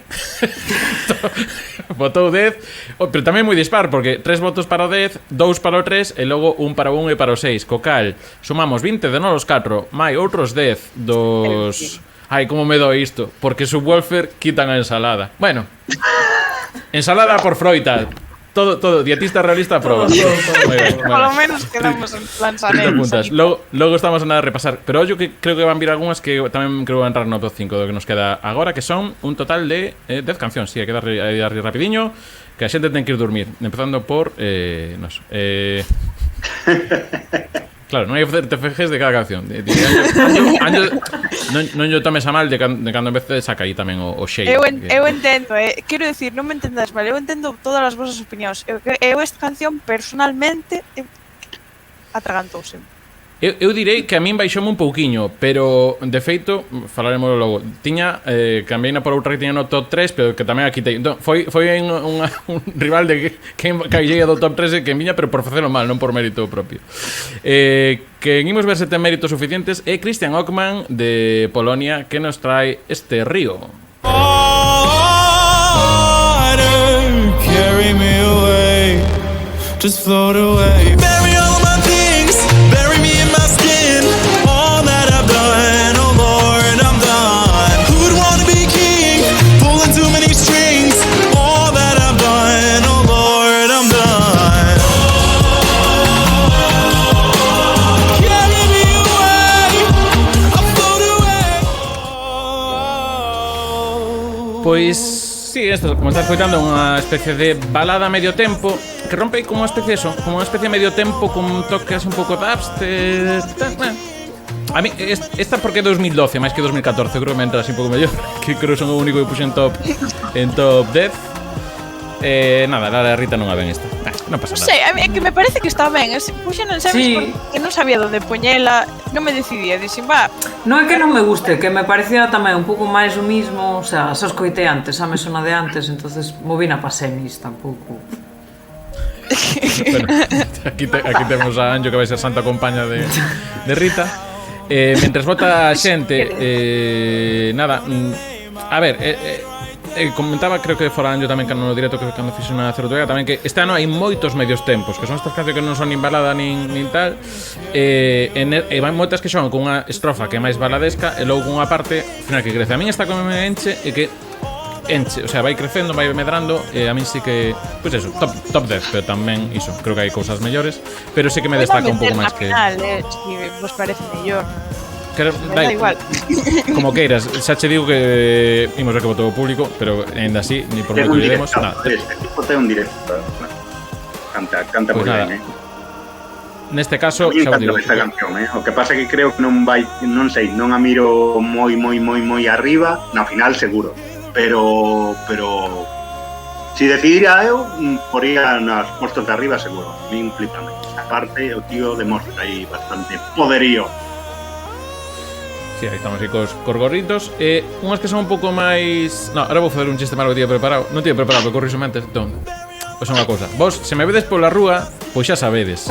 Votou 10, pero tamén moi dispar, porque 3 votos para o 10, 2 para o 3 e logo 1 para o 1 e para o 6. Co cal, sumamos 20 de nolos 4, mai outros 10 dos... Ai, como me dou isto, porque Subwoofer quitan a ensalada. Bueno, ensalada por froita. Todo, dietista realista proba. Polo menos quedamos en plan puntas. Logo estamos a nada a repasar. Pero yo que creo que van vir algunhas que tamén creo que van entrar no top 5 do que nos queda agora, que son un total de 10 cancións. Si, hai que darle rapidiño, que a xente ten que ir dormir. Empezando por... Claro, non hai que facer TFGs de cada canción. Anjo, non yo tomes a mal de cando en vez de saca aí tamén o shade. Eu entendo, quero decir, non me entendas mal, eu entendo todas as vosas opinións. Eu esta canción, personalmente, atragantouse. Eu direi que a min baixoume un pouquiño, pero de feito, falaremos logo. Tiña cambiaina por outra que tiña no top 3, pero que tamén aquí quitei. Entón, foi un rival de que caía do top 3 e que viña, pero por facelo mal, non por mérito propio. Que imos ver se ten méritos suficientes é Christian Ockman de Polonia, que nos trae este río. Carry me away, just float away. Bury all of my things, bury me in my skin. All that I've done, oh Lord, I'm done. Who'd wanna be king, pulling too many strings. All that I've done, oh Lord, I'm done. Carry me away, I'll float away. Pois sí, esto, como estás escoitando, unha especie de balada a medio tempo que rompe como unha especie de eso, como unha especie de medio tempo con toques un pouco dubstep. A mí esta porque é 2012 máis que 2014, creo que me entra así un pouco mellor, que creo que son o único que puxe en top 10. Nada, Lara Rita non a ven esta. Non pasa nada. Non sei, a mí é que me parece que está ben. Puxen en semis Sí. porque non sabía onde poñela, non me decidía, dixen, va, Non é que non me guste, que me parecía tamén un pouco máis o mismo, o sea, xa escoitei antes, xa me sona de antes, entonces movina pa semis tampouco. Bueno, aquí temos a Anjo, que vai ser santa compaña de Rita. Mentres vota a xente, nada, a ver, comentaba, creo que fora yo tamén cando no directo que cando fixe na Cerotega tamén, que este ano hai moitos medios tempos, que son estas cancións que non son nin balada nin tal, e van moitas que son con unha estrofa que é máis baladesca e logo con unha parte final que crece. A min esta como me enche e que enche, o sea, vai crecendo, vai medrando, e a min sí que, pois eso, top 10, pero tamén iso, creo que hai cousas mellores, pero sí que me destaca un pouco máis que final, si vos parece mellor. Da igual. Como queiras, xa che digo que imos ver que votou o público, pero ainda así, ni por moito que demos, nada. Este tipo ten un directo. Canta Pues moi nada. ben, Neste caso, A mí xa vos digo, esta canción, O que pasa é que creo que non vai, non sei, non a miro moi arriba, na final seguro, pero si decidira eu, poría nas postos de arriba seguro, min flipame. Aparte, o tío demostra aí bastante poderío. sí, aí estamos aí cos gorritos. Unhas que son un pouco máis... No, ahora vou fazer un chiste malo que tiña preparado. Non tiña preparado, pero corriso antes. Entón, pois unha cousa. Vos, se me vedes pola rúa, pois xa sabedes.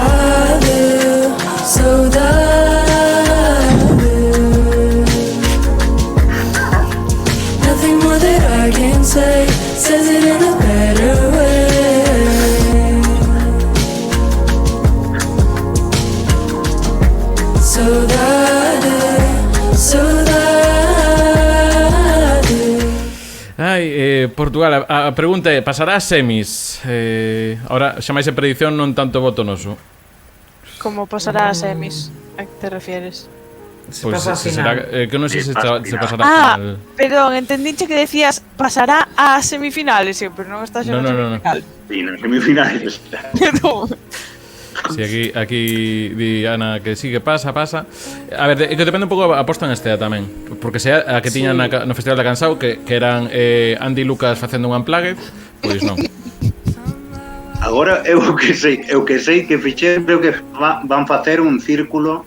Nothing more that I can say says it in a better way. Portugal, a pregunta é, pasará a semis? Ahora, xa máis en predición, non tanto voto noso. Como pasará a semis? A que te refieres? Pois pasa a se será, final. que non sei se pasará a final. Perdón, entendinche que decías pasará a semifinales, sí, pero non estás en No. semifinal. Sí, nas semifinales. Sí, aquí di Ana que sí que pasa. A ver, que depende un pouco a posta en Estea tamén, porque se a que tiñan no Festival da Cansao que eran Andy e Lucas facendo un unplugged, pois non. Agora eu que sei que fixer, creo que van facer un círculo.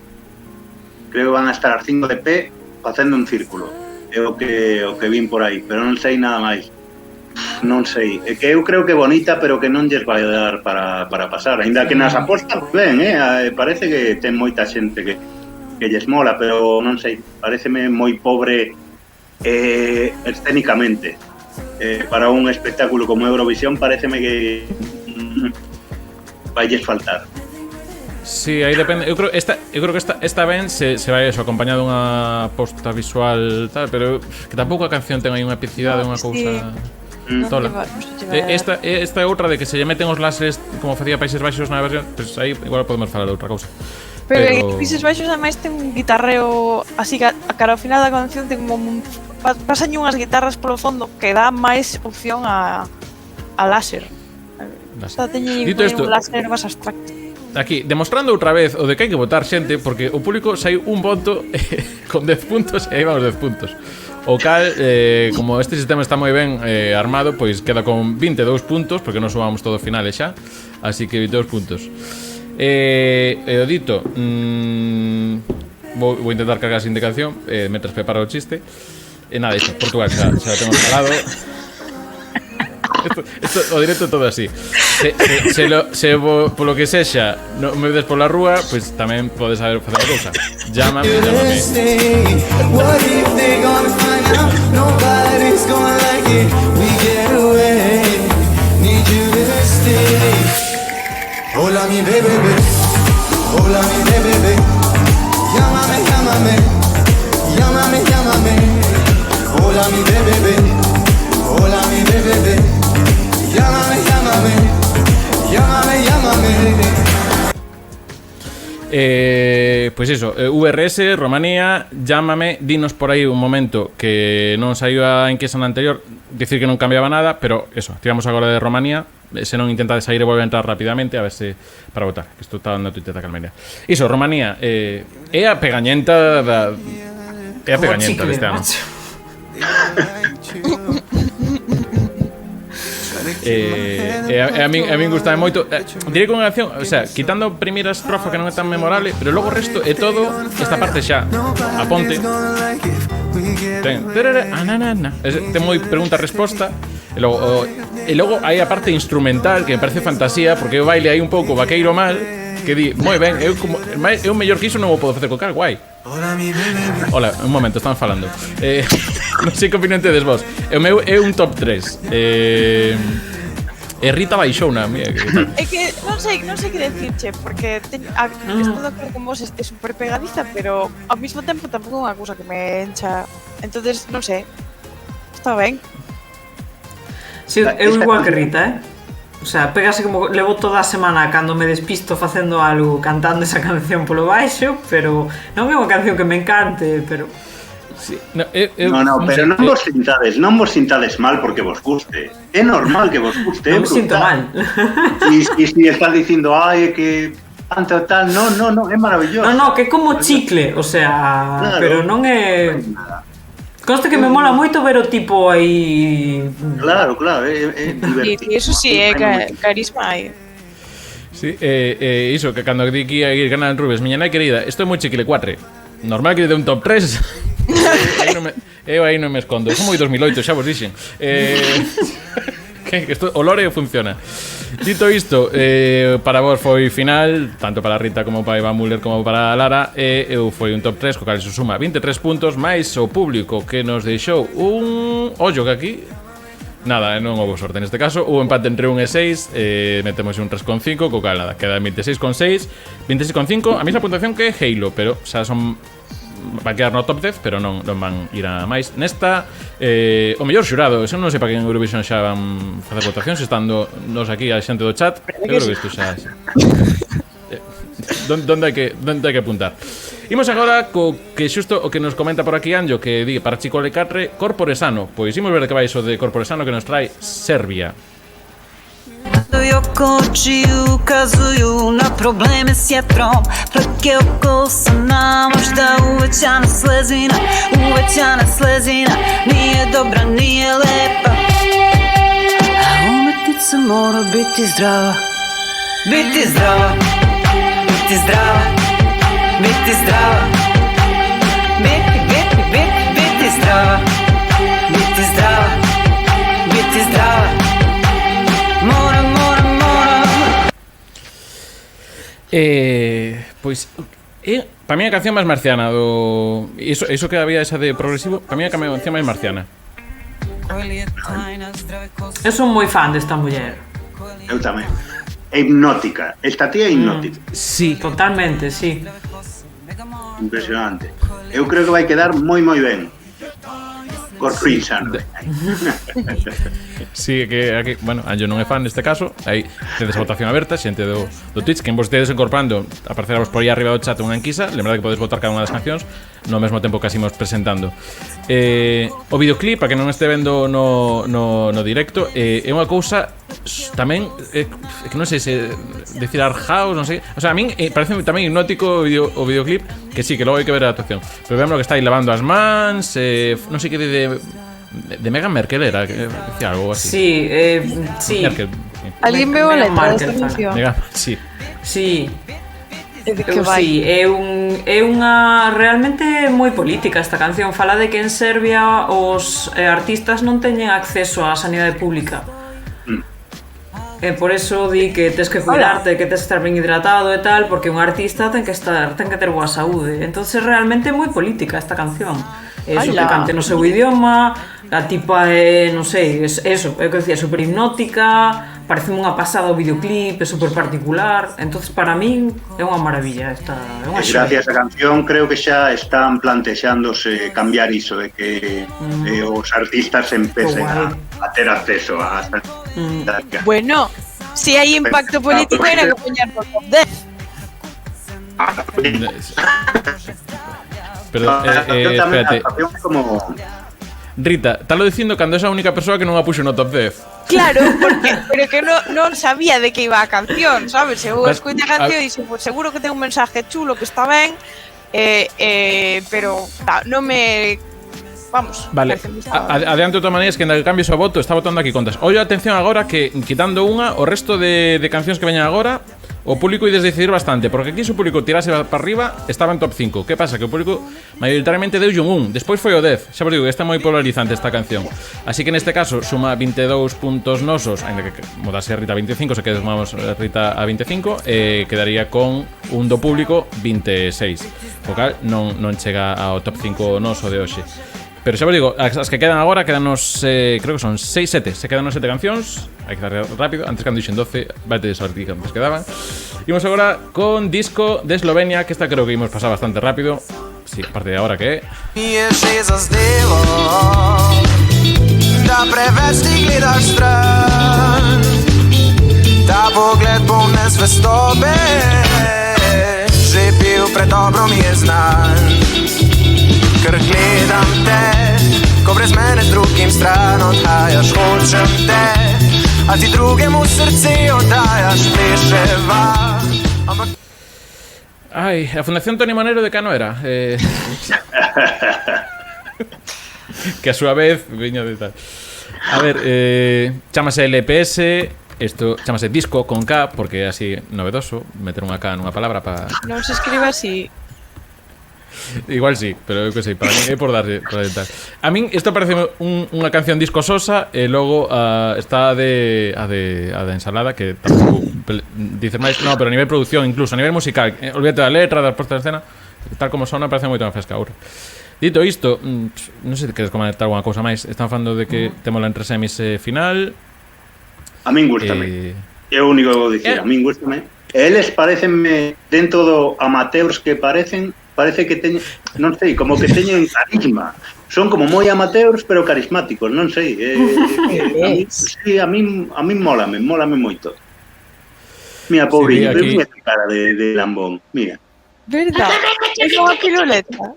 Creo que van a estar as 5 de pé facendo un círculo. É o que vin por aí, pero non sei nada máis. Non sei, é que eu creo que bonita, pero que non lles vai dar para pasar. Ainda que nas apostas ben, parece que ten moita xente que lles mola, pero non sei, pareceme moi pobre escénicamente. Para un espectáculo como Eurovisión pareceme que vai lles faltar. Sí, aí depende. Eu creo que esta ben se vai eso acompañado dunha posta visual tal, pero que tampouco a canción ten aí unha epicidade, unha cousa tola. Esta é outra de que se lle meten os láseres como facía Países Baixos na versión, pues aí igual podemos falar de outra cousa. Pero Países Baixos ademais ten un guitarreo así que a cara ao final da canción ten como pasan unhas guitarras polo fondo que dá máis opción a láser. Esta teñen un láser máis abstracto. Aquí, demostrando outra vez o de que hai que votar xente, porque o público sai un voto con 10 puntos e aí vamos 10 puntos. O cal, como este sistema está moi ben armado, pois queda con 22 puntos, porque non sumamos todo finales xa, así que 22 puntos. O dito, vou intentar cargar sin indicación, mentras preparo o chiste. E nada, isto, Portugal xa temos falado. Esto, o directo todo así. Se polo que sexa non me vedes pola rúa, pois tamén podes saber facer a cousa. Llámame. What if they gonna find out? Nobody's gonna like it. We get away. Need you to stay. Hola mi bebé. Hola mi bebé. Llámame. Hola mi bebé. Hola mi bebé. Llámame. Pois iso, VRS, Romanía, llámame, dinos por aí un momento que non saiu a enquisa na anterior, dicir que non cambiaba nada, pero eso, tiramos agora de Romanía, se non intenta sair e volver a entrar rapidamente, a ver se para votar, que isto está dando a tuiteta calmería. Iso, Romanía, é a pegañenta deste ano. A min gustame moito. Direi que unha canción, o sea, quitando a primeira estrofa que non é tan memorable, pero logo o resto é todo esta parte xa. A ponte ten moi pregunta-resposta. E logo hai a parte instrumental que me parece fantasía, porque o baile aí un pouco vaqueiro mal, que di, moi ben, eu mellor que iso non o podo facer co cal, guai. Hola, un momento, están falando. Non sei que opinión tedes vos. O meu é un top 3. Rita baixouna, mira. É que non sei que decirche, porque estou de acordo con vos, é super pegadiza, pero ao mesmo tempo tampouco é unha cousa que me encha. Entonces, non sei. Está ben. Sí, eu igual que Rita, O sea, pégase como levo toda a semana cando me despisto facendo algo, cantando esa canción polo baixo, pero non é unha canción que me encante, pero Sí. No, pero non vos sintades mal porque vos guste. É normal que vos guste. Non me sinto mal. E si estás dicindo, ai, que tanto tal, no, é maravilloso. No, que é como chicle, o sea, claro, pero non é... Conste que me mola moito ver o tipo aí... Claro, é divertido. E iso sí, é carisma aí. Sí, iso, que cando di que ia ganar Rubes, miña nai querida, isto é moi chicle 4. Normal que lle dé un top 3. Eu aí non me escondo. Son moi 2008, xa vos dixen. Que isto, o lore funciona. Dito isto, para vos foi final, tanto para Rita como para Iván Müller como para Lara, eu foi un top 3, co cal se suma 23 puntos, máis o público que nos deixou un... Ollo que aquí... Nada, non houve sorte neste caso. Hubo empate entre 1 e 6, metemos un 3,5, co cal nada, queda 26,6, 26,5, a mesma puntuación que Halo, pero xa son... van quedar no top 10, pero non van ir a máis. Nesta, o mellor xurado, xa non sei para que en Eurovision xa van facer votacións, estando nos aquí a xente do chat. Eu creo que isto xa... Donde hai que apuntar? Imos agora co que xusto o que nos comenta por aquí Anjo, que di para Chico Lecatre, Corporesano. Pois imos ver de que vai iso de Corporesano que nos trae Serbia. Oko oči ukazuju na probleme s jetrom. Plake oko sa nam, možda uvećana slezina nije dobra, nije lepa. A umetnica mora biti zdrava. Biti zdrava, biti zdrava, biti zdrava. Biti zdrava, biti zdrava, biti zdrava. Moram. Pois para mí a canción máis marciana do... Iso que había esa de progresivo, para mí a canción máis marciana. Eu son moi fan desta muller. Eu tamén. É hipnótica, esta tía é hipnótica. Sí, totalmente, sí. Impresionante. Eu creo que vai quedar moi ben. Corporesano. Sí, que aquí, bueno, Anjo non é fan neste caso. Aí tedes a votación aberta, xente do Twitch, que vos tedes incorporando, aparecerá vos por aí arriba do chat unha enquisa. Lembrade que podes votar cada unha das cancións no mesmo tempo que as imos presentando. O videoclip, para que non este vendo no directo, é unha cousa tamén que non sei se decir art house, non sei. O sea, a min parece tamén hipnótico o videoclip, que sí, que logo hai que ver a actuación. Pero vemos que está aí lavando as mans, non sei que de Meghan Merkel era, que decía algo así. Sí, sí. Merkel, sí. Alguén veo a letra desta canción? Sí. Sí. Sí, é unha realmente moi política esta canción. Fala de que en Serbia os artistas non teñen acceso á sanidade pública. Por eso di que tes que cuidarte, que tes que estar ben hidratado e tal, porque un artista ten que ter boa saúde. Entonces realmente é moi política esta canción. Eso, que cante no seu idioma, a tipa é, non sei, eso, é o que decía, super hipnótica, parece unha pasada o videoclip, é super particular. Entonces para min é unha maravilla esta, é unha xoia. Gracias á canción creo que xa están plantexándose cambiar iso de que os artistas empecen a ter acceso a Bueno, si hai impacto político era que poñer por top 10. Perdón, espérate. Rita, talo dicindo cando esa única persoa que non a puxo no top 10. Claro, pero que non sabía de que iba a canción, sabes? Eu escoitei a canción e dixen, pues seguro que ten un mensaje chulo que está ben, pero non me... Vamos. Vale, adiante de todas maneiras que en el cambio o voto está votando aquí contas. Ollo, atención agora que quitando unha, o resto de cancións que veñan agora o público ides decidir bastante, porque aquí se o público tirase para arriba, estaba en top 5. Que pasa? Que o público maioritariamente deu un 1, despois foi o 10. Xa vos digo que está moi polarizante esta canción. Así que neste caso suma 22 puntos nosos, ainda que modase a Rita 25, se quedamos Rita a 25, quedaría con un do público 26. O cal non chega ao top 5 noso de hoxe. Pero xa vos digo, as que quedan agora, quedanos, creo que son 6-7. Se quedan 7 cancións, hai que dar rápido. Antes cando dixen 12, vete de saber cantos quedaban. Imos agora con disco de Eslovenia, que esta creo que imos pasar bastante rápido. Sí, aparte de ahora que Mi je že zazdelo, da preveč ti gledaš stran. Ta pogled poln nezvestobe, že bil predobro mi je znan. Ker gledam te, ko brez mene drugim stran odhajaš, hočem te, a ti drugemu srce oddajaš, pleševa. Ai, a Fundación Toni Monero de Cano era que a súa vez viña de tal. A ver, chámase LPS. Isto chámase disco con K, porque é así novedoso meter unha K nunha palabra para... Non se escribe así. Igual sí, pero eu que sei, para mí é por darlle para tal. A min isto parece unha canción disco sosa e logo está a de ensalada que tampouco dices máis, no, pero a nivel producción, incluso a nivel musical, olvídate da letra, da posta de escena, tal como sona parece moito máis fresca. Dito isto, non sei se queres comentar alguna cousa máis. Están falando de que temos la entre semis final. A min gústame. É o único que vou dicir, a min gústame. Eles parecenme dentro do amateurs que parece que teñen, non sei, como que teñen carisma. Son como moi amateurs, pero carismáticos, non sei. A mí mólame moito. Mira, pobre, sí, aquí... mira cara de lambón, mira. Verdad, é como a piruleta.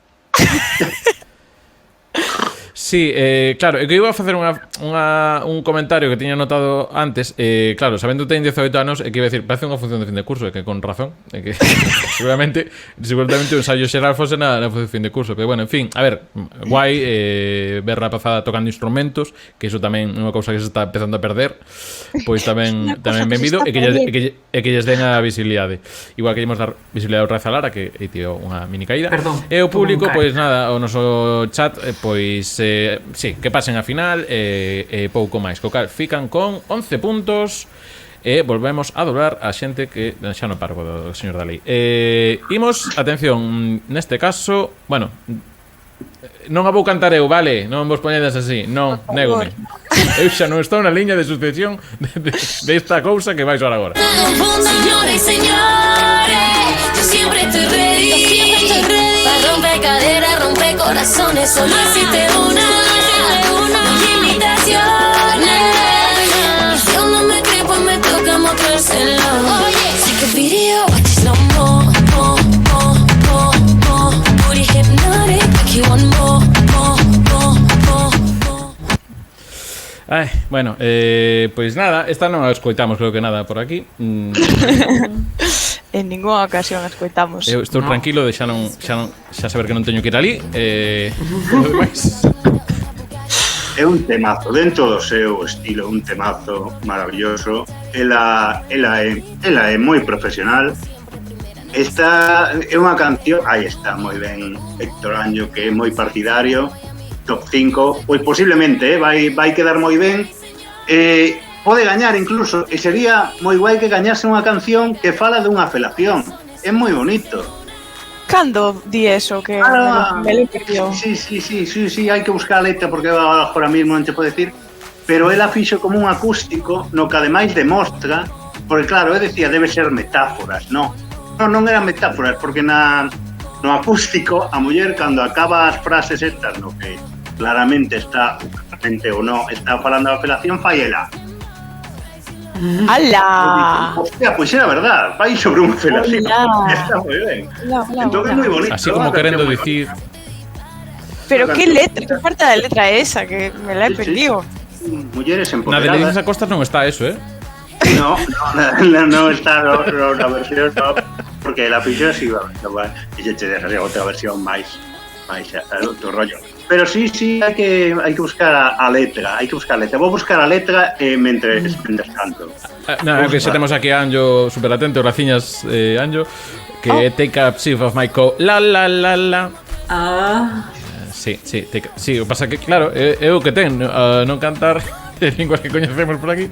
Sí, claro, é que iba a facer un comentario que tiña notado antes. Claro, sabendo que ten 18 anos, é que iba a decir, parece unha función de fin de curso, é que con razón, é que seguramente o ensayo xeral fose na función de fin de curso. Pero bueno, en fin, a ver, guai ver rapazada tocando instrumentos, que iso tamén é unha cousa que se está empezando a perder. Pois tamén benvido, e que lles den a visibilidade. Igual que ímos dar visibilidade ao Raza Lara, que tío unha mini caída. Perdón, e o público, pois nada, o noso chat, pois sí, que pasen a final e pouco máis. Co cal fican con 11 puntos e volvemos a doblar a xente que xa non parvo do señor Dalí. Imos, atención, neste caso, bueno, non a vou cantar eu, vale? Non vos poñedes así, non, négome. Eu xa non estou na liña de sucesión desta cousa que vais agora. Señores, señores, yo siempre estoy ready. Para romper caderas, romper corazones, solo existe una invitaciones. Y si aún no me cree, pues me toca mostrárselo. Así que video, watch slow mo, booty hypnotic, like you want more. Ai, bueno, pois nada, esta non a escoitamos, creo que nada por aquí. En ninguna ocasión escoitamos. Eu estou tranquilo de xa saber que non teño que ir ali. É un temazo, dentro do seu estilo, un temazo maravilloso. Ela é moi profesional. Esta é unha canción, aí está moi ben Héctor Anjo, que é moi partidario. Top 5, pois posiblemente vai quedar moi ben. Pode gañar incluso, e sería moi guai que gañase unha canción que fala dunha felación. É moi bonito. Cando di eso que me lo perdió? Sí, hai que buscar a letra porque agora mismo non te pode decir, pero ela fixo como un acústico no que ademais demostra, porque claro, decía, debe ser metáforas, non eran metáforas, porque no acústico a muller cando acaba as frases estas, no que claramente está, ou non, está falando da felación, fai ela. ¡Hala! Hostia, pois era verdad, vai sobre unha felación. Está moi ben. Entón é moi bonito. Así como querendo dicir... Pero que letra, que parte da letra é esa, que me la he perdido. Mulleres empoderadas. Na de Ledices Acostas non está eso, No está na versión top, porque la fixo así, e xe te dejaría outra versión máis outro rollo. Pero sí, hai que buscar a letra, Vou buscar a letra mentres tanto. Que xa temos aquí a Anjo super atento, graciñas, Anjo, que take a sip of my coat. La la la la. Sí, o pasa que claro, eu que ten non cantar linguas que coñecemos por aquí.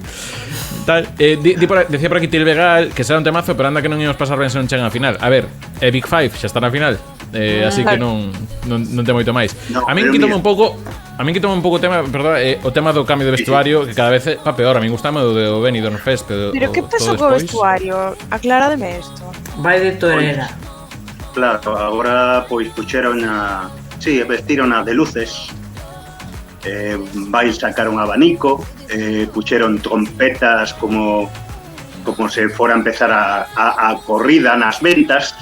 Tal, decía por aquí Tilvegal que será un temazo, pero anda que non íamos pasar ben se non chegan a final. A ver, Big Five xa está na final. Así que non ten moito máis. A min quítame un pouco o tema, perdón, o tema do cambio de vestuario, que cada vez va peor. A min gustame o de Benidorm Fest, pero que pasou co vestuario? Aclárademe isto. Vai de torera. Claro, agora pois puxeron vestiron de luces. Vai sacar un abanico, puxeron trompetas como se fora a empezar a corrida nas ventas.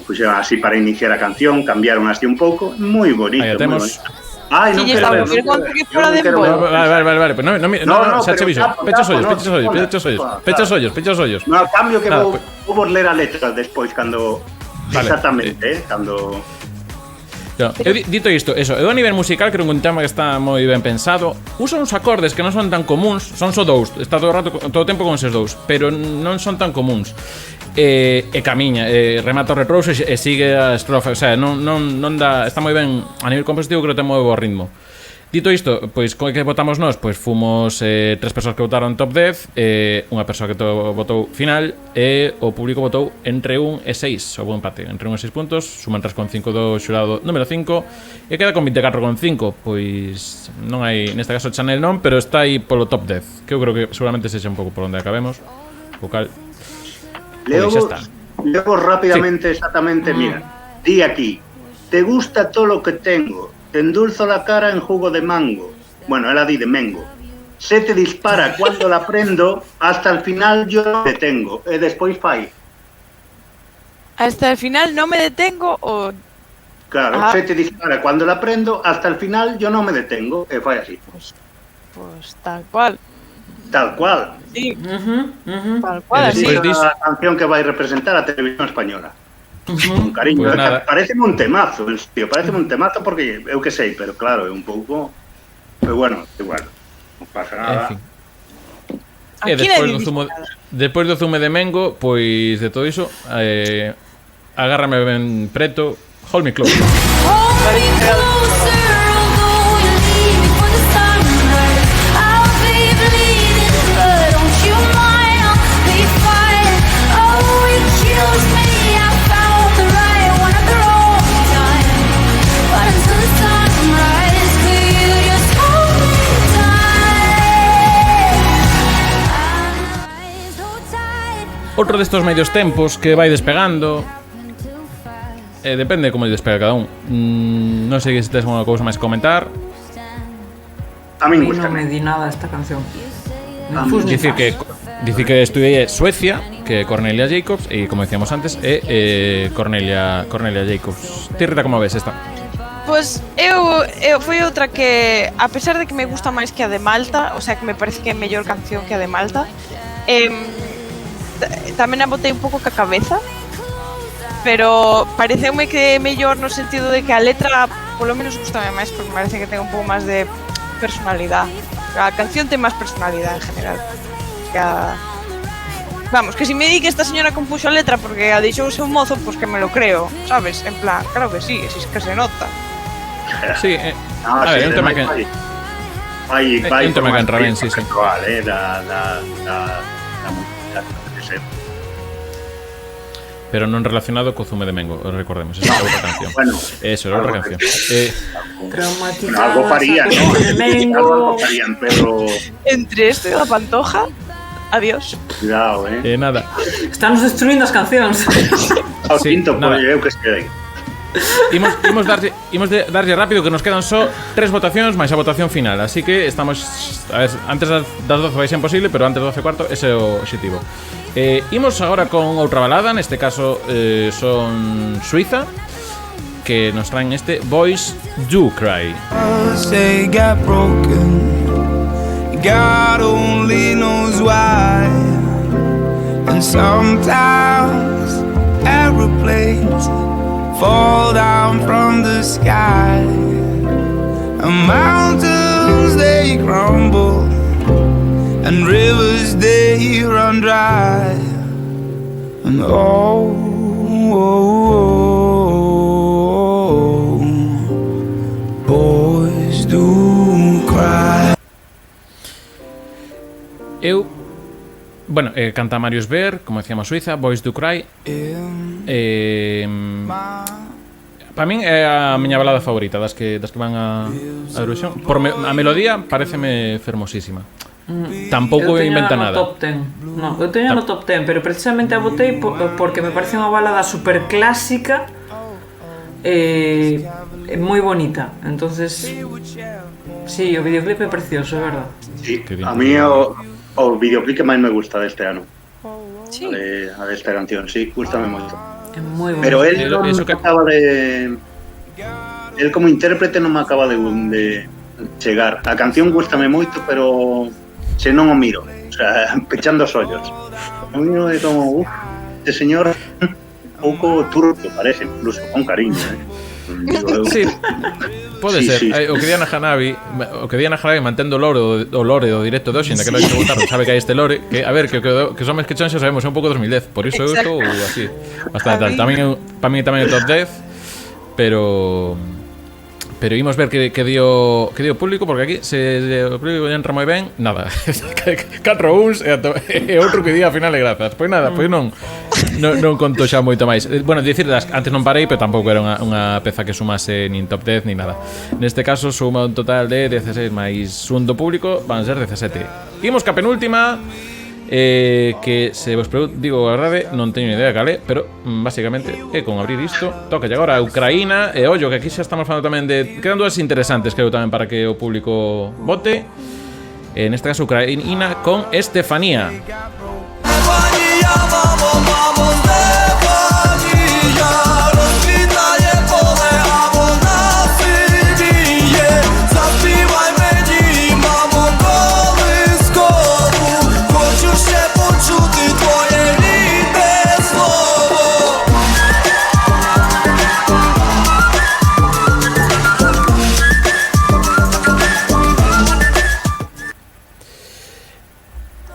Puxeron así para iniciar a canción, cambiaron así un pouco, moi bonito, moi bonito. Ai, non quero ver. Vale, no, xa che vixo. Pechos ollos. No, al cambio que vou ler a letra despois cando exactamente, cando dito isto, eu a nivel musical creo que un tema que está moi ben pensado. Usa uns acordes que non son tan comuns, son só dous, está todo o tempo con eses dous, pero non son tan comuns. E camiña, remata o reproche e sigue a estrofa, o sea, non dá, está moi ben a nivel compositivo, creo que ten moi bo ritmo. Dito isto, pois co que votamos nós, pois fomos 3 persoas que votaron top 10, unha persoa que votou final e o público votou entre 1 e 6, o bo empate, entre 1 e 6 puntos, suman 3,5 do xurado número 5 e queda con 24,5, pois non hai, neste caso Chanel non, pero está aí polo top 10, que eu creo que seguramente sexa un pouco por onde acabemos, vocal. Luego rápidamente, exactamente, mira, di aquí, te gusta todo lo que tengo, te endulzo la cara en jugo de mango. Bueno, ela di de mengo. Se te dispara cuando la prendo, hasta el final yo no me detengo. E despois fai. Hasta el final no me detengo o... Claro, se te dispara cuando la prendo, hasta el final yo no me detengo. E fai así. Pues tal cual. Tal cual. Sí. Tal cual, así. É a canción que vai representar a televisión española. Con cariño, pues pareceme un temazo, tío, pareceme un temazo porque eu que sei, pero claro, é un pouco, pero bueno, igual, non pasa nada. En fin. Despois do zume de Mengo, pois de todo iso, agárrame ben preto, hold me close. Outro destos medios tempos que vai despegando. Depende de como despega cada un. Non sei se tes alguna cousa máis comentar. A mí gusta. Non me di nada esta canción. Dicir que estudiei Suecia, que Cornelia Jacobs, e como decíamos antes, Cornelia Jacobs. Ti, Rita, como ves esta? Pois eu foi outra que, a pesar de que me gusta máis que a de Malta, o sea, que me parece que é mellor canción que a de Malta, tamén a botei un pouco ca cabeza, pero pareceume que é mellor no sentido de que a letra polo menos gustame máis, porque me parece que ten un pouco máis de personalidade. A canción ten máis personalidade en general que a... Vamos, que si me di que esta señora compuxo a letra porque a deixou un mozo, pois que me lo creo, sabes? En plan, claro que sí, es que se nota. Sí, a ver, é un tema que... Vai un tema que entra ben, sí. Pero non relacionado co zume de Mengo, recordemos, esa é outra canción. Bueno, eso, é outra canción. Algo farían, ¿no? Algo farían, pero... Entre esto e a Pantoja, adiós. Cuidado, nada. Estamos destruindo as cancións. Ao quinto, pois eu que sei. Imos darlle rápido que nos quedan só 3 votacións máis a votación final, así que estamos, a ver, antes das 12 vai ser imposible, pero antes das 12:15 ese é o objetivo. Imos agora con outra balada, neste caso son Suiza, que nos traen este Boys Do Cry. Say got broken, God only knows why. And sometimes aeroplanes fall down from the sky. and mountains they crumble, and rivers they run dry, and boys do cry. Bueno, canta Marius Beer, como decíamos, Suiza, Boys Do Cry. Para min é a miña balada favorita das que van a Eurovisión. A melodía pareceme fermosísima. Tampouco inventa nada. Top 10. No, eu teño no top 10, pero precisamente a botei porque me parece unha balada super clásica moi bonita. Entonces, sí, o videoclip é precioso, é verdad. Sí, a mí o videoclip que máis me gusta deste ano. Sí. A desta canción, sí, gustame moito. É moi bonito. Pero él non acaba de... Él como intérprete non me acaba de chegar. A canción gustame moito, pero se non o miro, o sea, pechando os ollos. O mío é como, este señor un pouco turco, parece, incluso, con cariño, Sí, pode ser. O que Diana Hanabi mantendo o lore do directo de hoxe, ainda que non hai que votar, sabe que hai este lore, que a ver, que os homes que chan xa sabemos, é un pouco 2010, por iso eu estou así, bastante tal. Para mí tamén é top 10, pero imos ver que dio o público, porque aquí se o público entra moi ben, nada. 4 uns e outro que di a final de grazas. Pois nada, pois non conto xa moito máis. Bueno, dicir, antes non parei, pero tampouco era unha peza que sumase nin top 10 nin nada. Neste caso suma un total de 16 máis un do público, van ser 17. Imos ca penúltima, que se vos digo a verdade, non teño idea cal é, pero basicamente é con abrir isto. Toca agora a Ucraína, e ollo que aquí xa estamos falando tamén de... Quedan dúas interesantes, creo, tamén para que o público vote. En este caso Ucraína con Estefanía.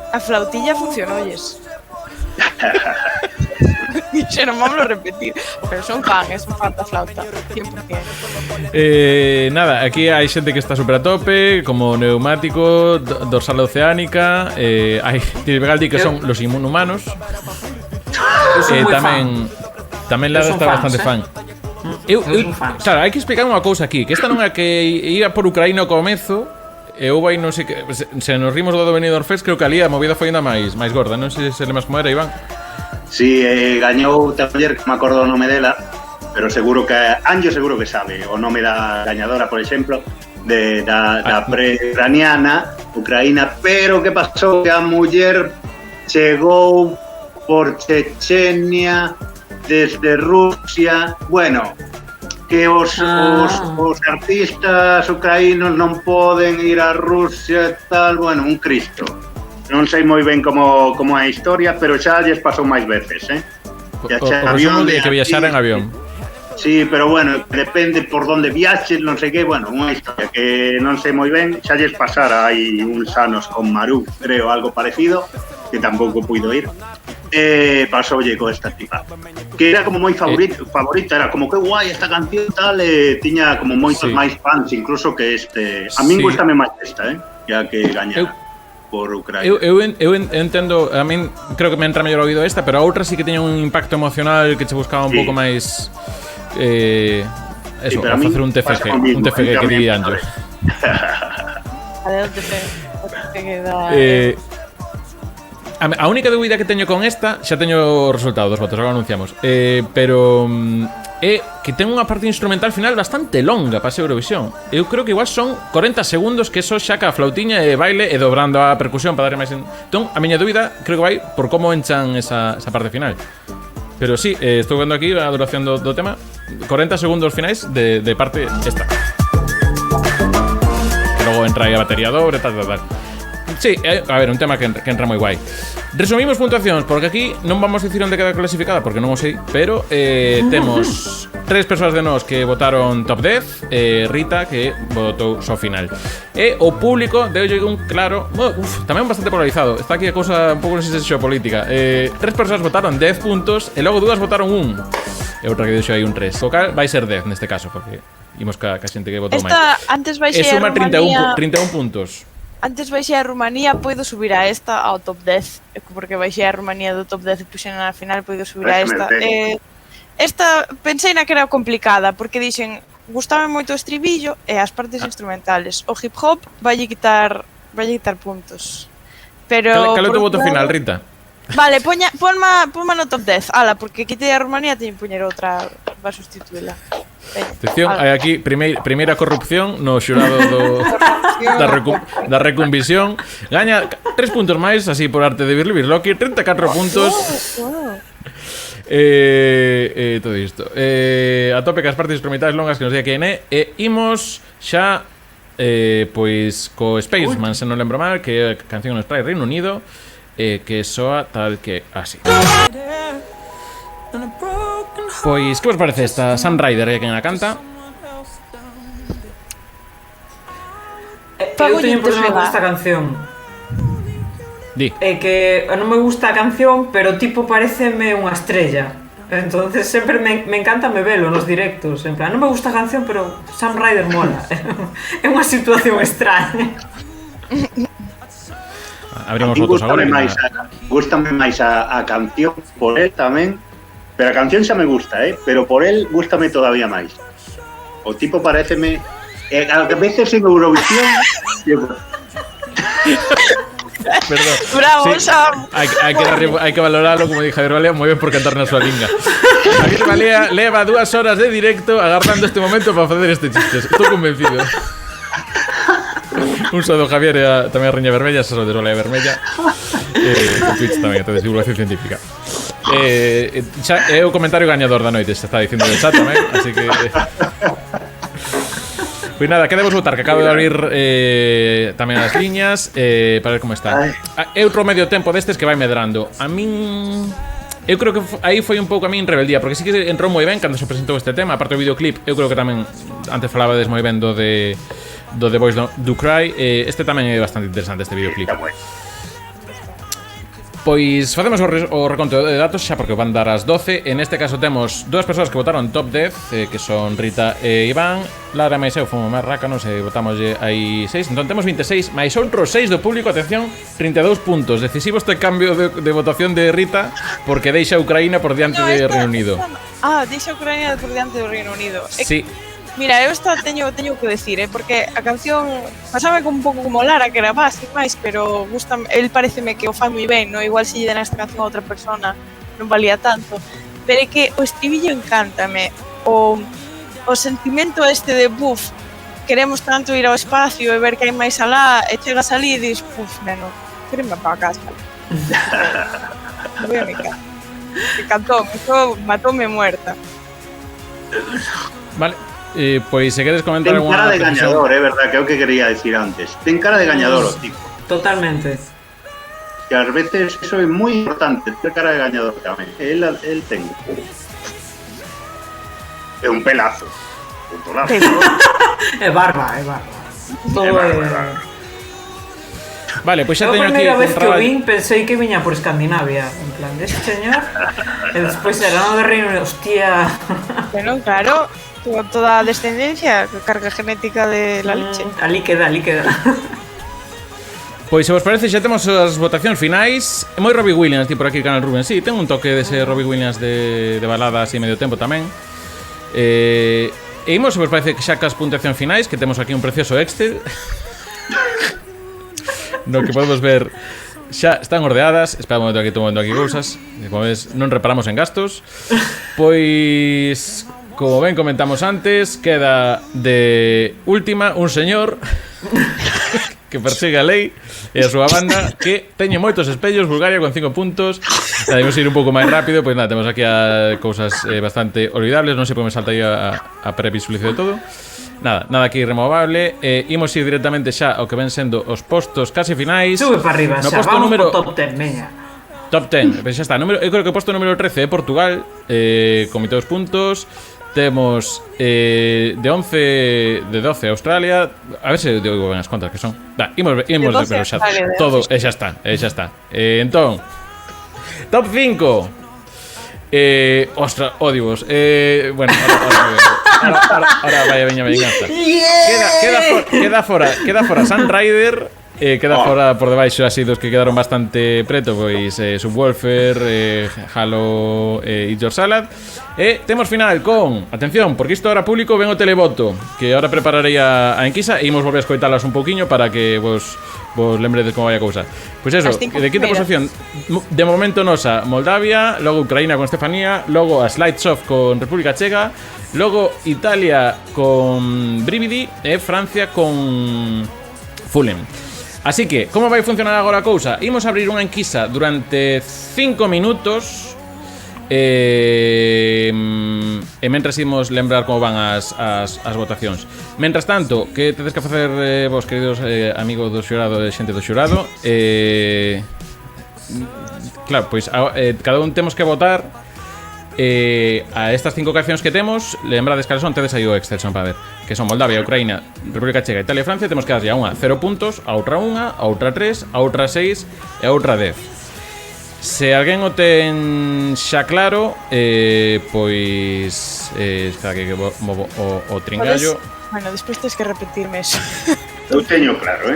A flautilla funcionolles. Dixeron, vamos a repetir. Pero son fan da flauta, 100%. Nada, aquí hai xente que está super a tope, como Neumático, Dorsal Oceánica, hai Tilbegaldi que son los inhumanos. Tamén Lada está bastante fan. Claro, hai que explicar unha cousa aquí, que esta non é que ia por Ucraína ao comezo. E eu vai, non sei que... Se nos rimos do Benidorm Fest, creo que ali a movida foi ainda máis gorda. Non sei se lemas como era, Iván. Sí, gañou Taller, que me acordo o nome dela, pero seguro que... Anjo seguro que sabe o nome da gañadora, por exemplo, da pre-ucraniana, Ucraína. Pero que pasou? Que a muller chegou por Chechenia, desde Rusia... Bueno... que os artistas ucraínos non poden ir a Rusia e tal, bueno, un Cristo. Non sei moi ben como é a historia, pero xa lles pasou máis veces, O resumo de que viaxar en avión. Sí, pero bueno, depende por donde viaxes, non sei que, bueno, unha historia que non sei moi ben, xa lles pasara hai uns anos con Maru, creo, algo parecido, que tampouco puido ir. Pasoulle co esta tipa que era como moi favorita, era como que guai esta canción tal, tiña como moitos máis fans incluso que este. A min gustame máis esta, ya que gaña por Ucraína. Eu entendo, a min creo que me entra mellor oído esta, pero a outra sí que tiña un impacto emocional que che buscaba un pouco máis eso, a facer un TFG que di Anjo. A única dúbida que teño con esta, xa teño o resultado dos votos, agora anunciamos, pero é que ten unha parte instrumental final bastante longa para ser Eurovisión. Eu creo que igual son 40 segundos, que eso xa ca flautiña e baile e dobrando a percusión para darle máis... Entón, a miña dúbida creo que vai por como enchan esa parte final. Pero sí, estou vendo aquí a duración do tema, 40 segundos finais de parte esta. Que logo entra aí a batería dobre, tal. Sí, a ver, un tema que entra moi guai. Resumimos puntuacións, porque aquí non vamos a dicir onde queda clasificada, porque non o sei, pero temos 3 persoas de nós que votaron top 10, Rita, que votou só final. E o público deulle un claro... tamén bastante polarizado. Está aquí a cousa un pouco, non sei se xeopolítica. 3 persoas votaron 10 puntos, e logo 2 votaron 1. E outra que deixou aí un 3. O cal vai ser 10 neste caso, porque imos ca xente que votou máis. Antes vai E ser suma Rumanía... 31 puntos. Antes baixei a Rumanía, poido subir a esta ao top 10, porque baixei a Rumanía do top 10 e puxen na final, poido subir a esta. Esta pensei na que era complicada, porque dixen, gustame moito o estribillo e as partes instrumentales. O hip hop vai quitar puntos. Pero Cal é o teu voto final, Rita? Vale, ponma no top 10. Ala, porque quitei a Rumanía, teño que poñer outra para sustituíla. Atención, hai aquí primeira corrupción no xurado da reconvisión. Gaña 3 puntos máis, así por arte de Birlocky, 34 puntos. Todo isto. A tope que as partes instrumentales longas que nos di aquí e imos xa pois co Spaceman, se non lembro mal, que a canción nos trae Reino Unido, que soa tal que así. Pois, que vos parece esta? Sam Ryder, quen a canta? Eu teño un problema con esta canción. Di. É que non me gusta a canción, pero tipo pareceme unha estrella. Entonces sempre me encanta me velo nos directos. En plan, non me gusta a canción, pero Sam Ryder mola. É unha situación extraña. Abrimos votos agora. Gústame máis a canción por él tamén. Pero a canción xa me gusta, pero por él gústame todavía máis. O tipo pareceme... a veces en Eurovisión... Perdón. Bravo, sí, Sam. Hai que valoralo, como dije Javier Valea, moi ben por cantar na súa linga. Javier Valea leva 2 horas de directo agardando este momento para facer este chiste. Estou convencido. Un saludo Javier e tamén a Reña Vermella, xa saludos Valea Vermella. Con Twitch tamén, de divulgación científica. Xa é o comentario gañador da noite, se está dicindo no chat tamén, así que pois nada, que debemos votar, que acabo de abrir tamén as liñas para ver como está. É outro medio tempo destes que vai medrando. A min eu creo que aí foi un pouco a min rebeldía, porque sí que entrou moi ben cando se presentou este tema, aparte do videoclip, eu creo que tamén antes falabades moi ben do The Boys Do Cry, este tamén é bastante interesante este videoclip. Pois facemos o reconto de datos xa porque van dar as 12. En este caso temos 2 persoas que votaron top 10, que son Rita e Iván. Lara e eu fomos máis rácanos e votamos aí 6. Entón temos 26, máis outros 6 do público. Atención, 32 puntos. Decisivo este cambio de votación de Rita porque deixa a Ucraína por diante de Reino Unido. Deixa a Ucraína por diante do Reino Unido. Sí. Mira, eu esta teño que decir, porque a canción pasame como un pouco como Lara, que era básica máis, pero gustame, el pareceme que o fai moi ben, no? Igual se lle den esta canción a outra persona non valía tanto, pero é que o estribillo encántame, o sentimento este de buf, queremos tanto ir ao espacio e ver que hai máis alá, e chegas ali e dis, puf, neno, quereme para casa. Voy a mi casa. Que cantón, eso matóme muerta. Vale. Pois se queres comentar ten cara de gañador, verdad, que é o que quería decir antes. Ten cara de gañador o tipo. Totalmente. Que ás veces eso é moi importante, ten cara de gañador tamén. El ten. É un pelazo. Un tolazo. É barba. Todo é... Vale, pois xa teño aquí... A primeira vez que o vin pensei que viña por Escandinavia. En plan, deste señor. E despois era no de Reino Unido. Hostia. Pero claro... toda a descendencia, carga genética de la leche. Ali queda. Pois se vos parece xa temos as votacións finais. É moi Robbie Williams, por aquí Canal Rubén. Sí, ten un toque dese Robbie Williams de balada así medio tempo tamén. E imos, se vos parece que xa cas puntuacións finais, que temos aquí un precioso Excel no que podemos ver xa están ordeadas. Espera un momento, aquí tomando aquí cousas. Como ves, non reparamos en gastos. Pois... como ben comentamos antes, queda de última un señor que persigue a lei e a súa banda, que teñe moitos espellos. Bulgaria con 5 puntos. Debemos ir un pouco máis rápido, pois nada, temos aquí a cousas bastante olvidables. Non sei por que me saltaría a previsualización de todo. Nada aquí removable. Imos ir directamente xa ao que ven sendo os postos casi finais. Sube para arriba, no xa, posto vamos número... por top 10, veña. Top 10, pues xa está. Eu creo que o posto número 13 é Portugal, con 22 puntos. Temos de 12 Australia. A ver se digo ben as contas que son. Imos pero xa todo, xa está. Entón, top 5. Ostras, odivos. Bueno, ahora vaya venganza. Queda fora Sunrider. Queda fora por debaixo así dos que quedaron bastante preto, pois Subwoofer, Halo e Eat Your Salad. E temos final con, atención, porque isto ahora público ven o televoto, que ahora prepararei a enquisa e imos volver a escoitalas un poquinho para que vos lembredes como vai a cousa. Pois eso, de quinta posición de momento nosa Moldavia, logo Ucraína con Estefanía, logo a Slidesoft con República Checa, logo Italia con Brividi e Francia con Fulham. Así que, como vai funcionar agora a cousa? Imos abrir unha enquisa durante 5 minutos e mentras imos lembrar como van as votacións. Mentras tanto, que tedes que facer vos, queridos amigos do xurado e xente do xurado? Claro, pois cada un temos que votar a estas 5 cancións que temos. Lembrades que son, tedes aí o Excel, son para ver, que son Moldavia, Ucraína, República Checa, Italia e Francia. Temos que darlle a unha 0 puntos, a outra 1, a outra 3, a outra 6 e a outra 10. Se alguén o ten xa claro, pois espera que movo o tringallo. Bueno, despois tens que repetirme eso. Eu teño claro,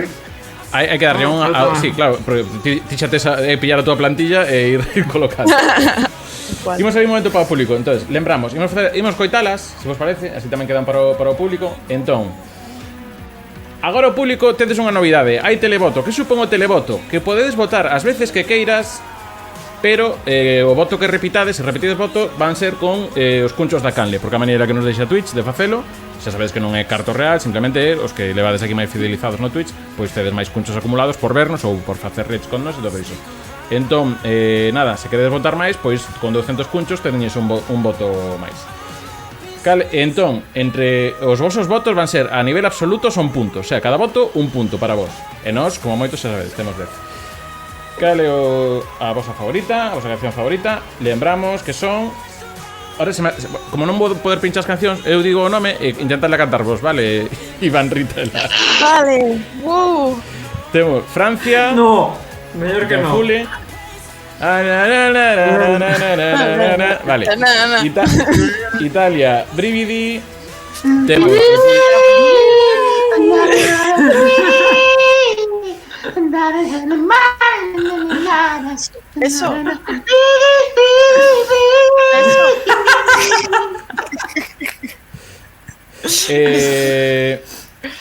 Hai que darlle unha... Sí, claro, ti xa tes pillar a tua plantilla e ir colocando. Imos a ir un momento para o público. Entonces, lembramos, imos coitalas, se vos parece, así tamén quedan para o público. Entón, agora o público tedes unha novidade. Hai televoto. Que supón o televoto? Que podedes votar as veces que queiras, pero o voto que repitades, se repetides voto, van ser con os cunchos da canle, porque a maneira que nos deixa Twitch de facelo, xa sabedes que non é carto real, simplemente os que levades aquí máis fidelizados no Twitch, pois tedes máis cunchos acumulados por vernos ou por facer redes con nos e todo iso. Entón, nada, se queredes votar máis, pois con 200 cunchos teñes un voto máis. Entón, entre os vosos votos van ser a nivel absoluto son puntos, o sea, cada voto un punto para vos. E nós, como moito, xa sabedes, temos 10. Cal é a vosa favorita, a vosa canción favorita? Lembramos que son... Ahora, como non vou poder pinchar as cancións, eu digo o nome e intentadle cantar vos, vale? Iván Ritela. Vale, Temos Francia... No, mellor que no. Fule. Vale. Italia, Brividi. Temos Eso.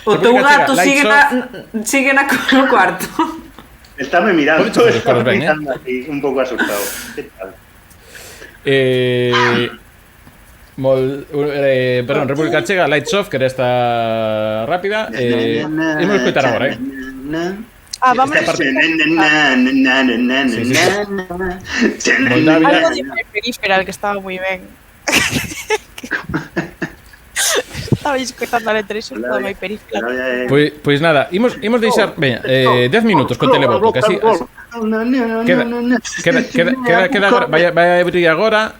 O teu gato sigue no cuarto. Estáme mirando, aquí, un pouco asustado. Que tal? Perdón, República Checa, Lights Off, que era esta rápida. Imos escoitar agora, Vamos. Moldavia. Algo de Peripheral, que estaba moi ben. Estaba escoitando a letra, iso estaba moi Peripheral. Pois nada, imos deixar, veña, 10 minutos con televoto, que así queda agora, vai abrir agora.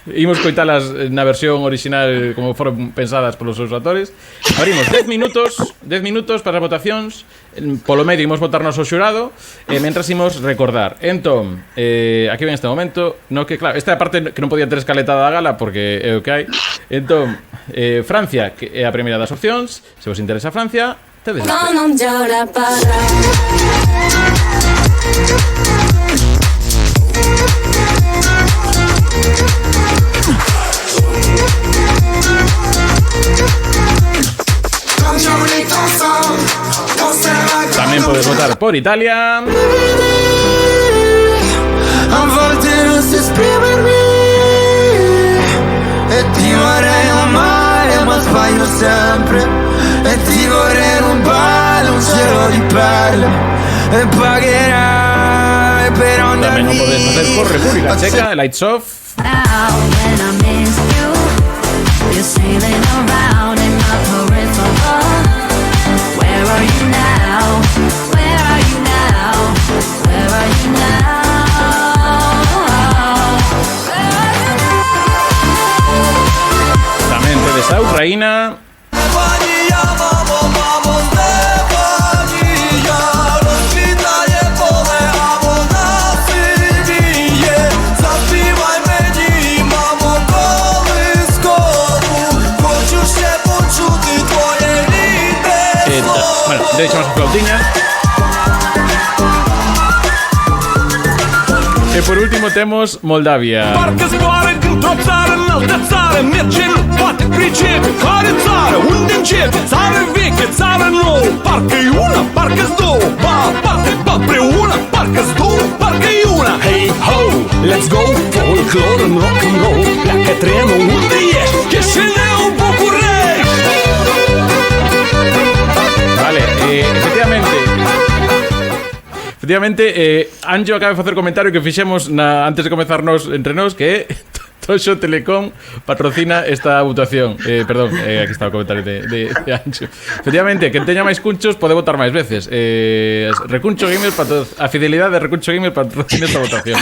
Imos coitalas na versión original como foron pensadas polos seus autores. Abrimos 10 minutos para as votacións. Polo medio imos votar noso xurado e mentras imos recordar. Entón, aquí ven este momento no que, claro, esta é a parte que non podía ter escaletada da gala porque é o que hai. Entón, Francia, que é a primeira das opcións. Se vos interesa Francia, tedes este. Tamén podes votar por Italia. A volte non si esprimermi e ti vorrei amare ma sbaglio sempre e ti vorrei rubare un cielo di pelle e pagherai per andare Tamén o podes facer por República Checa, Lights Off. Now when I miss you, you're sailing around in my peripheral. Where are you now? Where are you now? Where are you now? Tamén tedes a Ucraína. Bueno, de hecho a flautiña. E por último temos Moldavia. Hey ho, let's go, folklore and rock and roll. La che tremo un die, che se ne un po' currei. Vale, efectivamente, Anjo acaba de facer comentario que fixemos antes de comenzarnos entre nós, que Toxo Telecom patrocina esta votación. Perdón, aquí está o comentario de Anjo. Efectivamente, quen teña máis cunchos pode votar máis veces. Recuncho Gamer, a fidelidade de Recuncho Gamer patrocina esta votación.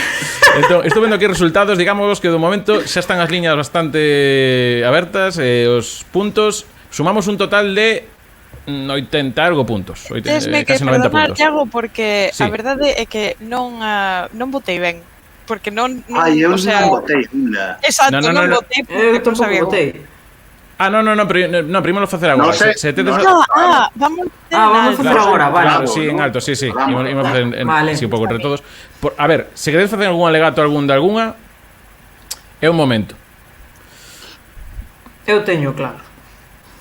Entón, estou vendo aquí resultados, digamos que do momento xa están as liñas bastante abertas, os puntos, sumamos un total de 80 algo puntos, Tesme casi que 90 perdonar, puntos. Iago, porque Sí. a verdade é que non votei ben. Porque non Eu o sea, non botei unha. exacto, No. non votei porque Eu non tampouco sabía. botei. No, primero facer agora. No sé. Se tedes Vamos vamos a facer agora, vale. Claro, sí, en alto, sí. Vamos, Imos facer vale. sí, un pouco entre todos. A ver, se queredes facer algún alegato de algunha, é un momento. Eu teño claro.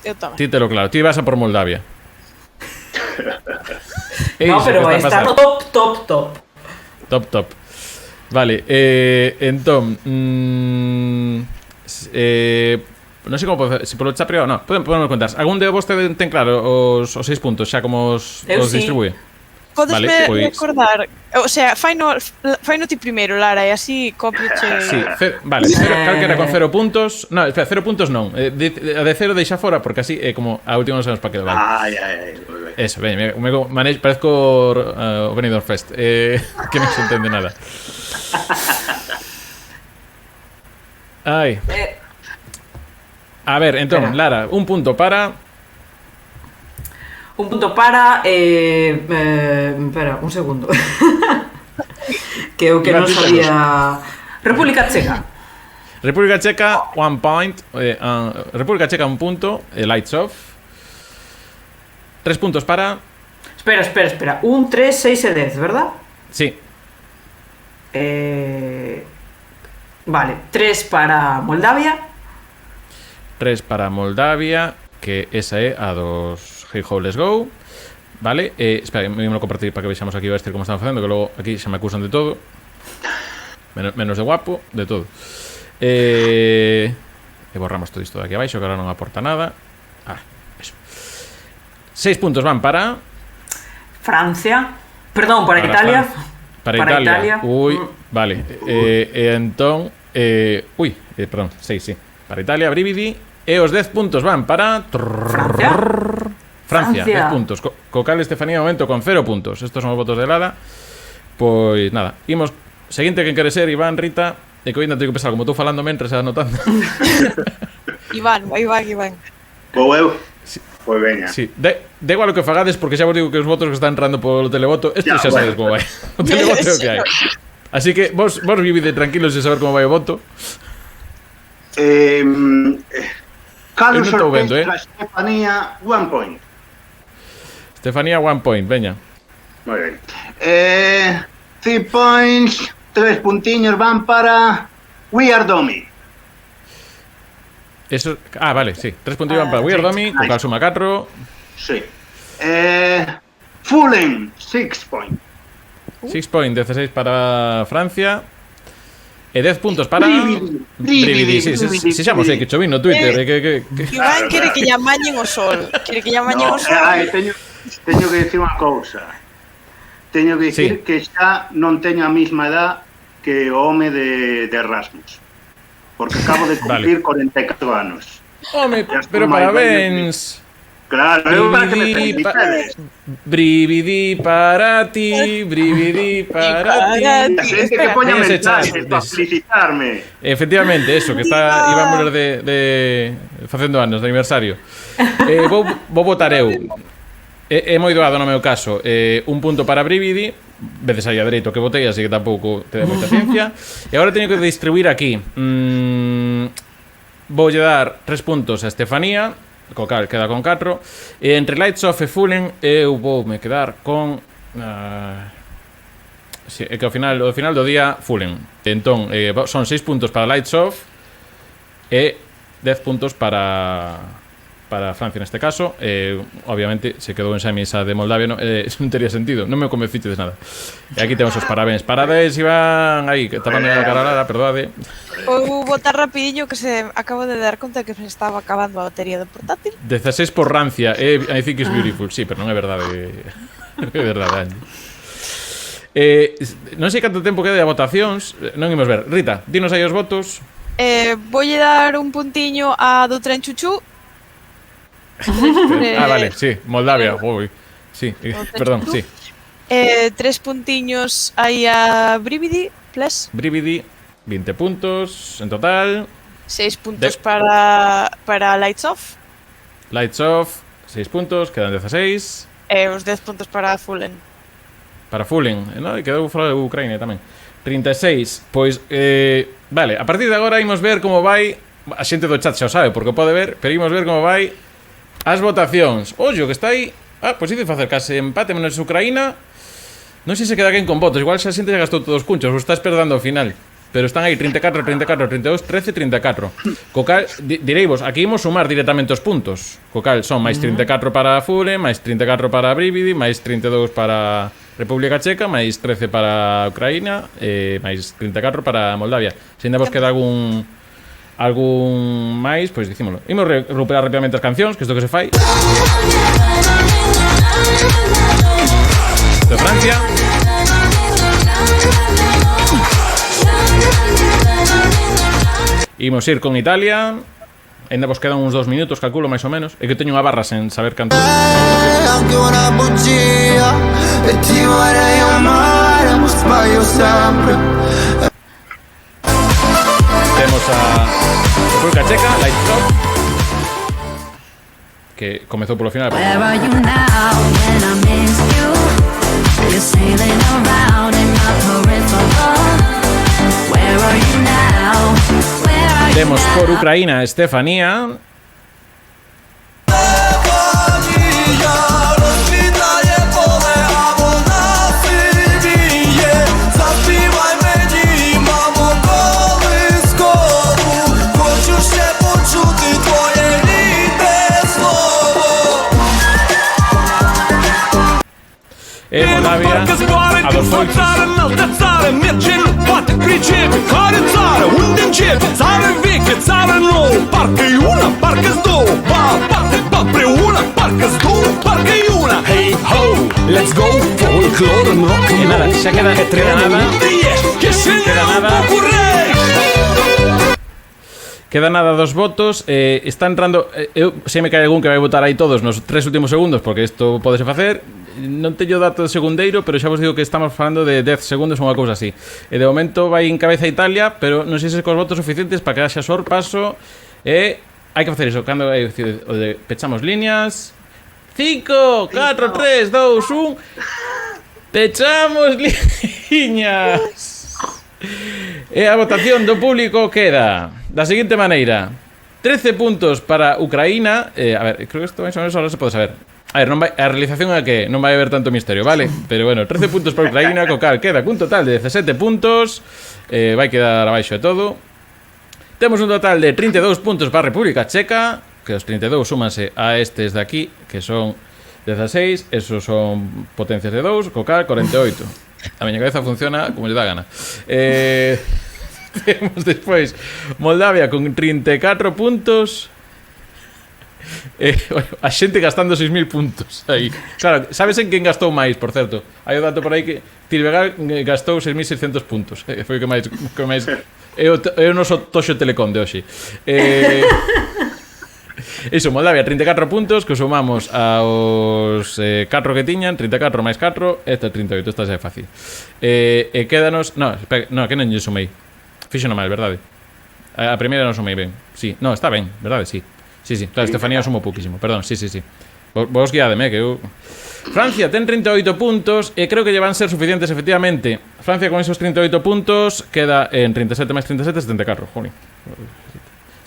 Eu tamén. Títelo claro, ti vas a por Moldavia. No, pero vai está no top. Vale, entón non sei como pode, se polo chat privado, no, podemos contar. Algún de vos ten claro os 6 puntos, xa como os Sí. distribúe? Podesme Vale, pois- recordar, o sea, faino ti primeiro, Lara, e así cómplice. Sí, vale, calquera con 0 puntos. No, espera, 0 puntos non. A de 0 deixa fora porque así é como a última non sabemos para que vale. Ai, moi ben. Eso, parezco o Benidorm Fest, que non se entende nada. Ai. A ver, entón, Espera. Lara, un punto para... Un punto para... espera, un segundo. que eu que non sabía... República Checa. República Checa, 1 point. República Checa, 1 punto. Lights off. 3 puntos para... Espera. 1, 3, 6 e 10, verdad? Sí. Vale, 3 para Moldavia. 3 para Moldavia, que esa é a dos Hey Ho, Let's Go. Vale, espera, me vou compartir para que vexamos aquí o como están facendo, que logo aquí xa me acusan de todo. Menos de guapo, de todo. E borramos todo isto de aquí abaixo, que ahora non aporta nada. Eso. 6 puntos van para... Francia. Perdón, para Italia. Para Italia. Ui, vale. Entón... perdón, 6, sí. Para Italia, Brividi. E os 10 puntos van para... Francia, 10 puntos. Cocal Estefanía, momento, con 0 puntos. Estos son os votos de Lada. Pois nada, imos. Seguinte que quere ser Iván, Rita. E que ainda teño que pensar, como estou falando mentres e anotando. Iván. Vou eu? Pois veña. Sí, da igual o que fagades, porque xa vos digo que os votos que están entrando polo televoto, isto xa sabedes como vai. O televoto é o que hai. Así que vos vivide tranquilos de saber como vai o voto. Calo Eu non estou vendo, sorpresa, Estefanía, 1 point. Estefanía, 1 point, veña. Moi ben. 3 points, 3 puntiños van para We Are Domi. Eso, vale, sí. 3 puntos van para Weird Domi, con cal suma 4. Sí. Fulham, 6 points. 6 point, 16 para Francia. E 10 puntos para... Brividi. Si xa mos sei que chovin no Twitter. Iván quere que lle amañen o sol. No, teño que dicir unha cousa. Teño que dicir que xa non teño a mesma edad que o home de Erasmus. Porque acabo de cumplir 44 anos. Home, pero parabéns. Claro, eu para que me felicitedes. Brividi para ti, brividi para ti. A xente que poña mensaxes para felicitarme. Efectivamente, eso, que está íbamos de facendo anos de aniversario. Vou votar eu. É moi doado no meu caso. Un punto para Brividi, veces aí a dereito que votei, así que tampouco te dá moita ciencia. E agora teño que distribuir aquí. Voulle dar 3 puntos a Estefanía, co cal queda con 4. E entre Lights Off e Fullen eu voume quedar con sí, é que ao final do día Fullen. Entón, son 6 puntos para Lights Off e 10 puntos para Francia neste caso. Obviamente se quedou en semis a de Moldavia, non tería sentido, non me convencites de nada. E aquí temos os parabéns. Parabéns, Iván, aí, que tapame a caralada, perdóade. Vou botar rapidillo que se acabo de dar conta que se estaba acabando a batería do portátil. 16 por rancia, I think it's beautiful. Sí, pero non é verdade. É verdade, Angie. Non sei canto tempo queda de votacións. Non imos ver. Rita, dinos aí os votos. Voulle dar un puntiño a do tren chuchú. Vale, sí, Moldavia. Sí, perdón, sí. 3 puntiños aí a Brividi, plus. Brividi, 20 puntos en total. 6 puntos para Lights Off. Lights Off, 6 puntos, quedan 16. E os 10 puntos para Fullen. Para Fullen, ¿no? E quedou fora de Ucraína tamén. 36, pois, vale, a partir de agora imos ver como vai. A xente do chat xa o sabe, porque pode ver, pero imos ver como vai as votacións. Ollo, que está aí. Pois ido facer case empate menos Ucraína. Non sei se queda quen con votos. Igual xa a xente xa gastou todos os cunchos, ou está esperando ao final. Pero están aí 34, 34, 32, 13, 34. Co cal, direivos, aquí imos sumar directamente os puntos. Co cal son máis 34 para Fullen, máis 34 para Brividi, máis 32 para República Checa, máis 13 para Ucraína, máis 34 para Moldavia. Se ainda vos queda algún máis, pois dicímolo. Imos recuperar rápidamente as cancións, que isto que se fai. De Francia. Imos ir con Italia. Ainda vos quedan uns 2 minutos, calculo, máis ou menos. É que teño unha barra sen saber canto. Anche una bugia e ti vorrei amare, ma sbaglio sempre. Temos a República Checa, Lights Off, que comezou polo final. Where are you now when I miss you? You're sailing around in my peripheral. Where are you now? Where are you Temos now? por Ucraína Estefanía. Moldavia, Adolfo. Let's go, folklore, rock and Nada, xa queda nada. Queda nada dos votos. Está entrando. Eu sei me cae algún que vai votar aí todos nos 3 últimos segundos, porque isto podese facer. Non teño dato de segundeiro, pero xa vos digo que estamos falando de 10 segundos ou unha cousa así. E de momento vai en cabeza Italia, pero non sei se cos votos suficientes para que haxa sorpaso. E hai que facer iso. Cando hai o de pechamos líneas. 5, 4, 3, 2, 1. Pechamos liñas. E a votación do público queda da seguinte maneira: 13 puntos para Ucraína. A ver, creo que isto máis ou menos ahora se pode saber. A ver, non vai, a realización é que non vai haber tanto misterio, vale? Pero bueno, 13 puntos para Ucraína, co cal queda cun total de 17 puntos. Vai quedar abaixo de todo. Temos un total de 32 puntos para a República Checa, que os 32 súmanse a estes de aquí, que son 16, esos son potencias de 2, co cal 48. A miña cabeza funciona como lle dá gana. Temos despois Moldavia con 34 puntos. A xente gastando 6.000 puntos aí. Claro, sabes en quen gastou máis, por certo? Hai o dato por aí que Tilvegal gastou 6.600 puntos. Foi o que máis é o noso Toxo Telecom de hoxe. Iso, Moldavia 34 puntos, que sumamos aos 4 que tiñan, 34 máis 4, esta 38, esta xa é fácil. E quédanos, no, espera, no, que non lle sumei. Fixo no mal, verdade? A primeira non sumei ben. Sí, no, está ben, verdade, sí. Sí, claro, Estefanía sumo pouquísimo. Perdón, sí. Vos guiádeme, que eu... Francia ten 38 puntos e creo que lle van ser suficientes, efectivamente. Francia con esos 38 puntos queda en 37 máis 37, 74, joni.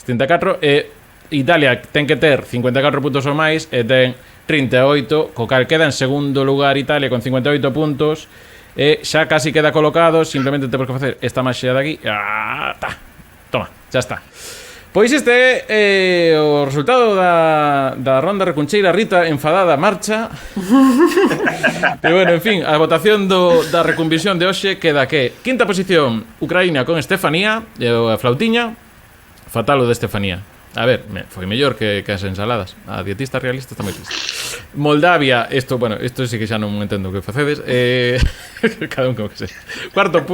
74 e Italia ten que ter 54 puntos ou máis e ten 38, co cal queda en segundo lugar Italia con 58 puntos e xa casi queda colocado, simplemente temos que facer esta maxia de aquí. Toma, xa está. Pois este é o resultado da ronda recuncheira. Rita, enfadada, marcha. Pero bueno, en fin, a votación da recunvisión de hoxe queda que quinta posición, Ucraína con Estefanía, a flautiña, fatal o de Estefanía. A ver, foi mellor que as ensaladas. A dietista realista está moi triste. Moldavia, isto sí que xa non entendo o que facedes. Cada un como que sei. Cuarto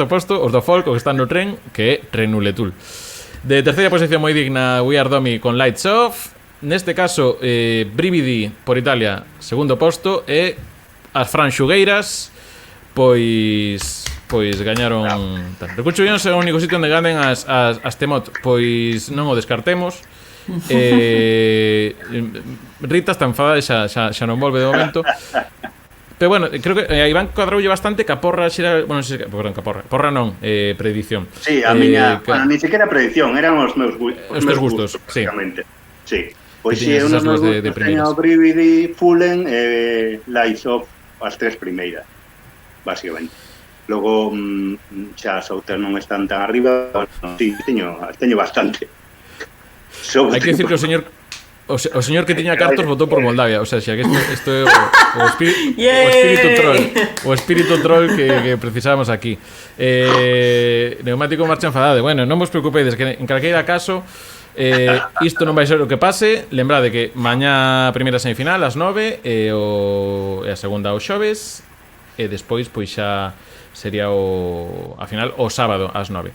posto, os do Folk, que están no tren, que é Trenuletul. De terceira posición moi digna, We Are Domi con Lights Off. Neste caso, Brividi por Italia, segundo posto. E as Franxugueiras, pois gañaron. Recunchuguións é o único sitio onde ganen as Temot. Pois non o descartemos. Rita está enfadada e xa non volve de momento. Pero bueno, creo que a Iván cuadroulle bastante que a Porra xera... Bueno, Porra non, predicción. Sí, a miña... Bueno, ni sequera predicción, eran os meus gustos, sí. Sí. Pois si, é unos meus gustos, teño Brividi, Fullen e Lights Off as tres primeiras, básicamente. Logo, xa as outras non están tan arriba, sí, teño bastante. Hai que decir que o señor que tiña cartos votou por Moldavia. O sea, xa que isto é o espírito troll. O espírito troll que precisábamos aquí. Neumático marcha enfadado. Bueno, non vos preocupedes, que en calqueira caso isto non vai ser o que pase. Lembrade que mañá a primeira semifinal ás 9 e a segunda aos xoves. E despois pois xa sería a final o sábado ás 9.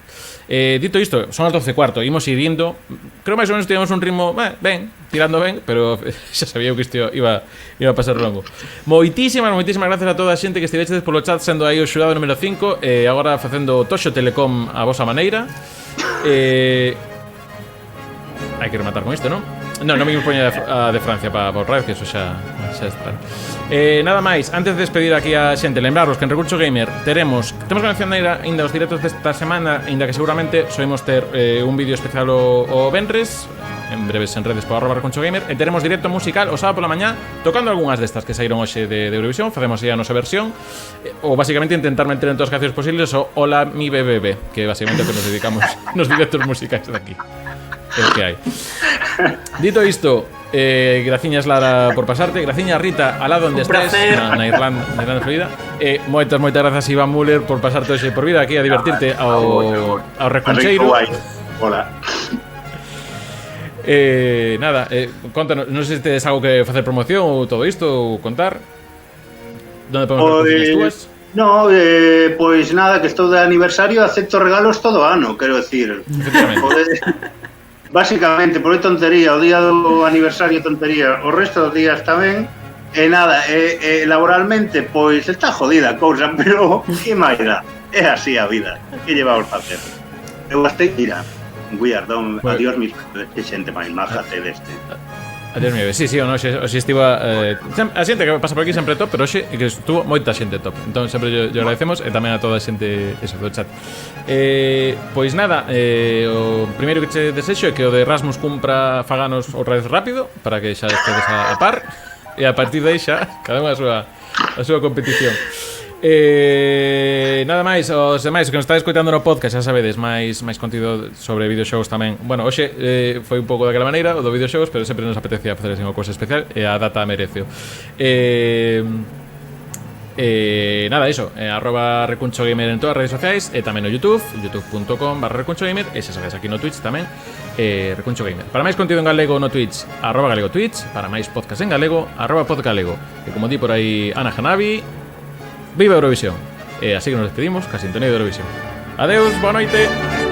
Dito isto, son as 12:15, imos ir indo. Creo máis ou menos tivemos un ritmo ben, tirando ben, pero xa sabía que isto iba a pasar longo. Moitísimas gracias a toda a xente que estivechedes polo chat, sendo aí o xurado número 5 e agora facendo Toxo Telecom a vosa maneira. Hai que rematar con isto, non? Non me impoño a de Francia para ahorrar, que eso xa está. Nada máis, antes de despedir aquí a xente, lembraros que en Recurso Gamer temos canción ainda os directos desta semana, ainda que seguramente soimos ter un vídeo especial o venres, en breves en redes por @RecunchoGamer, e teremos directo musical o sábado pola mañá tocando algunhas destas que saíron hoxe de Eurovisión. Facemos aí a nosa versión, ou basicamente intentar meter en todas as cancións posibles o Hola mi bebé, que basicamente que nos dedicamos nos directos musicais de aquí. É o que hai. Dito isto, graciñas Lara por pasarte, graciñas Rita al lado onde estés na Irlanda Florida, moitas grazas Iván Müller por pasarte hoxe por vida aquí a divertirte ao recuncheiro. Hola. Nada, contanos, non sei se tedes algo que facer promoción ou todo isto ou contar. Donde podemos ver cousas túas? No, pois nada, que estou de aniversario, acepto regalos todo ano, quero decir. Básicamente, por tontería, o día do aniversario tontería, o resto dos días tamén. E nada, laboralmente, pois está jodida a cousa, pero que máis dá? É así a vida, que llevamos a facer. Eu gastei, mira, We Are Done, adiós mis xente máis maja te deste. Adiós mi bebé, sí, hoxe estiva a xente que pasa por aquí sempre top, pero hoxe que estuvo moita xente top. Entón sempre yo agradecemos e tamén a toda a xente eso do chat. Pois nada, o primeiro que che desexo é que o de Erasmus cumpra faganos outra vez rápido para que xa estedes a par e a partir de aí xa cada unha a súa competición. Nada máis, os demais que nos estáis escoitando no podcast, xa sabedes, máis contido sobre videoxogos tamén. Bueno, hoxe foi un pouco daquela maneira o do videoxogos, pero sempre nos apetecía facer así unha cousa especial e a data mereceo. Nada, iso, @recunchogamer en todas as redes sociais e tamén no YouTube, youtube.com/recunchogamer, e se sabedes aquí no Twitch tamén, recunchogamer. Para máis contido en galego no Twitch, @galegotwitch, para máis podcast en galego, @podgalego. E como di por aí Ana Hanabi, viva Eurovisión. E así que nos despedimos, ca sintonía de Eurovisión. Adeus, boa noite.